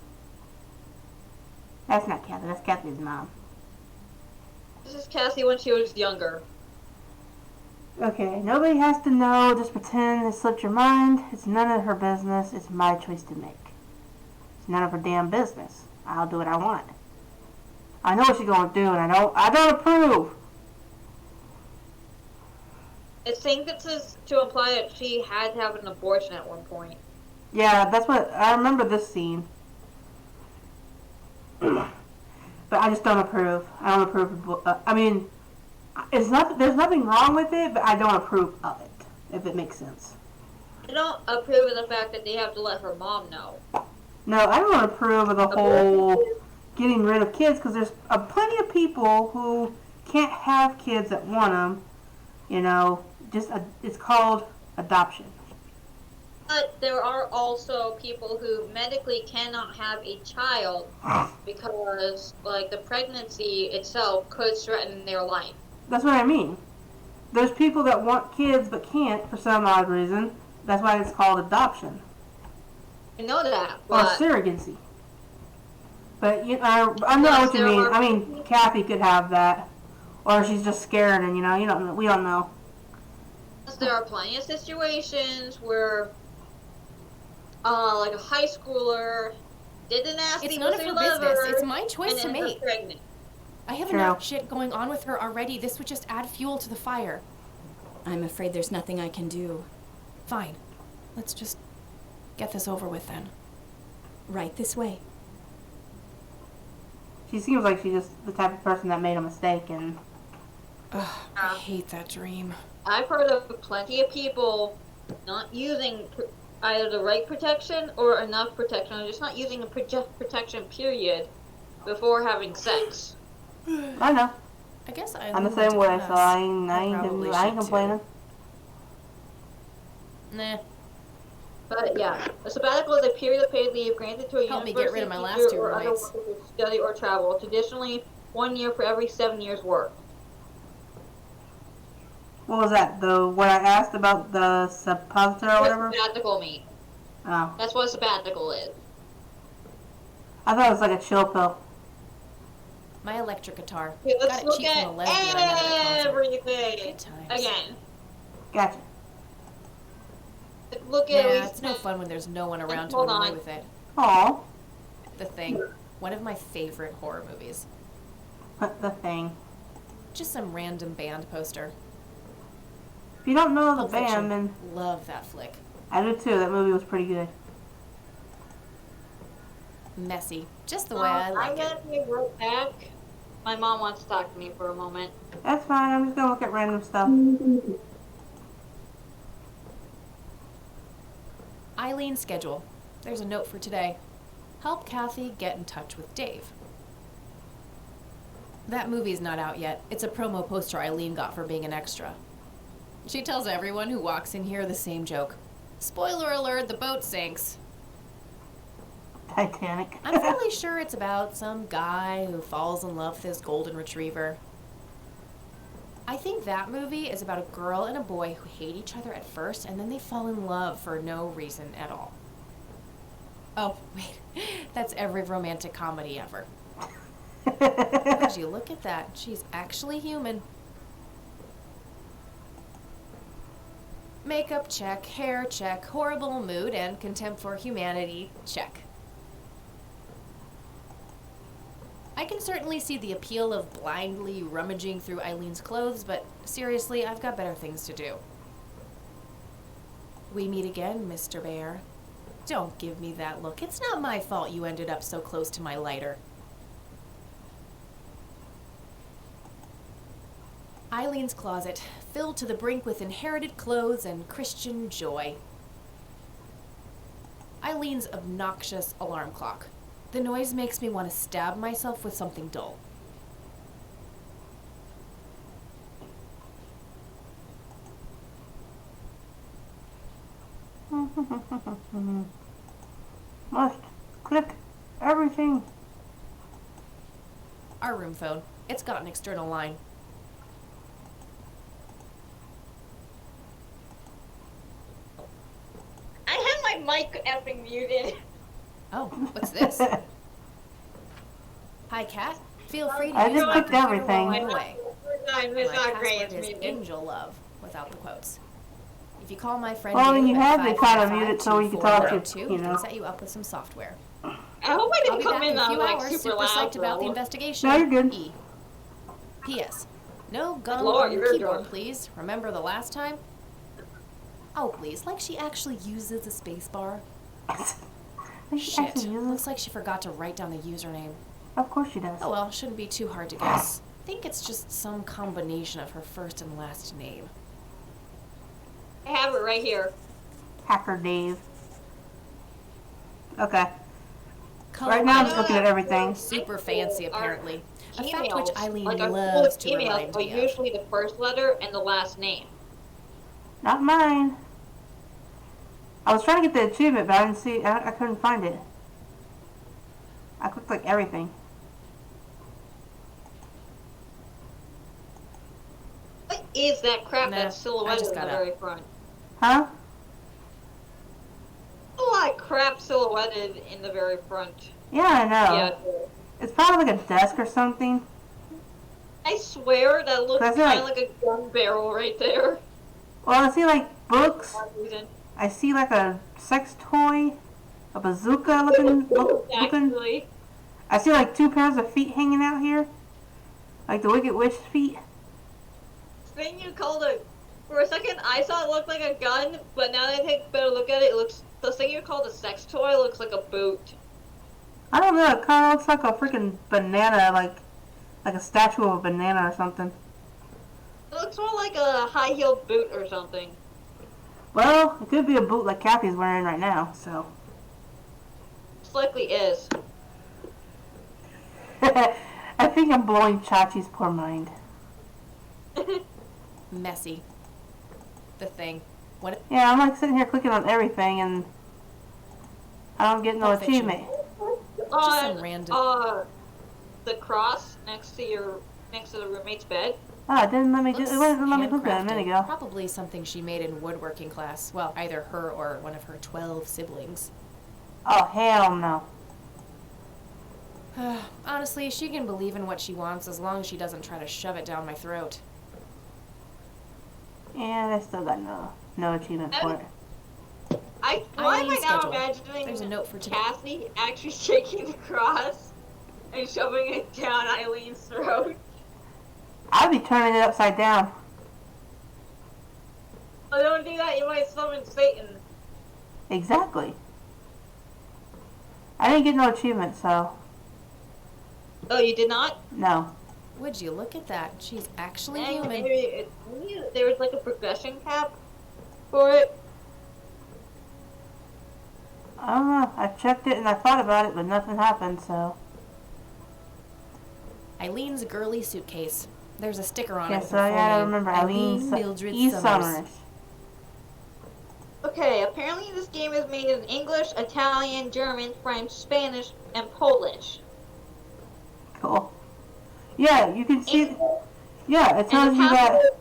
That's not Kathy. That's Kathy's mom. This is Kathy when she was younger. Okay, nobody has to know. Just pretend it slipped your mind. It's none of her business. It's my choice to make. It's none of her damn business. I'll do what I want. I know what she's gonna do, and I don't approve. I think this is to imply that she had to have an abortion at one point. Yeah, that's what I remember this scene. But I just don't approve. I don't approve. I mean, it's not. There's nothing wrong with it, but I don't approve of it. If it makes sense. I don't approve of the fact that they have to let her mom know. No, I don't approve of the whole getting rid of kids because there's plenty of people who can't have kids that want them. You know, it's called adoption. But there are also people who medically cannot have a child because, like, the pregnancy itself could threaten their life. That's what I mean. There's people that want kids but can't for some odd reason. That's why it's called adoption. I know that, Or but surrogacy. But I know what you mean. I mean, Kathy could have that, or she's just scared, and you don't know. We don't know. there are plenty of situations where, like a high schooler did a nasty It's none of with her their business. lover, It's my choice and to then was make. pregnant. I have True. enough shit going on with her already. This would just add fuel to the fire. I'm afraid there's nothing I can do. Fine. Let's just get this over with then. Right this way. She seems like she's just the type of person that made a mistake and... Ugh, I hate that dream. I've heard of plenty of people not using either the right protection or enough protection, or just not using the protection period, before having sex. I know. I guess I'm the same way, so I ain't complaining. Nah. But yeah, a sabbatical is a period of paid leave granted to a Help me university get rid of my last teacher two or other roommates. worker to study or travel. Traditionally, 1 year for every 7 years' work. What was that? When I asked about the suppositor or whatever? Sabbatical mean? Oh. That's what a sabbatical is. I thought it was like a chill pill. My electric guitar. Okay, let's Got it look cheap from a at lesbian I met at a concert. everything times. again. Gotcha. Look at Yeah, it's no fun when there's no one around to Hold annoy on. with it. Aw. The Thing. One of my favorite horror movies. What the thing? Just some random band poster. If you don't know the Pulp Fiction. band, then Love that flick. I do too. That movie was pretty good. Messy. Just the way I like I'm it. gonna be right back. My mom wants to talk to me for a moment. That's fine. I'm just gonna look at random stuff. Eileen's schedule. There's a note for today. Help Kathy get in touch with Dave. That movie's not out yet. It's a promo poster Eileen got for being an extra. She tells everyone who walks in here the same joke. Spoiler alert, the boat sinks. Titanic. I'm fairly sure it's about some guy who falls in love with his golden retriever. I think that movie is about a girl and a boy who hate each other at first and then they fall in love for no reason at all. Oh, wait. That's every romantic comedy ever. As you look at that, she's actually human. Makeup check, hair check, horrible mood and contempt for humanity check. I can certainly see the appeal of blindly rummaging through Eileen's clothes, but seriously, I've got better things to do. We meet again, Mr. Bear. Don't give me that look. It's not my fault you ended up so close to my lighter. Eileen's closet, filled to the brink with inherited clothes and Christian joy. Eileen's obnoxious alarm clock. The noise makes me want to stab myself with something dull. Must click everything. Our room phone. It's got an external line. I have my mic effing muted. Oh, what's this? Hi, Kat. Feel free to I use just my clicked computer everything. while I'm away. It's My not great. password It's is muted. Angel Love, without the quotes. If you call my friend Well, Dave you at have me kind of 555-2402, muted so we can talk to, he you know. can set you up with some software. I hope I I'll didn't be come back in in a on few like hours, super super loud. psyched about the though. investigation. No, you're good. E. P.S. No gun Lord, on the you're keyboard, drunk. please. Remember the last time? Oh, please. Like she actually uses a space bar. Shit. Looks like she forgot to write down the username. Of course she does. Oh well, shouldn't be too hard to guess. I think it's just some combination of her first and last name. I have it right here. Hacker Dave. Okay. Color Right now I'm line. just looking at everything. Super fancy, apparently. A fact which Emails, Eileen like our loves full to emails remind are me of. usually the first letter and the last name. Not mine. I was trying to get the achievement, but I didn't see. I couldn't find it. I clicked like everything. What is that crap Nah, that's I silhouetted just in the got very front? Huh? A lot of crap silhouetted in the very front. Yeah, I know. Yeah. It's probably like a desk or something. I swear that looks That's kind of right. like a gun barrel right there. Well, I see like books. For some reason. I see like a sex toy, a bazooka looking. Actually, I see like 2 pairs of feet hanging out here, like the Wicked Witch feet. thing you called a. For a second, I saw it look like a gun, but now that I take a better look at it, it looks. The thing you called a sex toy looks like a boot. I don't know. It kind of looks like a freaking banana, like a statue of a banana or something. It looks more like a high-heeled boot or something. Well, it could be a boot like Kathy's wearing right now. So. It likely is. I think I'm blowing Chachi's poor mind. Messy. The thing. What? Yeah, I'm like sitting here clicking on everything and I don't get no Pulp Fiction. achievement. Just some random. The cross next to the roommate's bed. Oh, it didn't let me do. Looks It wouldn't let me look at it a minute handcrafted. ago. Probably something she made in woodworking class. Well, either her or one of her 12 siblings. Oh hell no. Honestly, she can believe in what she wants as long as she doesn't try to shove it down my throat. And I still got no achievement for it. Why am I Eileen's now schedule. imagining There's a note for today. Cassie actually shaking the cross and shoving it down Eileen's throat? I'd be turning it upside down. Oh, don't do that, you might summon Satan. Exactly. I didn't get no achievement, so Oh, you did not? no. Would you look at that? She's actually Dang, human. maybe there was like a progression cap for it. I don't know. I checked it and I thought about it, but nothing happened, so. Eileen's girly suitcase. There's a sticker on it. Yes, with so her I full gotta name. remember Eileen Eileen Mildred E. Summers. Summers. Okay, apparently this game is made in English, Italian, German, French, Spanish, and Polish. Cool. Yeah, you can see. Yeah, it And tells the you that. password-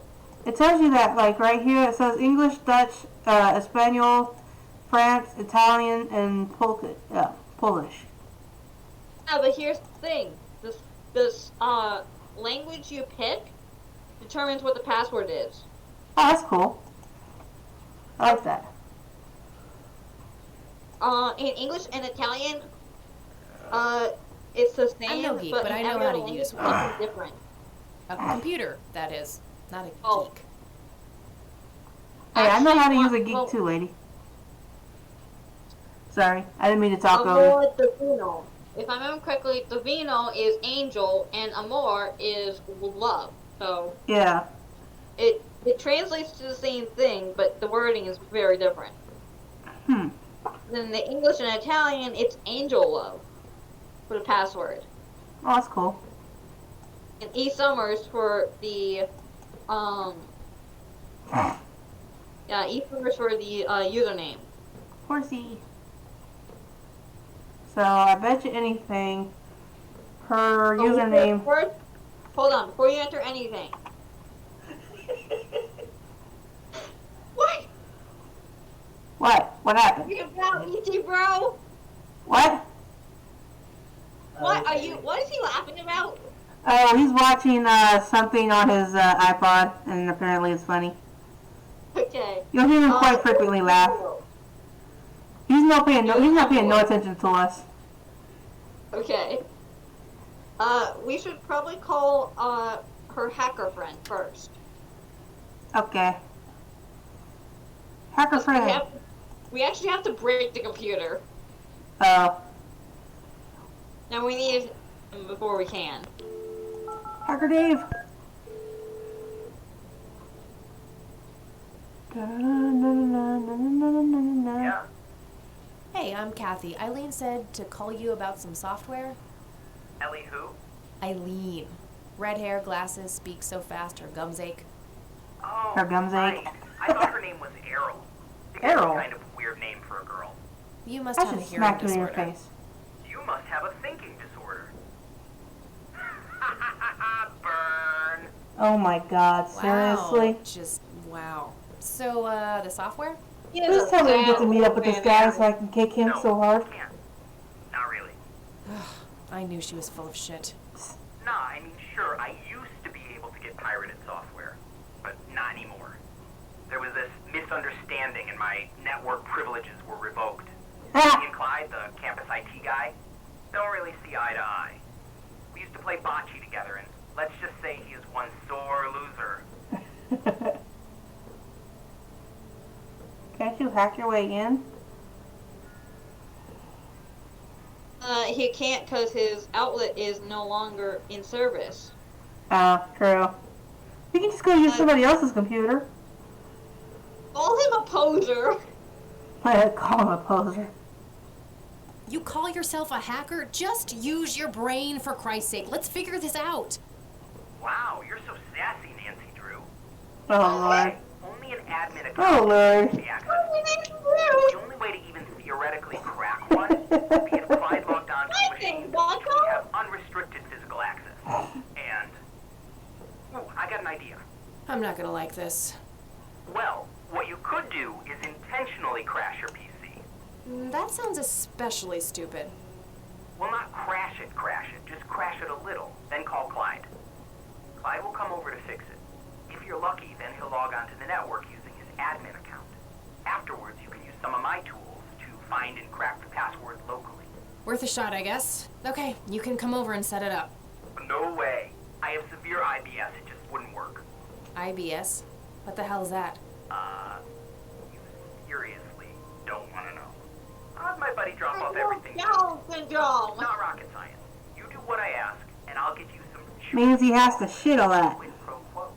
It tells you that, like right here, it says English, Dutch, Espanol, France, Italian, and Polish. Yeah, but here's the thing. This language you pick determines what the password is. Oh, that's cool. I like that. In English and Italian, it's the same, I'm no geek, but in I know every how to language use it's one. different. A computer, that is. Not a Oh. geek. Hey, I know how to use a Actually, geek well- too, lady. Sorry, I didn't mean to talk over. Amor Divino. If I remember correctly, Divino is angel and Amor is love. So Yeah. it translates to the same thing, but the wording is very different. Hmm. Then the English and Italian, it's angel love for the password. Oh, that's cool. And E Summers for the yeah, E Summers for the username. Horsey. So I bet you anything, her So username. Hold on, before you enter anything. What? What? What happened? You about E.T. bro? What? What are you? What is he laughing about? Oh, he's watching something on his iPod, and apparently it's funny. Okay. You'll hear him quite frequently laugh. He's not paying no attention to us. Okay. We should probably call her hacker friend first. Okay. Hacker friend. We actually have to break the computer. Oh. Now we need it before we can. Hacker Dave. Yeah. Hey, I'm Kathy. Eileen said to call you about some software. Ellie who? Eileen. Red hair, glasses, speaks so fast her gums ache. Oh, Her gums right. ache. I thought her name was Errol. It's a Errol? kind of weird name for a girl. You must I have a should hearing smack you in your disorder. face. You must have a thinking disorder. Burn. Oh my God! Seriously? Wow. Just wow. So, the software? Please tell me we get to meet up with this guy so I can kick him so hard. Can't. Not really. I knew she was full of shit. Nah, I mean, sure, I used to be able to get pirated software, but not anymore. There was this misunderstanding and my network privileges were revoked. Me and Clyde, the campus IT guy, don't really see eye to eye. We used to play bocce together, and let's just say he is one sore loser. Can't you hack your way in? He can't because his outlet is no longer in service. True. You can just go use somebody else's computer. Call him a poser. Call him a poser. You call yourself a hacker? Just use your brain, for Christ's sake. Let's figure this out. Wow, you're so sassy, Nancy Drew. Oh, Lord. Only an admin account Oh, Lord. can be accessed. The only way to even theoretically crack one would be if Clyde logged on to a machine to which we have unrestricted physical access. And... oh, I got an idea. I'm not gonna like this. Well, what you could do is intentionally crash your PC. That sounds especially stupid. Well, not crash it, just crash it a little, then call Clyde. Clyde will come over to fix it. If you're lucky, then he'll log onto the network using his admin account. Afterwards, you can use some of my tools to find and crack the password locally. Worth a shot, I guess. Okay, you can come over and set it up. No way. I have severe IBS, it just wouldn't work. IBS? What the hell is that? You seriously don't want to know. I'll have my buddy drop off everything. Down syndrome. Not rocket science. You do what I ask, and I'll get you some Means he has to shit a lot. quid pro quo,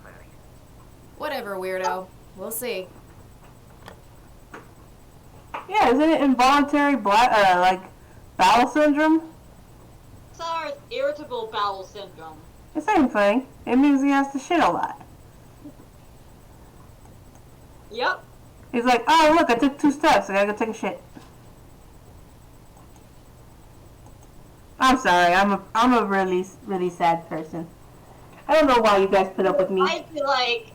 Clarice. Whatever, weirdo. We'll see. Yeah, isn't it involuntary like bowel syndrome? SARS, irritable bowel syndrome. The same thing. It means he has to shit a lot. Yep. He's like, oh look, I took 2 steps. I gotta go take a shit. I'm sorry. I'm a really sad person. I don't know why you guys put up with me. I feel like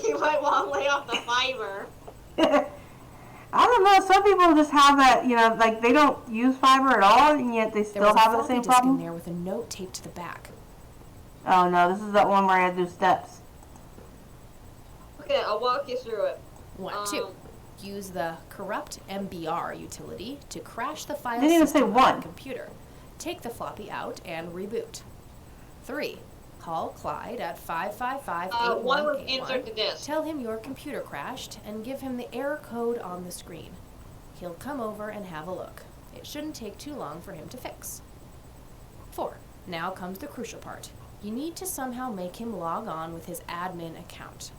you might want to lay off the fiber. I don't know. Some people just have that, you know, like they don't use fiber at all, and yet they There still was a have the floppy same disk in problem. there with a note taped to the back. Oh no, this is that one where I had to do steps. Okay, I'll walk you through it. 1, 2. Use the corrupt MBR utility to crash the file Didn't even system say on one. the computer. Take the floppy out and reboot. 3. Call Clyde at 555-8181. One was insert the disk. Tell him your computer crashed and give him the error code on the screen. He'll come over and have a look. It shouldn't take too long for him to fix. 4. Now comes the crucial part. You need to somehow make him log on with his admin account.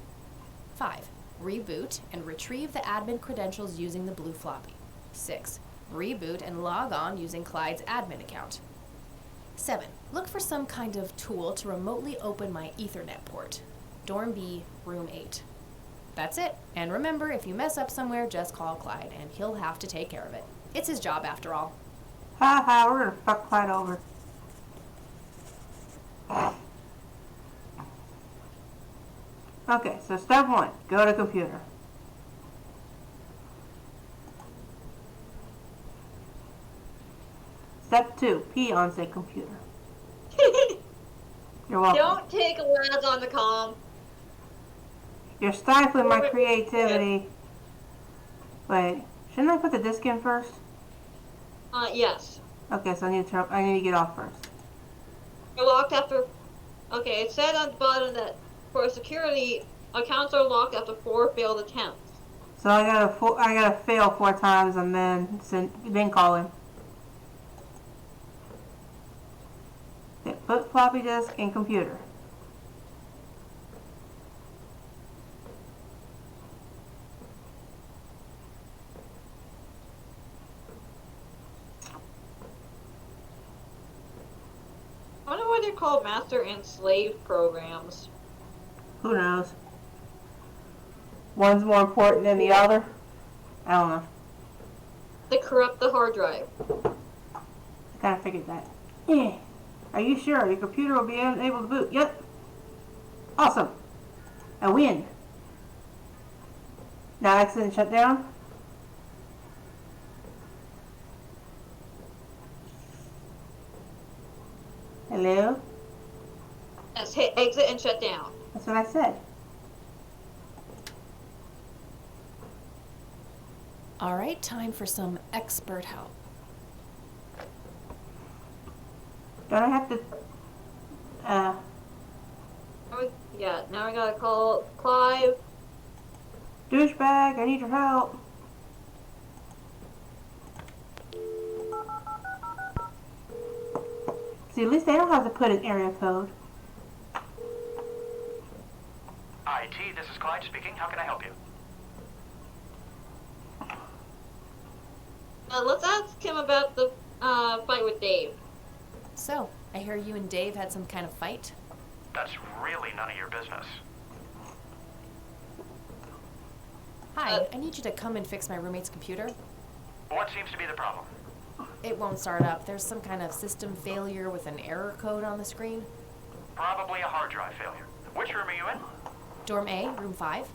5. Reboot and retrieve the admin credentials using the blue floppy. 6. Reboot and log on using Clyde's admin account. 7. Look for some kind of tool to remotely open my Ethernet port. Dorm B, room 8. That's it. And remember, if you mess up somewhere, just call Clyde, and he'll have to take care of it. It's his job, after all. Ha ha, we're gonna fuck Clyde over. Okay, so step 1, go to computer. Step 2, pee on said computer. You're welcome. Don't take lads on the comm. You're stifling my creativity. Wait, shouldn't I put the disc in first? Yes. Okay, so I need to get off first. You're locked after. Okay, it said on the bottom that for security, accounts are locked after 4 failed attempts. So I gotta fail 4 times and then call him. Okay, put floppy disk in computer. I wonder why they're called master and slave programs. Who knows? One's more important than the other. I don't know. They corrupt the hard drive. I kinda figured that. Yeah. Are you sure your computer will be able to boot? Yep. Awesome. A win. Now accident shut down. Hello? Yes, hit exit and shut down. That's what I said. All right, time for some expert help. Don't I have to, Yeah, now I gotta call Clive. douchebag, I need your help. See, at least they know how to put an area code. IT, this is Clyde speaking. How can I help you? Let's ask him about the fight with Dave. So, I hear you and Dave had some kind of fight? That's really none of your business. Hi, I need you to come and fix my roommate's computer. What seems to be the problem? It won't start up. There's some kind of system failure with an error code on the screen. Probably a hard drive failure. Which room are you in? Dorm A, room 5.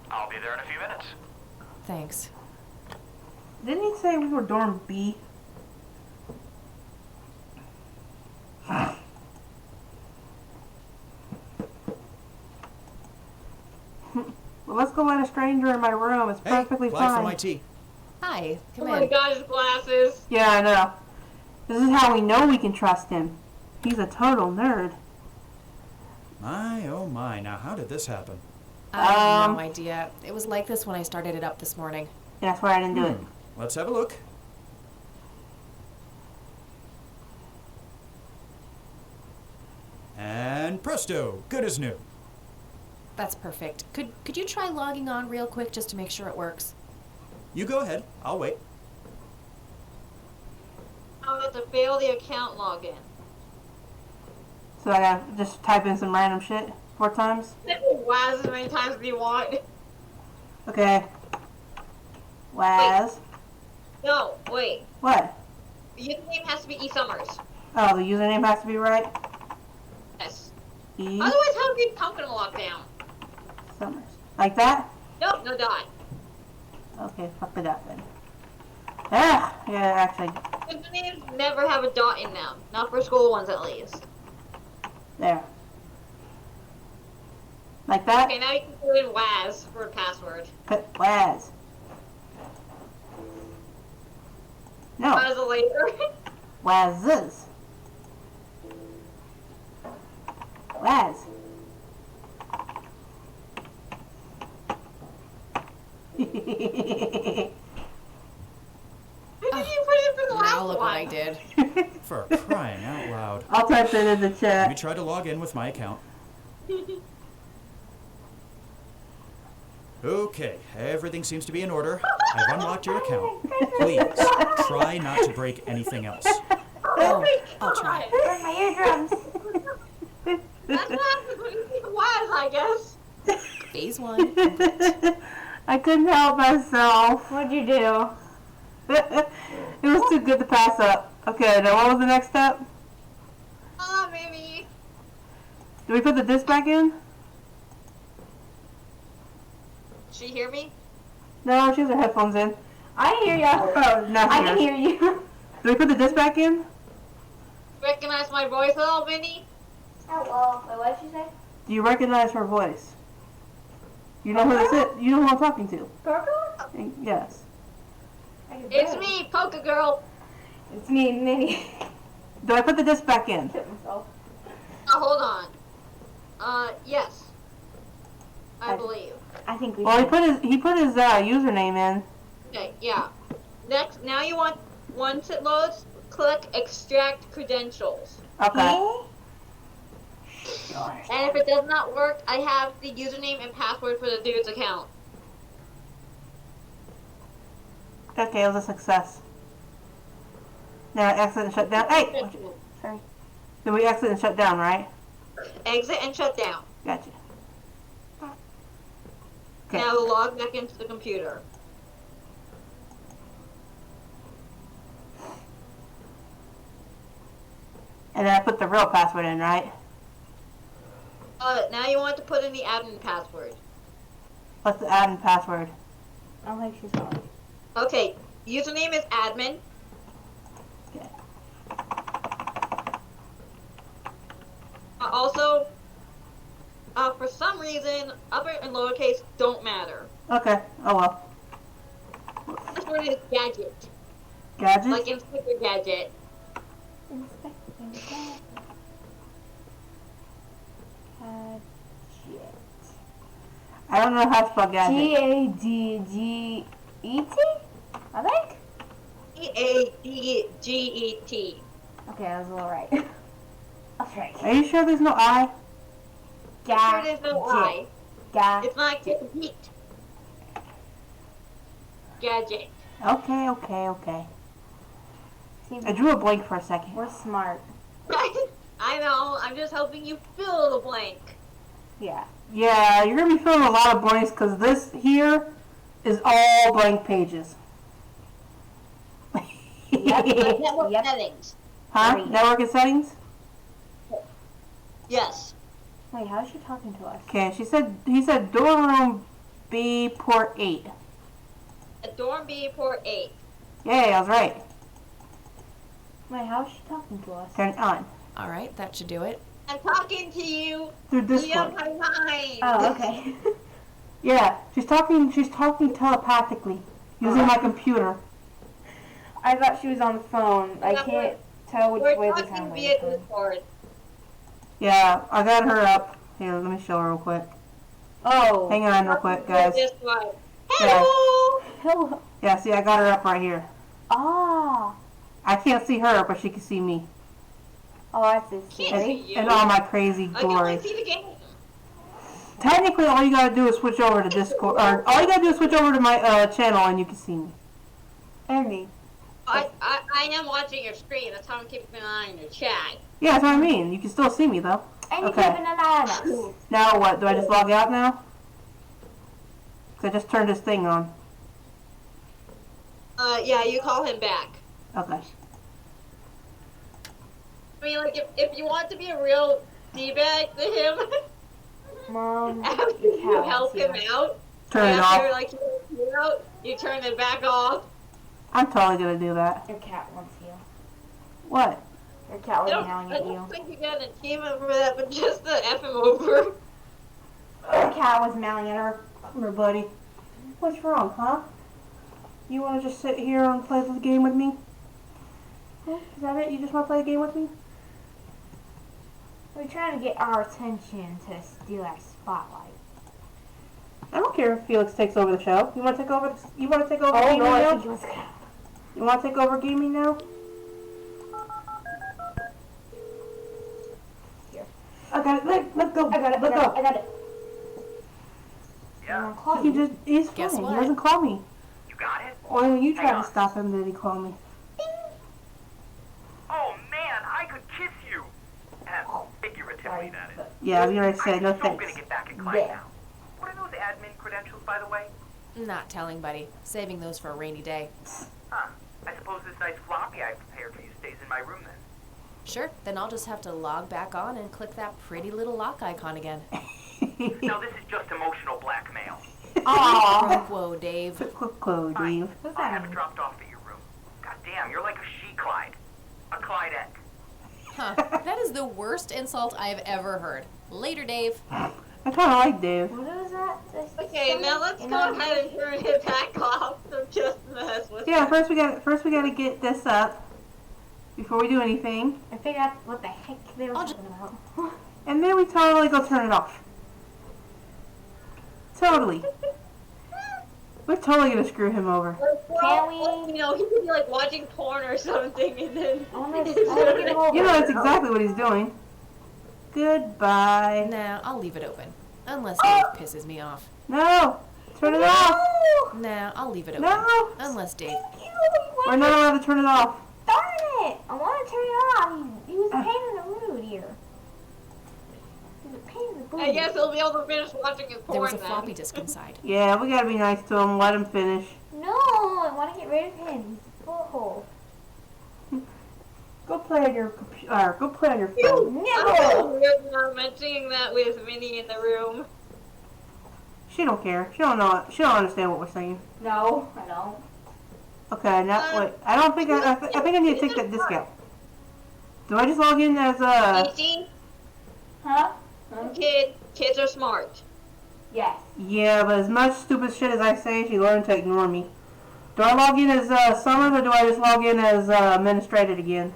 I'll be there in a few minutes. Thanks. Didn't he say we were dorm B? Well, let's go let a stranger in my room. It's perfectly Fly fine. for my tea. Hi, come Oh in. my god, his glasses. Yeah, I know. This is how we know we can trust him. He's a total nerd. My, oh my, now how did this happen? I have no idea. It was like this when I started it up this morning. Yeah, that's why I didn't do it. Let's have a look. And presto, good as new. That's perfect. Could you try logging on real quick just to make sure it works? You go ahead, I'll wait. I have to fail the account login. So I gotta just type in some random shit 4 times. Waz as many times as you want. Okay. Waz. No, wait. What? The username has to be E Summers. Oh, the username has to be right? Yes. E Otherwise, how is the account gonna lock down? Summers. Like that? No, no dot. Okay, fuck it up then. Ah, yeah, actually. Usernames never have a dot in them. Not for school ones, at least. There. Like that? Okay, now you can put in Waz for a password. Put Waz. No. Waz later. Waz's. Waz. Now look what I did. For crying out loud. I'll type it in the Let chat. me try to log in with my account. Okay, everything seems to be in order. I've unlocked your account. Please, try not to break anything else. Oh, I'll try. Burn my eardrums. That's what happens when you think Waz, I guess. Phase 1. I couldn't help myself. What'd you do? It was too good to pass up. Okay, now what was the next step? Maybe. Do we put the disc back in? She hear me? No, she has her headphones in. I hear ya. Oh, now she I can hears. hear you. Do we put the disc back in? Recognize my voice, hello, Minnie? Hello. Wait, what did she say? Do you recognize her voice? You know who this is? You know who I'm talking to? Purple? Yes. It's me, Polka Girl. It's me, Minnie. Do I put the disc back in? Oh, hold on. Yes. I believe. I think we. Well, he put his username in. Okay, yeah. Next, now you want, once it loads, click Extract Credentials. Okay. And if it does not work, I have the username and password for the dude's account. Okay, it was a success. Now exit and shut down. Hey! Watch it. Sorry. Then we exit and shut down, right? Exit and shut down. Gotcha. Okay. Now log back into the computer. And then I put the real password in, right? Now you want to put in the admin password. What's the admin password? I don't think she's on. Okay, username is admin. Okay. Also, for some reason, upper and lowercase don't matter. Okay. Oh well. This word is gadget. Gadget? Like Inspector Gadget. I don't know how to spell gadget. G-A-D-G-E-T? I think? E-A-D-G-E-T. Okay, I was a little right. That's right. Are you sure there's no I? Sure there's no I. Gadget. It's not gadget. Gadget. Okay. See, I drew a blank for a second. we're smart. I know. I'm just helping you fill the blank. Yeah. Yeah, you're gonna be filling a lot of blanks because this here is all blank pages. Network Yep. settings. Huh? Great. Network and settings? Yes. Wait, how is she talking to us? Okay, he said door room B port 8. At dorm B port 8. Yay, I was right. Wait, how is she talking to us? Turn it on. All right, that should do it. I'm talking to you Through via Discord. my mind. Oh, okay. Yeah, she's talking telepathically using my computer. I thought she was on the phone. I Yeah, can't tell which We're way the talking sound via wave is. Discord. Yeah, I got her up. Here, let me show her real quick. Oh. Hang on real quick, guys. Just like, Yeah. hello. Hello. Yeah, see, I got her up right here. Ah. I can't see her, but she can see me. Oh, that's this. Can't see you. And all my crazy I can only glory. see the game. Technically, all you gotta do is switch over to Discord, or all you gotta do is switch over to my channel, and you can see me. Ernie. I am watching your screen. That's how I'm keeping an eye on your chat. Yeah, that's what I mean. You can still see me though. And Okay. you're keeping an eye on us. Now what? Do I just log out now? 'Cause I just turned this thing on. Yeah, you call him back. Okay. I mean, like, if you want to be a real D-bag to him, Mom, after your you cat help wants him you. out, Turn it after, off. like, you help him out, you turn it back off. I'm totally gonna do that. Your cat wants you. What? Your cat was I yelling at you. don't think you got an achievement for that, but just to F him over. Your cat was meowing at her. Come here, buddy. What's wrong, huh? You wanna just sit here and play the game with me? Huh? Is that it? You just wanna play a game with me? We're trying to get our attention to steal our spotlight. I don't care if Felix takes over the show. You wanna take over? You wanna take over Oh gaming no, I now? think he was gonna. You wanna take over gaming now? Here. I got it. Let go. I got it. Let go. I got it. Yeah, He's Guess fine. what? He doesn't call me. you got it? Only when you Hang tried on. to stop him did he call me. Oh man, I could kiss you. Figuratively, that is. Yeah, we already said no I'm so thanks. gonna get back at Clyde now. What are those admin credentials, by the way? Not telling, buddy. Saving those for a rainy day. Huh. I suppose this nice floppy I prepared for you stays in my room then. Sure, then I'll just have to log back on and click that pretty little lock icon again. No, this is just emotional blackmail. Pro quo, Dave. Quo, Dave. I'll have it dropped off at your room. God damn, you're like a she-Clyde. A Clydeette. Huh. That is the worst insult I've ever heard. Later, Dave. I kind of like Dave. What was that? Okay, now let's go ahead and turn it back off so just mess with Yeah, it. first we gotta get this up before we do anything, I figured out what the heck they were talking about. and then we totally go turn it off. Totally. We're totally gonna screw him over. Can we? You know, he could be like watching porn or something and then... I wanna get him over. You know that's exactly what he's doing. Goodbye. Nah, I'll leave it open. Unless Dave pisses me off. No! Turn it off! Nah, I'll leave it open. No! Unless Dave. We're not allowed to turn it off. Darn it! I want to turn it off. He was a pain in the rude here. He was a pain in the booty. I guess he'll be able to finish watching his porn There was a then. floppy disk inside. Yeah, we gotta be nice to him. Let him finish. No, I want to get rid of him. He's a butthole. Go play on your computer. Go play on your phone. I'm weird now mentioning that with Minnie in the room. She don't care. She don't know. She don't understand what we're saying. No, I don't. Okay, now wait. I don't think I think I need to take that disc out. Do I just log in as Easy, Huh? kids are smart. Yes. Yeah, but as much stupid shit as I say, she learned to ignore me. Do I log in as Summers or do I just log in as administrated again?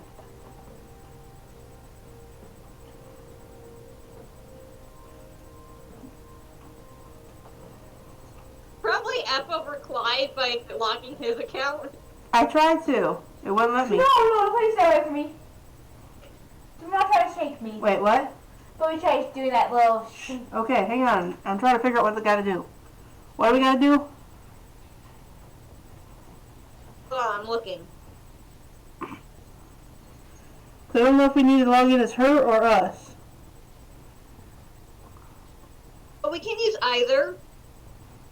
Probably F over Clyde by locking his account. I tried to. It wouldn't let me. No, please stay away from me. Do not try to shake me. Wait, what? But we try to do that little Okay, hang on. I'm trying to figure out what we gotta do. What do we gotta do? I'm looking. So I don't know if we need to log in as her or us. But we can use either.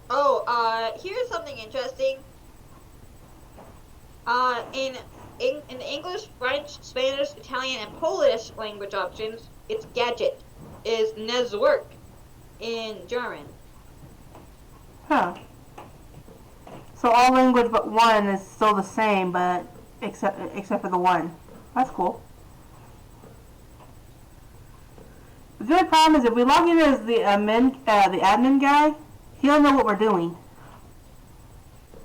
Oh, here's something interesting. In English, French, Spanish, Italian, and Polish language options, it's gadget is Netzwerk in German. Huh. So all language but one is still the same, but except for the one. That's cool. The only problem is if we log in as the admin guy, he'll know what we're doing.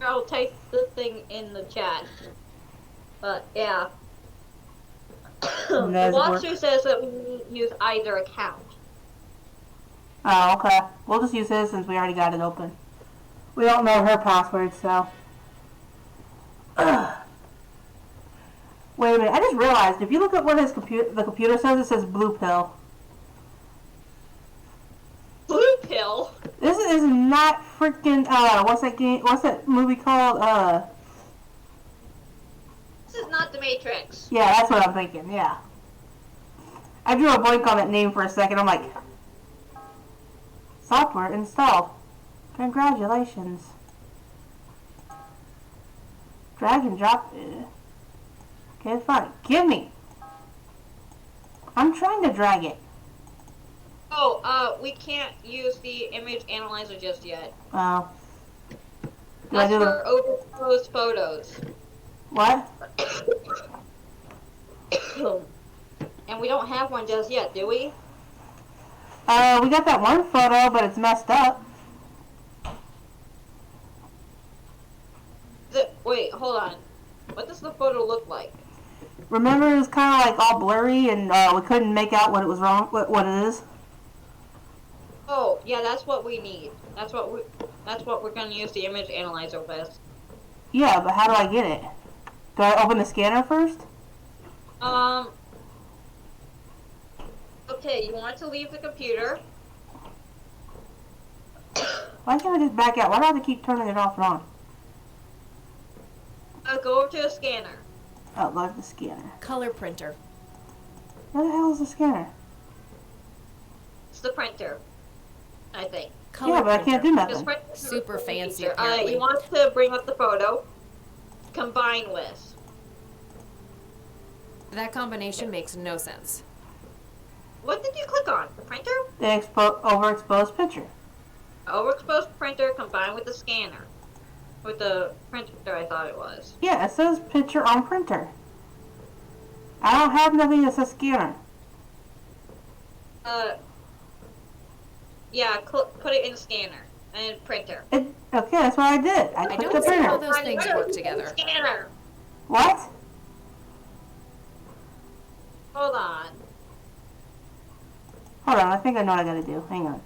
I'll type the thing in the chat. But yeah. The watcher says that we use either account. Oh, okay. We'll just use his since we already got it open. We don't know her password, so. Wait a minute. I just realized if you look at what his the computer says, it says blue pill. Blue pill? This is not freaking what's that game? What's that movie called? This is not the Matrix. Yeah, that's what I'm thinking. Yeah. I drew a blank on that name for a second. I'm like, software installed. Congratulations. Drag and drop. Okay, fine. Give me. I'm trying to drag it. Oh, we can't use the image analyzer just yet. Oh. That's for overexposed photos. What? And we don't have one just yet, do we? We got that one photo, but it's messed up. Wait, hold on. What does the photo look like? Remember, it was kind of like all blurry, and we couldn't make out what it was wrong. What it is. Oh, yeah, that's what we need. That's what we're gonna use the image analyzer with. Yeah, but how do I get it? Do I open the scanner first? Okay, you want to leave the computer. Why can't I just back out? Why do I have to keep turning it off and on? Go over to the scanner. Oh, go to the scanner. Color printer. Where the hell is the scanner? It's the printer, I think. Color yeah, but printer. I can't do nothing. Super fancy, You want to bring up the photo, combine with. That combination makes no sense. What did you click on? The printer? The overexposed picture. Overexposed printer combined with the scanner. With the printer, I thought it was. Yeah, it says picture on printer. I don't have nothing that says scanner. Yeah, put it in scanner and printer. Okay, that's what I did. I clicked the don't see printer. how those things work together. Scanner. What? Hold on. Hold on, I think I know what I gotta do. Hang on.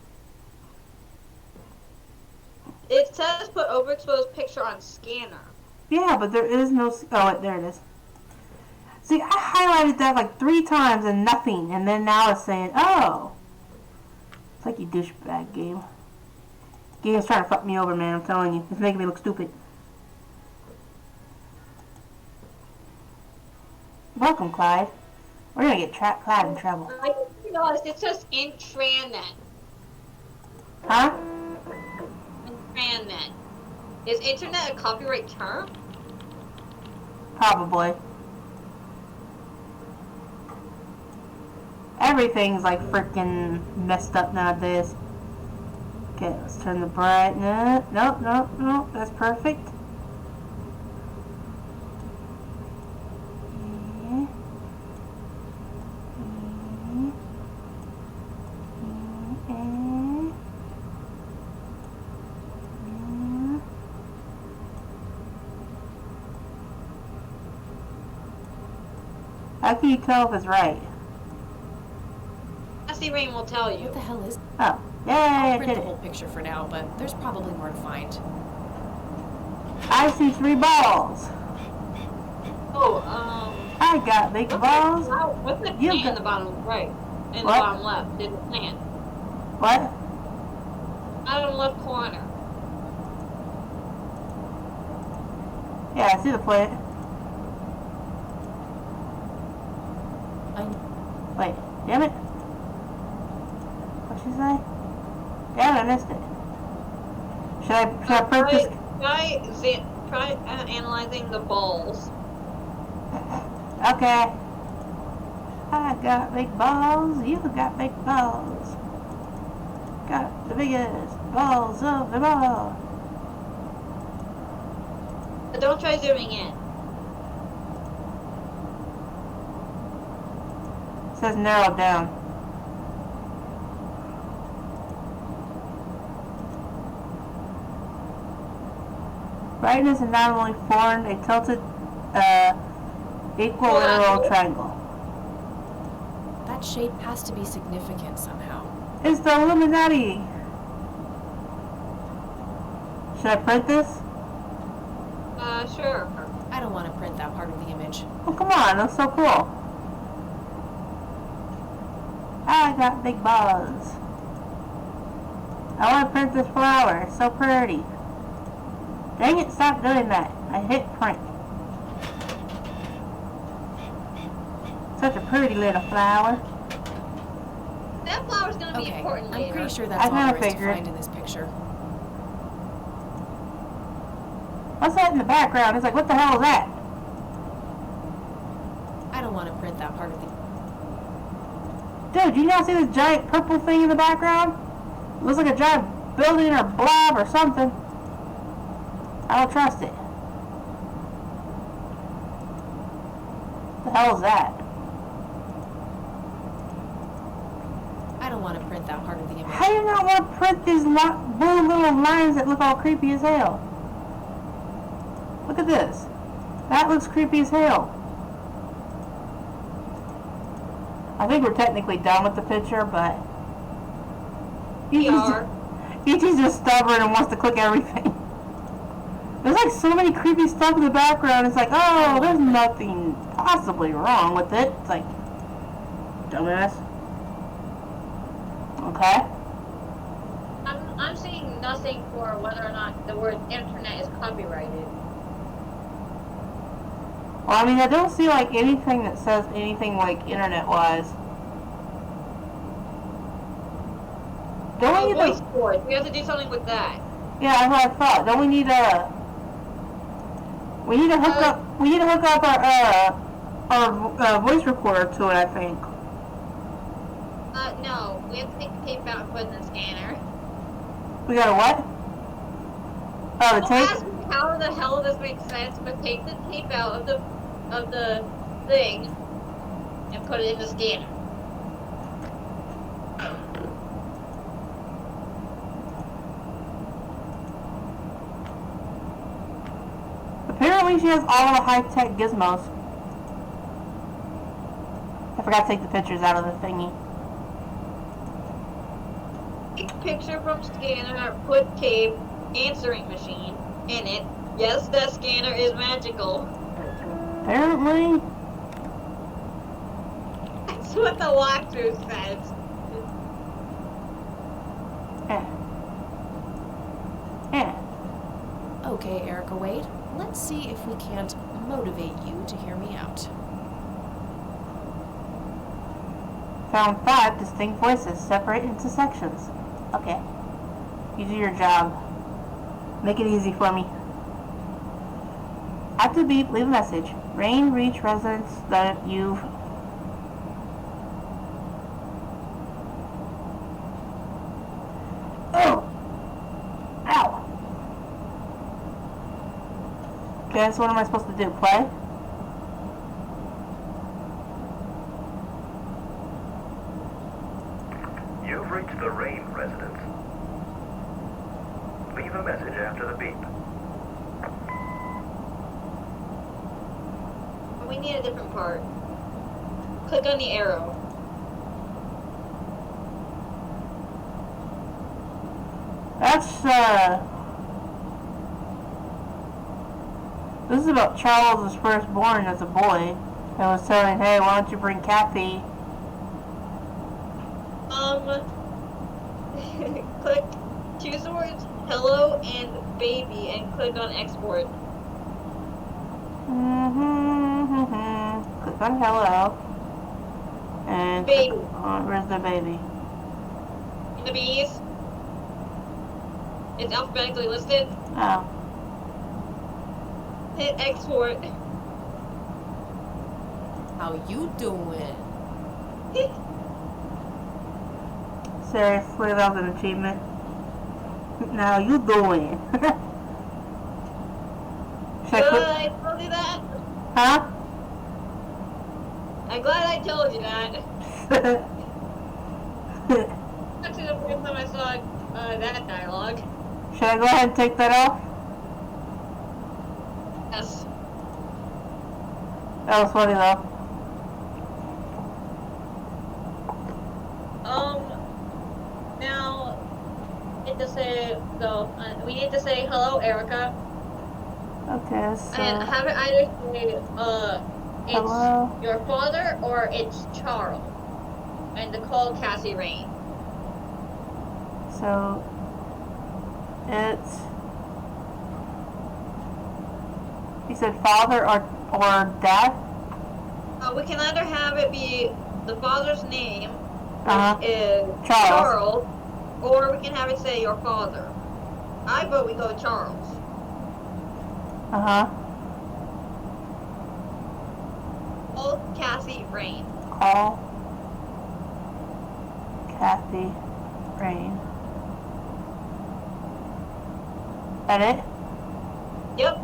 It says put overexposed picture on scanner. Yeah, but there is no... Oh, wait, there it is. See, I highlighted that like 3 times and nothing, and then now it's saying, oh. It's like you douchebag, game. Game's trying to fuck me over, man, I'm telling you. It's making me look stupid. Welcome, Clyde. We're gonna get Clyde in trouble. I realized it says intranet. Huh? Intranet. Is internet a copyright term? Probably. Everything's like freaking messed up nowadays. Okay, let's turn the brightness. Nope, that's perfect. How can you tell if it's right? Sassy Rain will tell you. What the hell is? Oh, yay! I'll I print did the it. whole picture for now, but there's probably more to find. I see 3 balls. Oh, I got big balls. What's the plant in the bottom right? In What? the bottom left? Did the plant? What? Bottom left corner. Yeah, I see the plate. Wait, damn it. What'd she say? Damn it, I missed it. Should I print this? Try analyzing the balls. Okay. I got big balls, you got big balls. Got the biggest balls of them all. But don't try zooming in. It says narrow down. Brightness and nominally formed a tilted equilateral triangle. That shape has to be significant somehow. It's the Illuminati. Should I print this? Sure. I don't want to print that part of the image. Oh, come on, that's so cool. I got big balls. I want to print this flower. It's so pretty. Dang it, stop doing that. I hit print. Such a pretty little flower. That flower's gonna be important later. I'm pretty sure that's all there is to find in this picture. What's that in the background? It's like, what the hell is that? I don't want to print that part of the... Dude, you not see this giant purple thing in the background? It looks like a giant building or blob or something. I don't trust it. The hell is that? I don't want to print that part of the image. How do you not want to print these blue little lines that look all creepy as hell? Look at this. That looks creepy as hell. I think we're technically done with the picture, but E.T.'s just stubborn and wants to click everything. There's like so many creepy stuff in the background. It's like, oh, there's nothing possibly wrong with it. It's like, dumbass. Okay. I'm seeing nothing for whether or not the word internet is copyrighted. Well, I mean, I don't see like anything that says anything like internet-wise. Don't we need voice board. We have to do something with that. Yeah, that's what I thought. Don't we need a? We need to hook up. We need to hook up our voice recorder to it. I think. No. We have to take the tape out and put it in the scanner. We got a what? Oh, the tape. Ask me how the hell this makes sense, but take the tape out of the thing and put it in the scanner. Apparently she has all the high-tech gizmos. I forgot to take the pictures out of the thingy. Take a picture from scanner, put tape, answering machine in it. Yes, that scanner is magical. Apparently. That's what the walkthrough says. Okay, Erica Wade. Let's see if we can't motivate you to hear me out. Found 5 distinct voices, separate into sections. Okay. You do your job. Make it easy for me. After the beep, leave a message. Rain reach residents that you've... Oh! Ow! Okay, so what am I supposed to do? Play? You've reached the Rain residence. Leave a message after the beep. We need a different part. Click on the arrow. That's, this is about Charles' firstborn as a boy. And was telling, hey, why don't you bring Kathy? Click, choose the words hello and baby and click on export. Click on hello. And Baby. where's the baby? The bees. It's alphabetically listed. Oh. Hit export. How you doing? Seriously, that was an achievement. Now you doing? Should I Good, click? I told you that. Huh? I'm glad I told you that. Actually, the first time I saw that dialogue. Should I go ahead and take that off? Yes. That was funny though. Now, we need to say hello, Erica, Okay, so and have it either say it's hello. your father or it's Charles, and to call Cassie Rain. So it's, you said father or dad? We can either have it be the father's name, Uh-huh. which is Charles. or we can have it say your father. I vote we go with Charles. Uh-huh. Call Cassie Rain. Call Kathy Rain. Edit. Yep.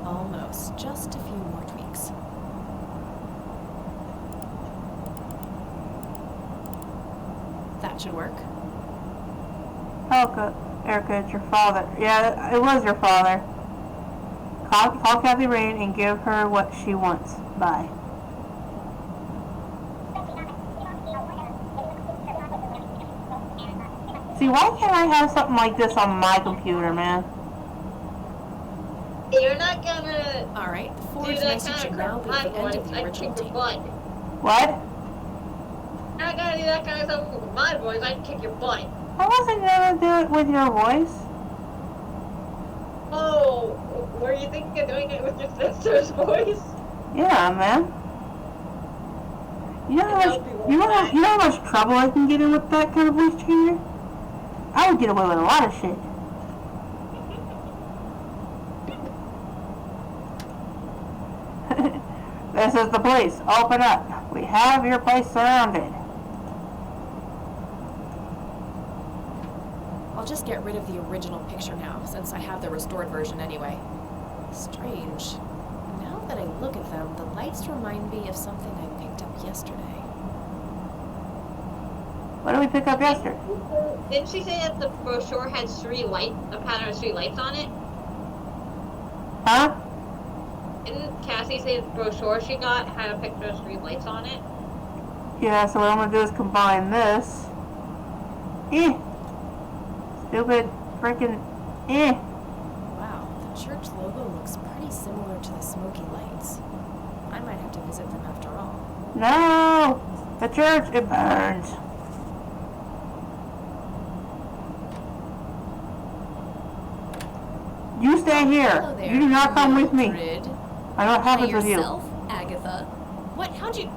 Almost. Just a few more tweaks. That should work. Erica, it's your father. Yeah, it was your father. Call Kathy Rain and give her what she wants. Bye. See, why can't I have something like this on my computer, man? You're not gonna Alright, do forward that message kind should of now stuff be with at my the end of voice. the I'd original kick your tape. butt. What? You're not gonna do that kind of stuff with my voice. I'd kick your butt. I wasn't gonna do it with your voice. Oh, were you thinking of doing it with your sister's voice? Yeah, man. You know how much trouble I can get in with that kind of voice changer? I would get away with a lot of shit. This is the police. Open up. We have your place surrounded. I'll just get rid of the original picture now, since I have the restored version anyway. Strange. Now that I look at them, the lights remind me of something I picked up yesterday. What did we pick up yesterday? Didn't she say that the brochure had a pattern of 3 lights on it? Huh? Didn't Cassie say the brochure she got had a picture of 3 lights on it? Yeah, so what I'm gonna do is combine this. Stupid freaking Wow, the church logo looks pretty similar to the smoky lights. I might have to visit them after all. No! The church, it burns. You stay here. Hello there, You do not come with me. Mildred. I know what happens with you. yourself, Agatha. What? How'd you?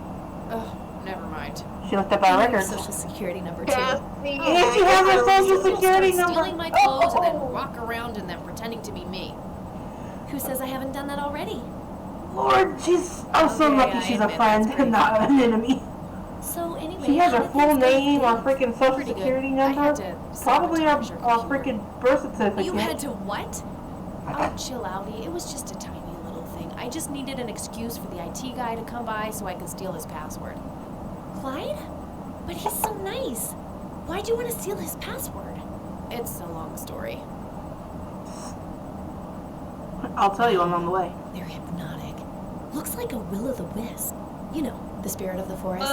Oh, never mind. She looked up our records. Social security number 2. Yeah, she has her social security Start number. stealing my clothes and then walk around in them pretending to be me. Who says I haven't done that already? Lord, I'm so Okay, lucky I she's a admit friend, that's pretty not an enemy. So anyway, She has how her did full things go name, for our you? freaking social Pretty good. security I had number, to probably our sabotage your computer. freaking birth certificate. You had to what? Oh, chill outy. It was just a tiny little thing. I just needed an excuse for the IT guy to come by so I could steal his password. Clyde? But he's so nice. Why'd you want to steal his password? It's a long story. I'll tell you along the way. They're hypnotic. Looks like a will-o'-the-wisp. You know, the spirit of the forest.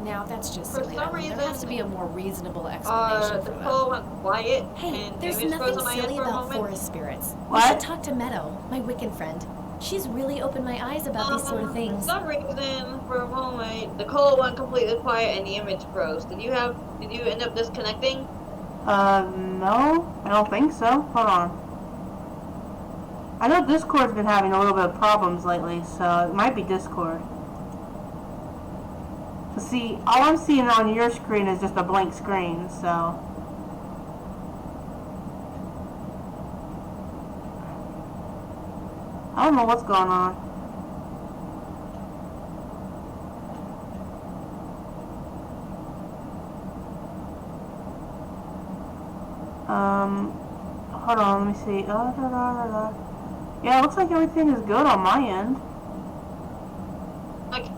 Now that's just For silly. some Ellen. There reason, has to be a more reasonable explanation the for that. call went quiet. Hey, and there's image froze nothing on my head silly for a about moment. forest spirits. We What? should talk to Meadow, my Wiccan friend. She's really opened my eyes about these sort of For things. some reason, for a moment, the call went completely quiet and the image froze. Did you end up disconnecting? No, I don't think so. Hold on. I know Discord's been having a little bit of problems lately, so it might be Discord. See, all I'm seeing on your screen is just a blank screen, so... I don't know what's going on. Hold on, let me see. Yeah, it looks like everything is good on my end.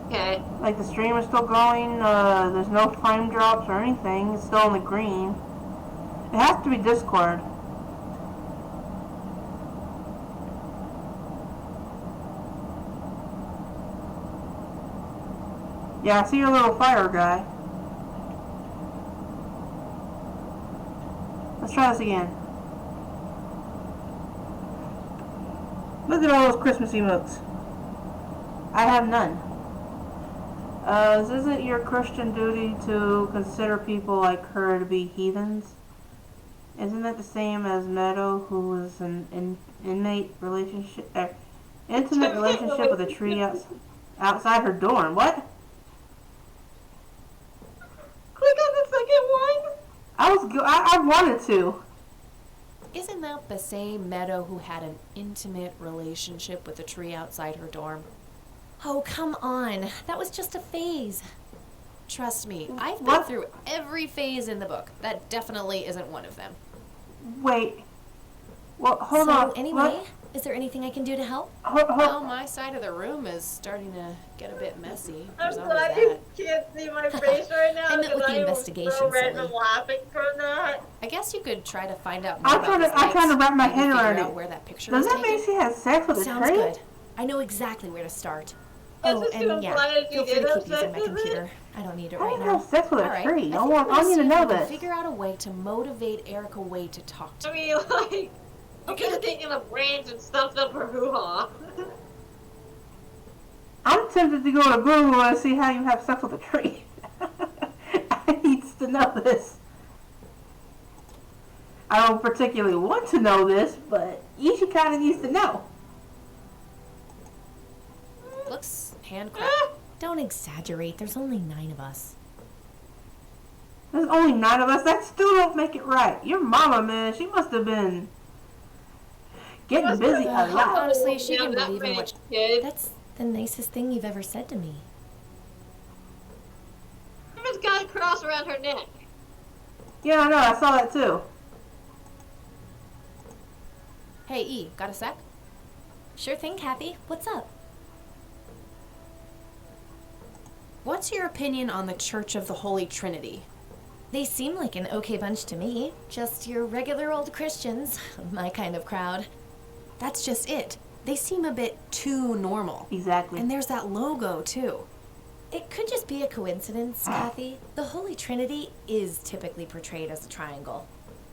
Okay. Like the stream is still going, there's no frame drops or anything, it's still in the green. It has to be Discord. Yeah, I see your little fire guy. Let's try this again. Look at all those Christmas emotes. I have none. Is it your Christian duty to consider people like her to be heathens? Isn't that the same as Meadow, who was an intimate relationship with a tree outside her dorm? What? Click on the second one. I wanted to. Isn't that the same Meadow who had an intimate relationship with a tree outside her dorm? Oh, come on. That was just a phase. Trust me, I've been through every phase in the book. That definitely isn't one of them. Wait. Well, hold on. Anyway, what? Is there anything I can do to help? Well, my side of the room is starting to get a bit messy. I'm glad you can't see my face right now. I met with the investigation, so random Sully. laughing from that. I guess you could try to find out more I'm trying to wrap my head around it. where that picture Does was that mean taken. she has sex with a Sounds tree? good. I know exactly where to start. That's Oh, just and too yeah, implied if feel you free to did keep using have my sex with it. computer. I don't need it I right didn't now. have sex with a All right, tree. I I think want we'll you see to if know we can this. Figure out a way to motivate Erica Way to talk to. I mean, like, you could have taken a branch and stuffed up her hoo-ha. I'm tempted to go to Google and see how you have sex with a tree. I need to know this. I don't particularly want to know this, but Ishi kind of needs to know. Looks Ah! handcrafted. Don't exaggerate. There's only 9 of us. There's only 9 of us. That still don't make it right. Your mama, man, she must have been getting busy a lot. Honestly, she can that believe in many what. kids. That's the nicest thing you've ever said to me. She's got a cross around her neck. Yeah, I know. I saw that too. Hey, E, got a sec? Sure thing, Kathy. What's up? What's your opinion on the Church of the Holy Trinity? They seem like an okay bunch to me. Just your regular old Christians. My kind of crowd. That's just it. They seem a bit too normal. Exactly. And there's that logo, too. It could just be a coincidence, Kathy. The Holy Trinity is typically portrayed as a triangle.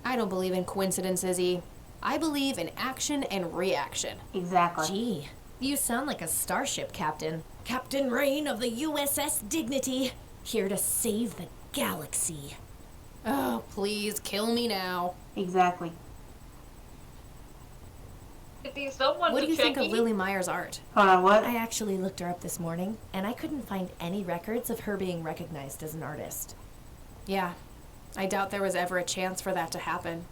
I don't believe in coincidences, E. I believe in action and reaction. Exactly. Gee, you sound like a starship captain. Captain Rain of the USS Dignity, here to save the galaxy. Oh, please, kill me now. Exactly. What do you think of Lily Meyer's art? Hold on, what? I actually looked her up this morning, and I couldn't find any records of her being recognized as an artist. Yeah, I doubt there was ever a chance for that to happen.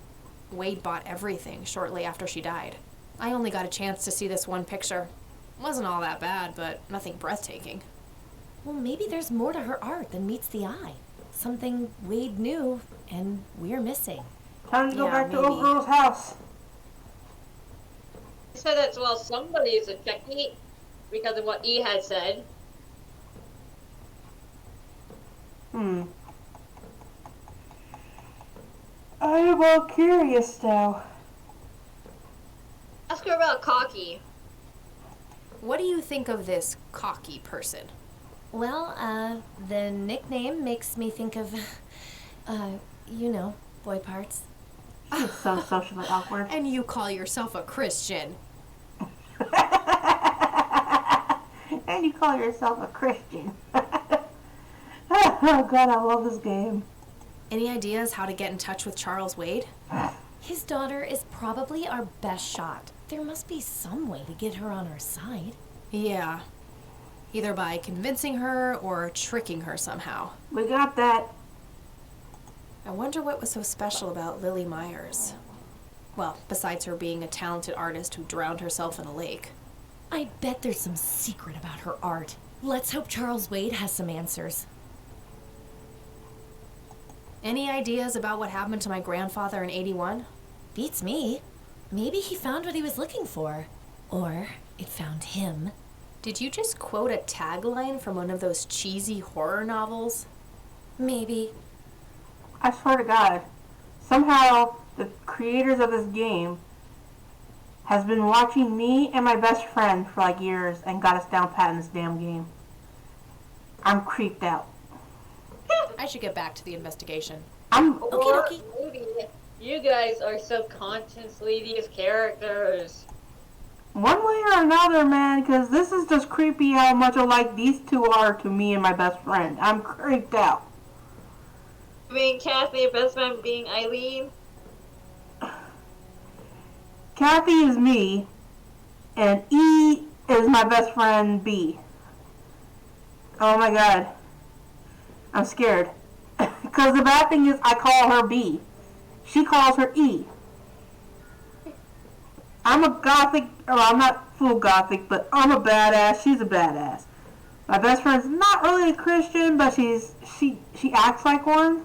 Wade bought everything shortly after she died. I only got a chance to see this one picture. Wasn't all that bad, but nothing breathtaking. Well, maybe there's more to her art than meets the eye. Something Wade knew, and we're missing. Time to go Yeah, back to maybe. old girl's house. I said that, well, somebody is a technique because of what E had said. I am all curious now. Ask her about Cocky. What do you think of this cocky person? Well, the nickname makes me think of, you know, boy parts. She's so socially awkward. And you call yourself a Christian. And you call yourself a Christian. Oh god, I love this game. Any ideas how to get in touch with Charles Wade? His daughter is probably our best shot. There must be some way to get her on our side. Yeah. Either by convincing her or tricking her somehow. We got that. I wonder what was so special about Lily Myers. Well, besides her being a talented artist who drowned herself in a lake. I bet there's some secret about her art. Let's hope Charles Wade has some answers. Any ideas about what happened to my grandfather in '81? Beats me. Maybe he found what he was looking for. Or it found him. Did you just quote a tagline from one of those cheesy horror novels? Maybe. I swear to God, somehow the creators of this game has been watching me and my best friend for like years and got us down pat in this damn game. I'm creeped out. I should get back to the investigation. Poor Rudy. You guys are subconsciously these characters. One way or another, man, because this is just creepy how much alike these two are to me and my best friend. I'm creeped out. I mean, Kathy, your best friend being Eileen. Kathy is me, and E is my best friend B. Oh my God. I'm scared. Because the bad thing is I call her B. She calls her E. I'm a gothic, or I'm not full gothic, but I'm a badass. She's a badass. My best friend's not really a Christian, but she acts like one.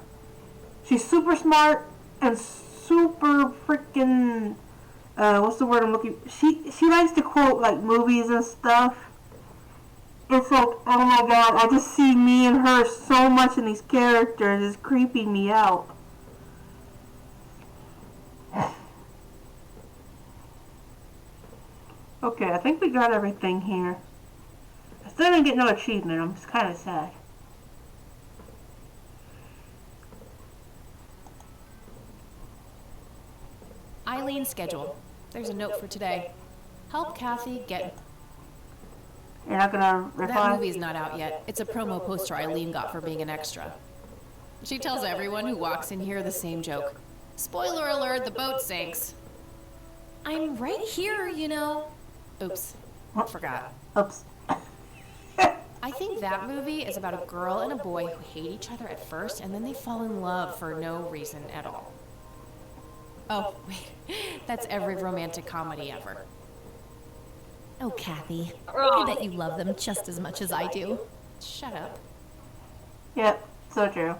She's super smart and super freaking, what's the word I'm looking? She likes to quote like movies and stuff. It's like, oh my God, I just see me and her so much in these characters. It's creeping me out. Okay, I think we got everything here. I still didn't get no achievement. I'm just kind of sad. Eileen's schedule. There's a note for today. Help Kathy get... You're not gonna reply? That movie's not out yet. It's a promo poster Eileen got for being an extra. She tells everyone who walks in here the same joke. Spoiler alert, the boat sinks. I'm right here, you know. Oops. Forgot. Oops. I think that movie is about a girl and a boy who hate each other at first and then they fall in love for no reason at all. Oh, wait. That's every romantic comedy ever. Oh, Kathy. I bet you love them just as much as I do. Shut up. Yep, so true.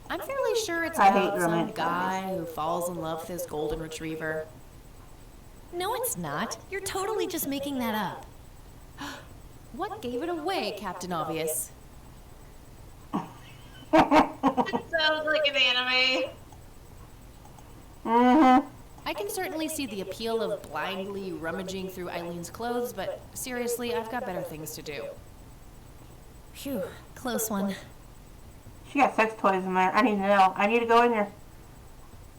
I'm fairly sure it's I hate about some romantic guy who falls in love with his golden retriever. No, it's not. You're totally just making that up. What gave it away, Captain Obvious? It sounds like an anime. Mm-hmm. I can certainly see the appeal of blindly rummaging through Eileen's clothes, but seriously, I've got better things to do. Phew, close one. She got sex toys in there. I need to know. I need to go in there.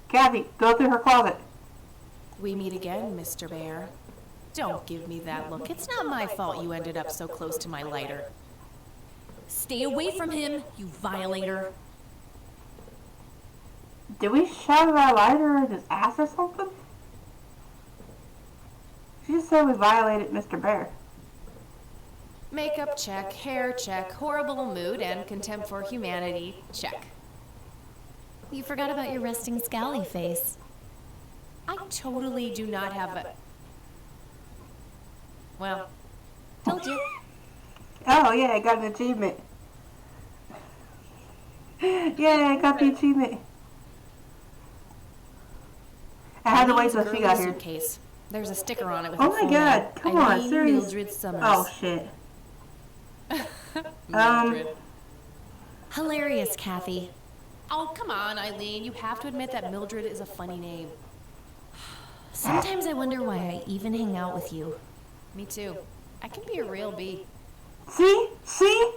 Kathy, go through her closet. We meet again, Mr. Bear. Don't give me that look. It's not my fault you ended up so close to my lighter. Stay away from him, you violator. Did we shove our lighter in his ass or something? She just said we violated Mr. Bear. Makeup check, hair check, horrible mood, and contempt for humanity check. You forgot about your resting scally face. I totally do not have a... Well, told you. Oh yeah, I got an achievement. Yeah, I got the achievement. I had to wait till she got here. Suitcase. There's a sticker on it with Oh a my full God! name. Come on, Eileen serious. Mildred Summers. Oh shit. Mildred. Hilarious, Kathy. Oh, come on, Eileen. You have to admit that Mildred is a funny name. Sometimes I wonder why I even hang out with you. Me too. I can be a real bee. See? See?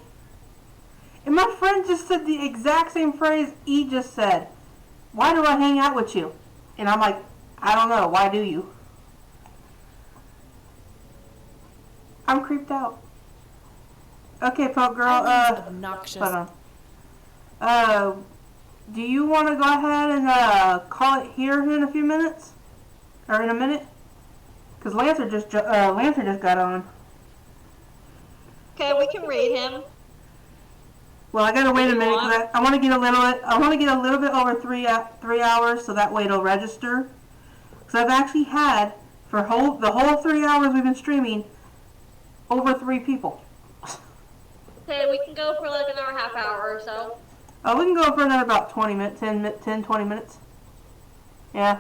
And my friend just said the exact same phrase E just said. Why do I hang out with you? And I'm like, I don't know. Why do you? I'm creeped out. Okay, punk girl. Obnoxious. Hold on. Do you want to go ahead and call it here in a few minutes? Or in a minute? Cause Lancer just got on. Okay, we can read him. Well, I gotta wait a minute. 'Cause I want to get a little. I want to get a little bit over 3 hours, so that way it'll register. Cause I've actually had for the whole 3 hours we've been streaming over 3 people. Okay, we can go for like another half hour or so. Oh, we can go for another about 20 minutes, 10, 20 minutes. Yeah,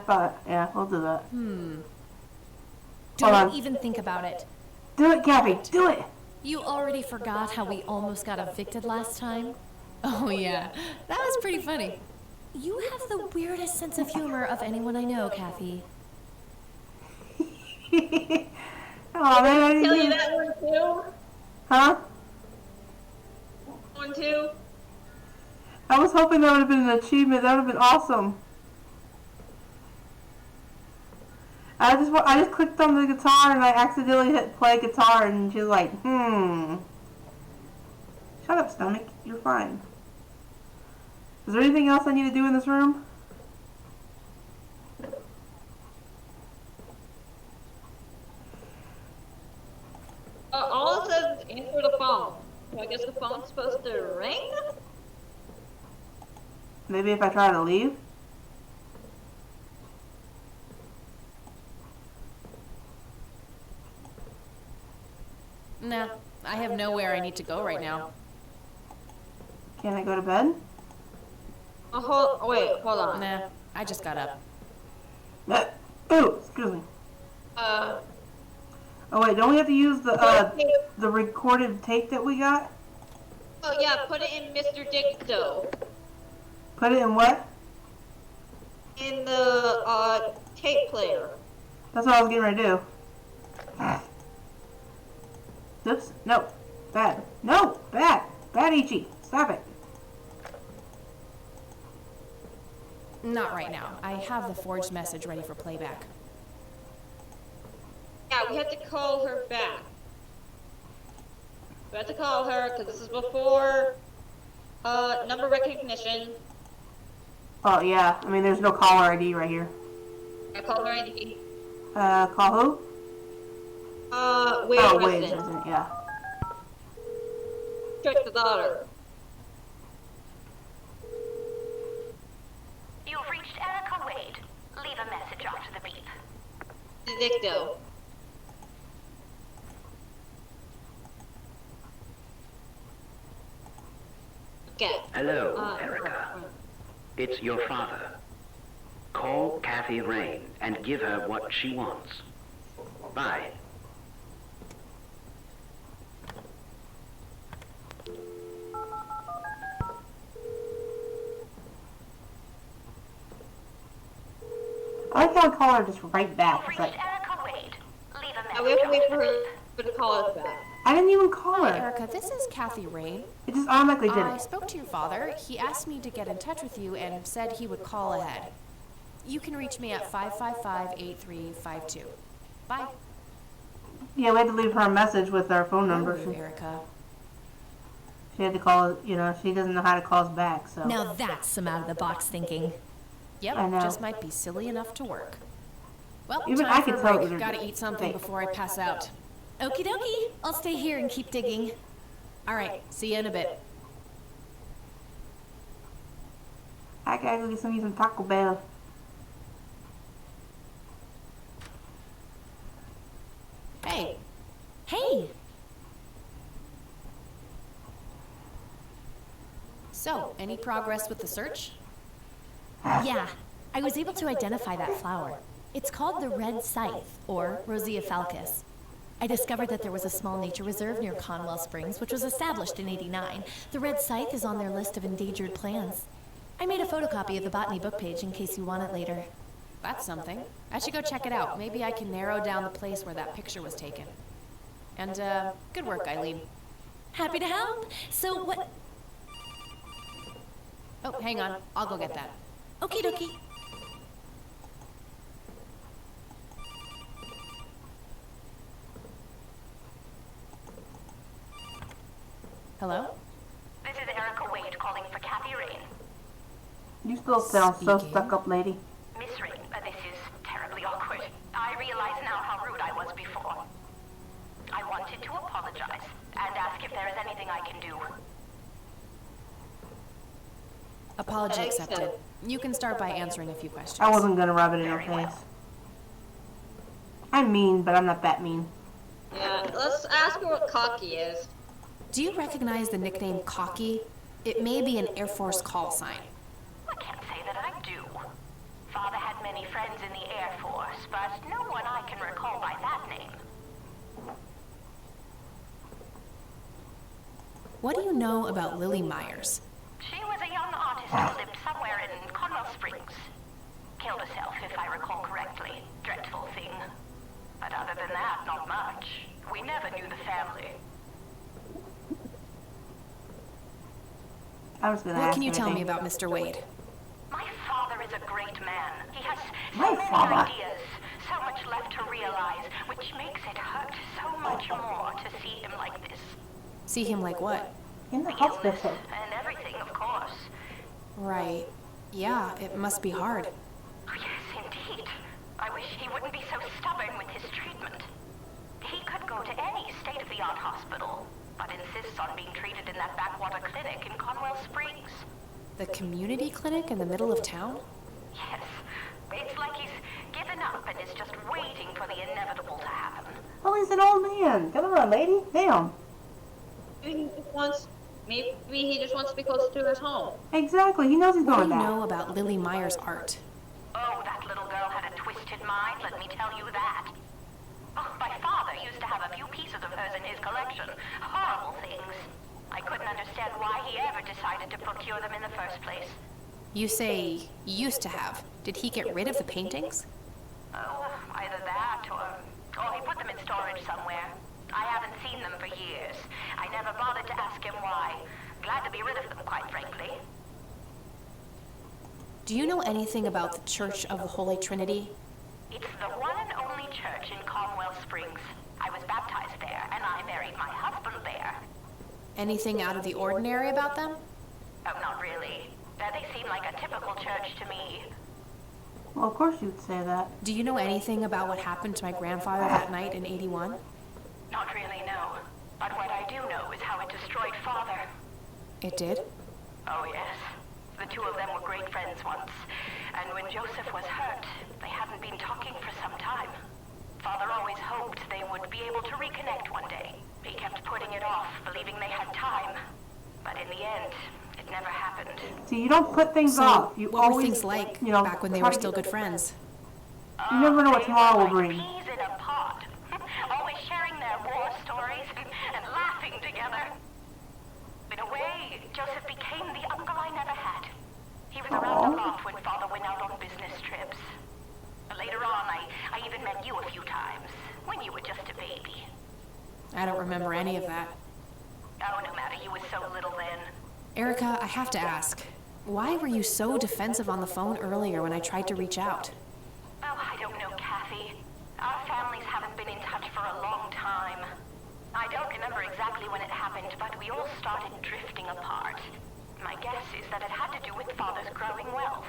we'll do that. Hold on. Don't even think about it. Do it, Gabby. Do it. You already forgot how we almost got evicted last time? Oh, yeah. That was pretty funny. You have the weirdest sense of humor of anyone I know, Kathy. Oh man, I didn't Tell you even- that one too. Huh? One too. I was hoping that would have been an achievement. That would have been awesome. I just clicked on the guitar and I accidentally hit play guitar and she's like, Shut up, stomach. You're fine. Is there anything else I need to do in this room? All it says is answer the phone. So I guess the phone's supposed to ring? Maybe if I try to leave? Nah, I have nowhere I need to go right now. Can I go to bed? Wait, hold on. Nah, I just got up. Ooh, excuse me. Oh wait, don't we have to use the recorded tape that we got? Oh yeah, put it in Mr. Dicto. Put it in what? In the tape player. That's what I was getting ready to do. Oops, no. Bad. No! Bad! Bad, Ichi! Stop it! Not right now. I have the forged message ready for playback. Yeah, we have to call her back. We have to call her because this is before number recognition. Oh yeah, I mean there's no caller ID right here. I call her ID. Call who? Wade oh, Wade, resident. isn't it? Yeah. Check the daughter. You've reached Erica Wade. Leave a message after the beep. Dicto. Okay. Hello, Erica. It's your father. Call Kathy Rain and give her what she wants. Bye. I like how I call her just right back. It's like, Erica Wade. Leave a message We have to wait after for the her beep. to call us back. I didn't even call her. Erica, this is Kathy Rain. It just automatically did I it. spoke to your father. He asked me to get in touch with you and said he would call ahead. You can reach me at 555-8352. Bye. Yeah, we had to leave her a message with our phone number. Move, Erica. She had to call, she doesn't know how to call us back, so. Now that's some out-of-the-box thinking. Yep, I know. just might be silly enough to work. Well, Even time I for could a tell it break. was Gotta eat something fake. before I pass out. Okie dokie. I'll stay here and keep digging. All right, see you in a bit. I gotta go get some Taco Bell. Hey. Hey. So, any progress with the search? Yeah, I was able to identify that flower. It's called the red scythe, or Rosea falcus. I discovered that there was a small nature reserve near Conwell Springs, which was established in '89. The red scythe is on their list of endangered plants. I made a photocopy of the botany book page in case you want it later. That's something. I should go check it out. Maybe I can narrow down the place where that picture was taken. And, good work, Eileen. Happy to help. So what? Oh, hang on. I'll go get that. Okie dokie. Hello? This is Erica Wade calling for Kathy Rain. You still sound so Speaking. stuck up, lady. Miss Rain, this is terribly awkward. I realize now how rude I was wanted to apologize and ask if there is anything I can do. Apology accepted. You can start by answering a few questions. I wasn't gonna rub it in her face. I'm mean, but I'm not that mean. Yeah, let's ask her what cocky is. Do you recognize the nickname Cocky? It may be an Air Force call sign. I can't say that I do. Father had many friends in the Air Force, but no one I can recall by that name. What do you know about Lily Myers? She was a young artist who lived somewhere in Conwell Springs. Killed herself, if I recall correctly. Dreadful thing. But other than that, not much. We never knew the family. I was gonna What ask can you tell me anything. about Mr. Wade? My father is a great man. He has My so many father? ideas, so much left to realize, which makes it hurt so much more to see him like this. See him like what? In the The illness hospital. and everything, of course. Right. Yeah, it must be hard. Oh, yes, indeed. I wish he wouldn't be so stubborn with his treatment. He could go to any state-of-the-art hospital, but insists on being treated in that backwater clinic in Conwell Springs. The community clinic in the middle of town? Yes. It's like he's given up and is just waiting for the inevitable to happen. Well, he's an old man. Come on, lady. Damn. Maybe he just wants to be close to his home. Exactly. He knows he's What going do you back. know about Lily Myers' art? Oh, that little girl had a twisted mind, let me tell you that. Oh, my father used to have a few pieces of hers in his collection. Horrible things. I couldn't understand why he ever decided to procure them in the first place. You say used to have. Did he get rid of the paintings? Oh, either that or he put them in storage somewhere. I haven't seen them for years. I never bothered to ask him why. Glad to be rid of them, quite frankly. Do you know anything about the Church of the Holy Trinity? It's the one and only church in Conwell Springs. I was baptized there, and I married my husband there. Anything out of the ordinary about them? Oh, not really. They seem like a typical church to me. Well, of course you'd say that. Do you know anything about what happened to my grandfather that night in '81? Not really, no. But what I do know is how it destroyed Father. It did? Oh, yes. The two of them were great friends once. And when Joseph was hurt, they hadn't been talking for some time. Father always hoped they would be able to reconnect one day. He kept putting it off, believing they had time. But in the end, it never happened. See, you don't put things So, off. You what always, were things like you know, back when they try were to still get- good friends? You never know what They tomorrow were will bring. like peas in a pod. Always sharing their war stories and laughing together. In a way, Joseph became the uncle I never had. He was around a lot when Father went out on business trips. Later on, I even met you a few times, when you were just a baby. I don't remember any of that. Oh, no matter, you were so little then. Erica, I have to ask. Why were you so defensive on the phone earlier when I tried to reach out? Oh, I don't know, Kathy. Our families haven't been in touch for a long time. I don't remember exactly when it happened, but we all started drifting apart. My guess is that it had to do with Father's growing wealth.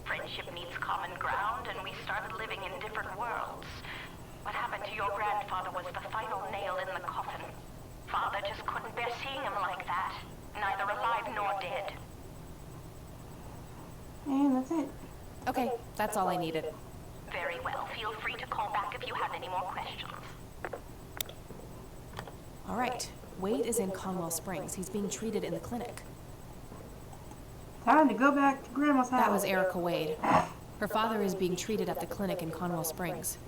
Friendship needs common ground, and we started living in different worlds. What happened to your grandfather was the final nail in the coffin. Father just couldn't bear seeing him like that, neither alive nor dead. And that's it. Okay, that's all I needed. Very well. Feel free to call back if you have any more questions. All right. Wade is in Conwell Springs. He's being treated in the clinic. Time to go back to Grandma's house. That was Erica Wade. Her father is being treated at the clinic in Conwell Springs.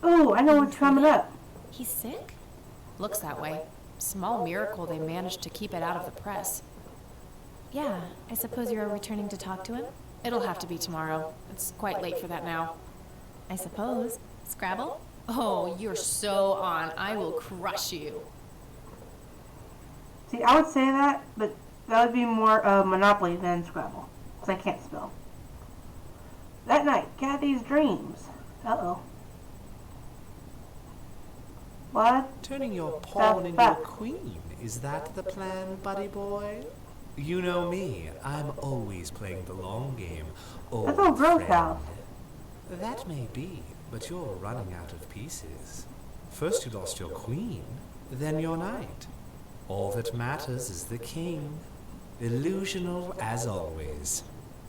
Ooh, I know what's coming up. He's sick? Looks that way. Small miracle they managed to keep it out of the press. Yeah, I suppose you're returning to talk to him? It'll have to be tomorrow. It's quite late for that now. I suppose. Scrabble? Oh, you're so on. I will crush you. See, I would say that, but that would be more Monopoly than Scrabble, because I can't spell. That night, Kathy's dreams. Uh-oh. What? Turning your pawn The into a fuck? queen. Is that the plan, buddy boy? You know me. I'm always playing the long game. Old That's old girl's friend. house. That may be, but you're running out of pieces. First you lost your queen, then your knight. All that matters is the king. Illusional as always.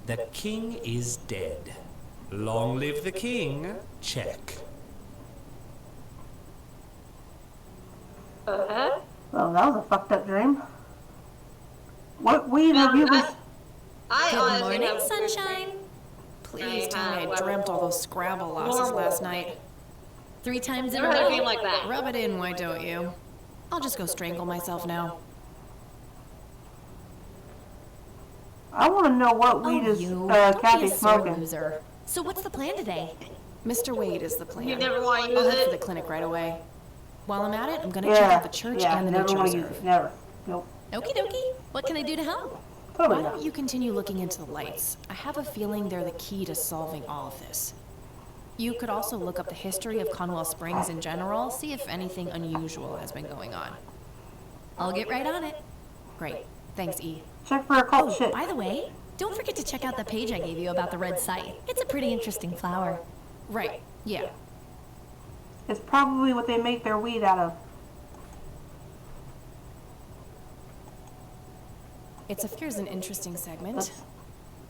The king is dead. Long live the king. Check. Uh-huh. Well, that was a fucked up dream. What weed have you been... I Good morning, have- sunshine. Please tell me I dreamt all those Scrabble losses last night. 3 times in a Never had a row. dream like that. Rub it in, why don't you? I'll just go strangle myself now. I want to know what weed is Don't be a Kathy's sore smoking. loser. So what's the plan today? Mr. Wade is the plan. You never want to I'll use head for it? the clinic right away. While I'm at it, I'm gonna check Yeah, out the church yeah, and the never nature want to use reserve. it. Never. Nope. Okie dokie. What can I do to help? Totally Why not. don't you continue looking into the lights? I have a feeling they're the key to solving all of this. You could also look up the history of Conwell Springs in general, see if anything unusual has been going on. I'll get right on it. Great. Thanks, E. Check for occult shit. By the way, don't forget to check out the page I gave you about the red scythe. It's a pretty interesting flower. Right. Yeah. It's probably what they make their weed out of. Here's an interesting segment.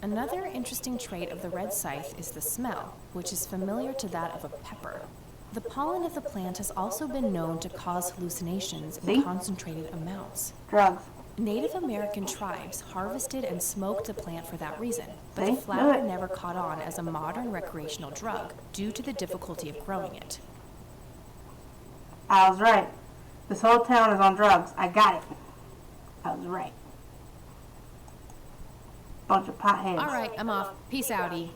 Another interesting trait of the red scythe is the smell, which is familiar to that of a pepper. The pollen of the plant has also been known to cause hallucinations in See? concentrated amounts. Drugs. Native American tribes harvested and smoked the plant for that reason, but See? the Knew flower it. never caught on as a modern recreational drug due to the difficulty of growing it. I was right. This whole town is on drugs. I got it. I was right. Bunch of potheads. All right, I'm off. Peace outie.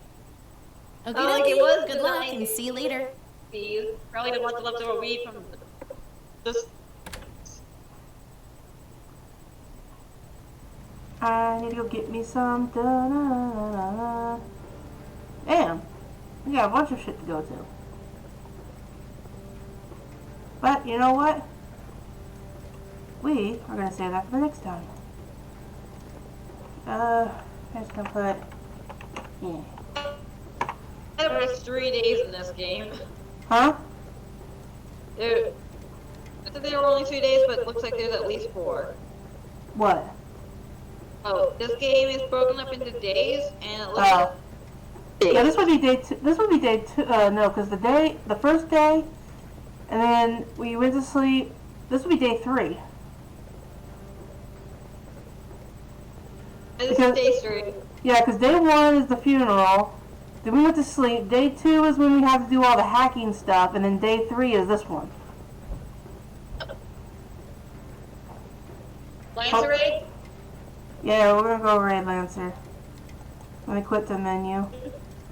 Okay, like it was good luck tonight. and see you later. You probably didn't want the leftover weed from this. I need to go get me some. Da-na-na-na-na. Damn. We got a bunch of shit to go to. But you know what? We are gonna save that for the next time. I'm just gonna put. Yeah. There's 3 days in this game. Huh? Dude, I said there were only 3 days, but it looks like there's at least 4. What? Oh, this game is broken up into days, and it looks Oh. Yeah, this would be day two. This would be day two. No, because the first day, and then we went to sleep. This would be day 3. this is because- day 3. Yeah, because day 1 is the funeral. Then we went to sleep. Day 2 is when we have to do all the hacking stuff, and then day 3 is this one. Lancer raid? Yeah, we're gonna go raid Lancer. Let me quit the menu.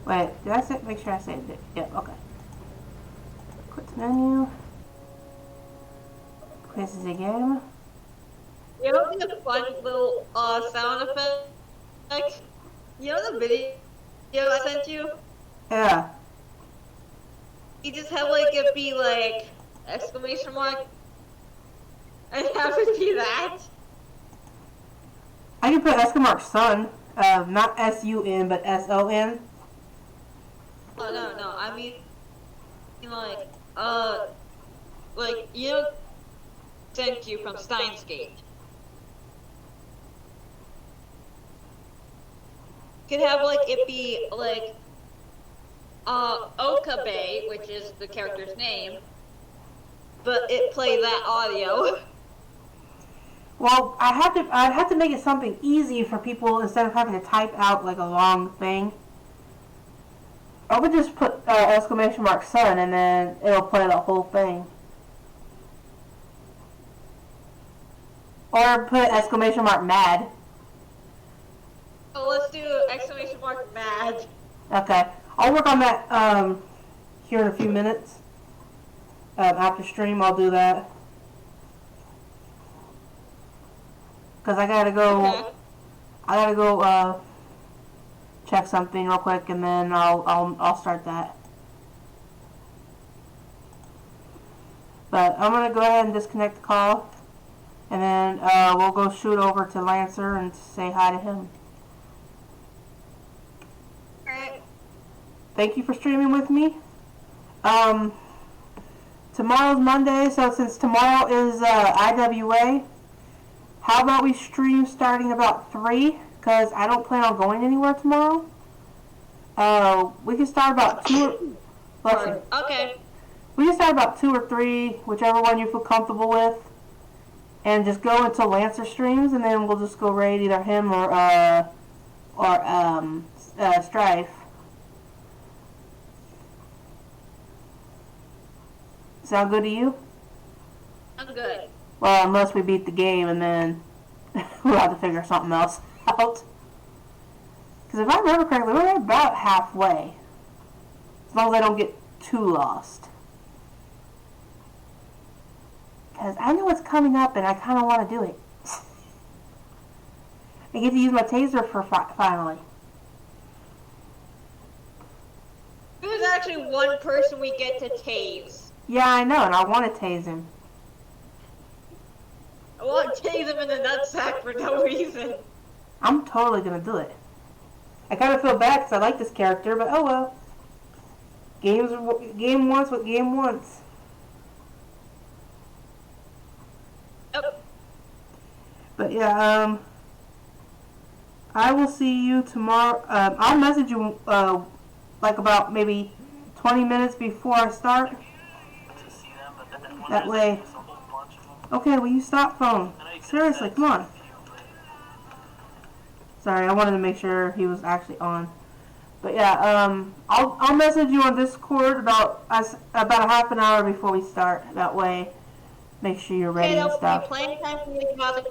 Wait, did I say? Make sure I saved it. Yep. Okay. Quit the menu. This is a game. You know the fun little sound effect? You know the video I sent you? Yeah. You just have like it be like exclamation mark and have it be that. I can put Eskimar Sun, not S-U-N, but S-O-N. Oh no, I mean like you know sent you from Steins Gate. Could have like it be like Okabe, which is the character's name, but it play that audio. Well, I'd have to make it something easy for people instead of having to type out like a long thing. I would just put exclamation mark sun and then it'll play the whole thing. Or put exclamation mark mad. So let's do exclamation mark mad. Okay. I'll work on that here in a few minutes. After stream I'll do that. Cause I gotta go check something real quick and then I'll start that. But I'm gonna go ahead and disconnect the call and then we'll go shoot over to Lancer and say hi to him. Thank you for streaming with me. tomorrow's Monday, so since tomorrow is IWA, how about we stream starting about 3? Because I don't plan on going anywhere tomorrow. We can start about 2. Okay. We can start about 2 or 3, whichever one you feel comfortable with, and just go until Lancer streams, and then we'll just go raid either him or Strife. Sound good to you? I'm good. Well, unless we beat the game, and then we'll have to figure something else out. Because if I remember correctly, we're about halfway. As long as I don't get too lost. Because I know what's coming up, and I kind of want to do it. I get to use my taser for finally. There's actually one person we get to tase. Yeah, I know, and I want to tase him. I want to tase him in the nutsack for no reason. I'm totally going to do it. I kind of feel bad because I like this character, but oh well. Game wants what game wants. Yep. But yeah, I will see you tomorrow. I'll message you like about maybe 20 minutes before I start. That way. Okay, will you stop phone? Seriously, come on. Sorry, I wanted to make sure he was actually on. But yeah, I'll message you on Discord about a half an hour before we start. That way, make sure you're ready and stuff. There'll be plenty of time for me to get out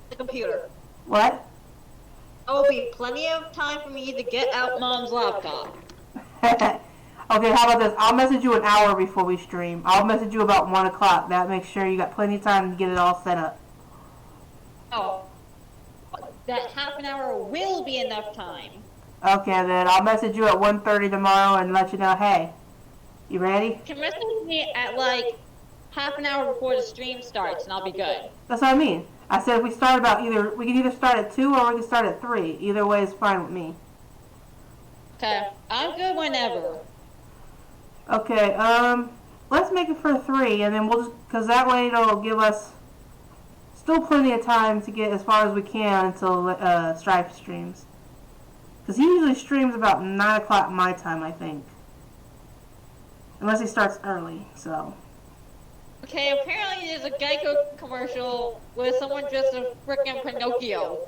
the computer. What? There will be plenty of time for me to get out Mom's laptop. Okay, how about this? I'll message you an hour before we stream. I'll message you about 1 o'clock. That makes sure you got plenty of time to get it all set up. Oh. That half an hour will be enough time. Okay, then I'll message you at 1:30 tomorrow and let you know, hey, you ready? You can message me at like half an hour before the stream starts and I'll be good. That's what I mean. I said we can either start at 2 or we can start at 3. Either way is fine with me. Okay, I'm good whenever. Okay, let's make it for 3 and then we'll just, because that way it'll give us still plenty of time to get as far as we can until Strife streams. Because he usually streams about 9 o'clock my time, I think. Unless he starts early, so. Okay, apparently there's a Geico commercial with someone dressed as frickin' Pinocchio.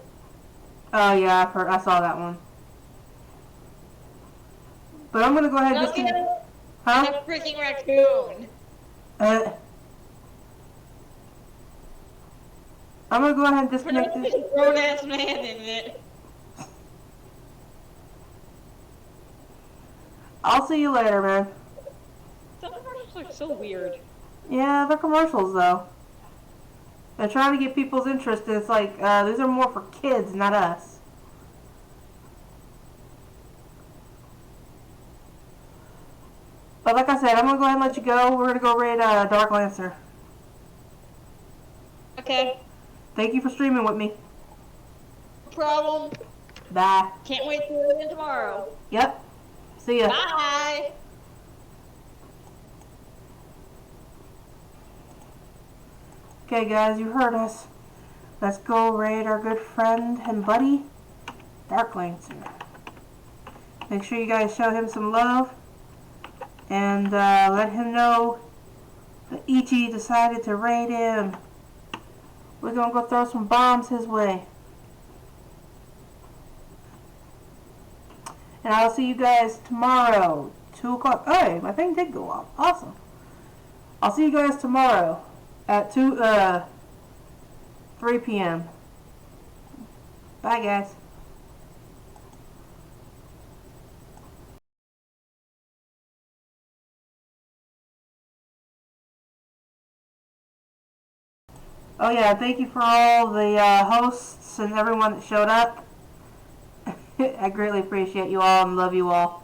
Oh yeah, I saw that one. But I'm gonna go ahead and disconnect. Huh? A freaking raccoon. I'm gonna go ahead and disconnect this. There's a grown-ass man in it. I'll see you later, man. Some commercials are so weird. Yeah, they're commercials, though. They're trying to get people's interest, and it's like, these are more for kids, not us. But like I said, I'm going to go ahead and let you go. We're going to go raid Dark Lancer. Okay. Thank you for streaming with me. No problem. Bye. Can't wait to do it again tomorrow. Yep. See ya. Bye. Okay, guys, you heard us. Let's go raid our good friend and buddy, Dark Lancer. Make sure you guys show him some love. And let him know that Ichi decided to raid him. We're gonna go throw some bombs his way. And I'll see you guys tomorrow, 2 o'clock. Oh, my thing did go off. Awesome. I'll see you guys tomorrow at 3 p.m. Bye, guys. Oh yeah, thank you for all the hosts and everyone that showed up. I greatly appreciate you all and love you all.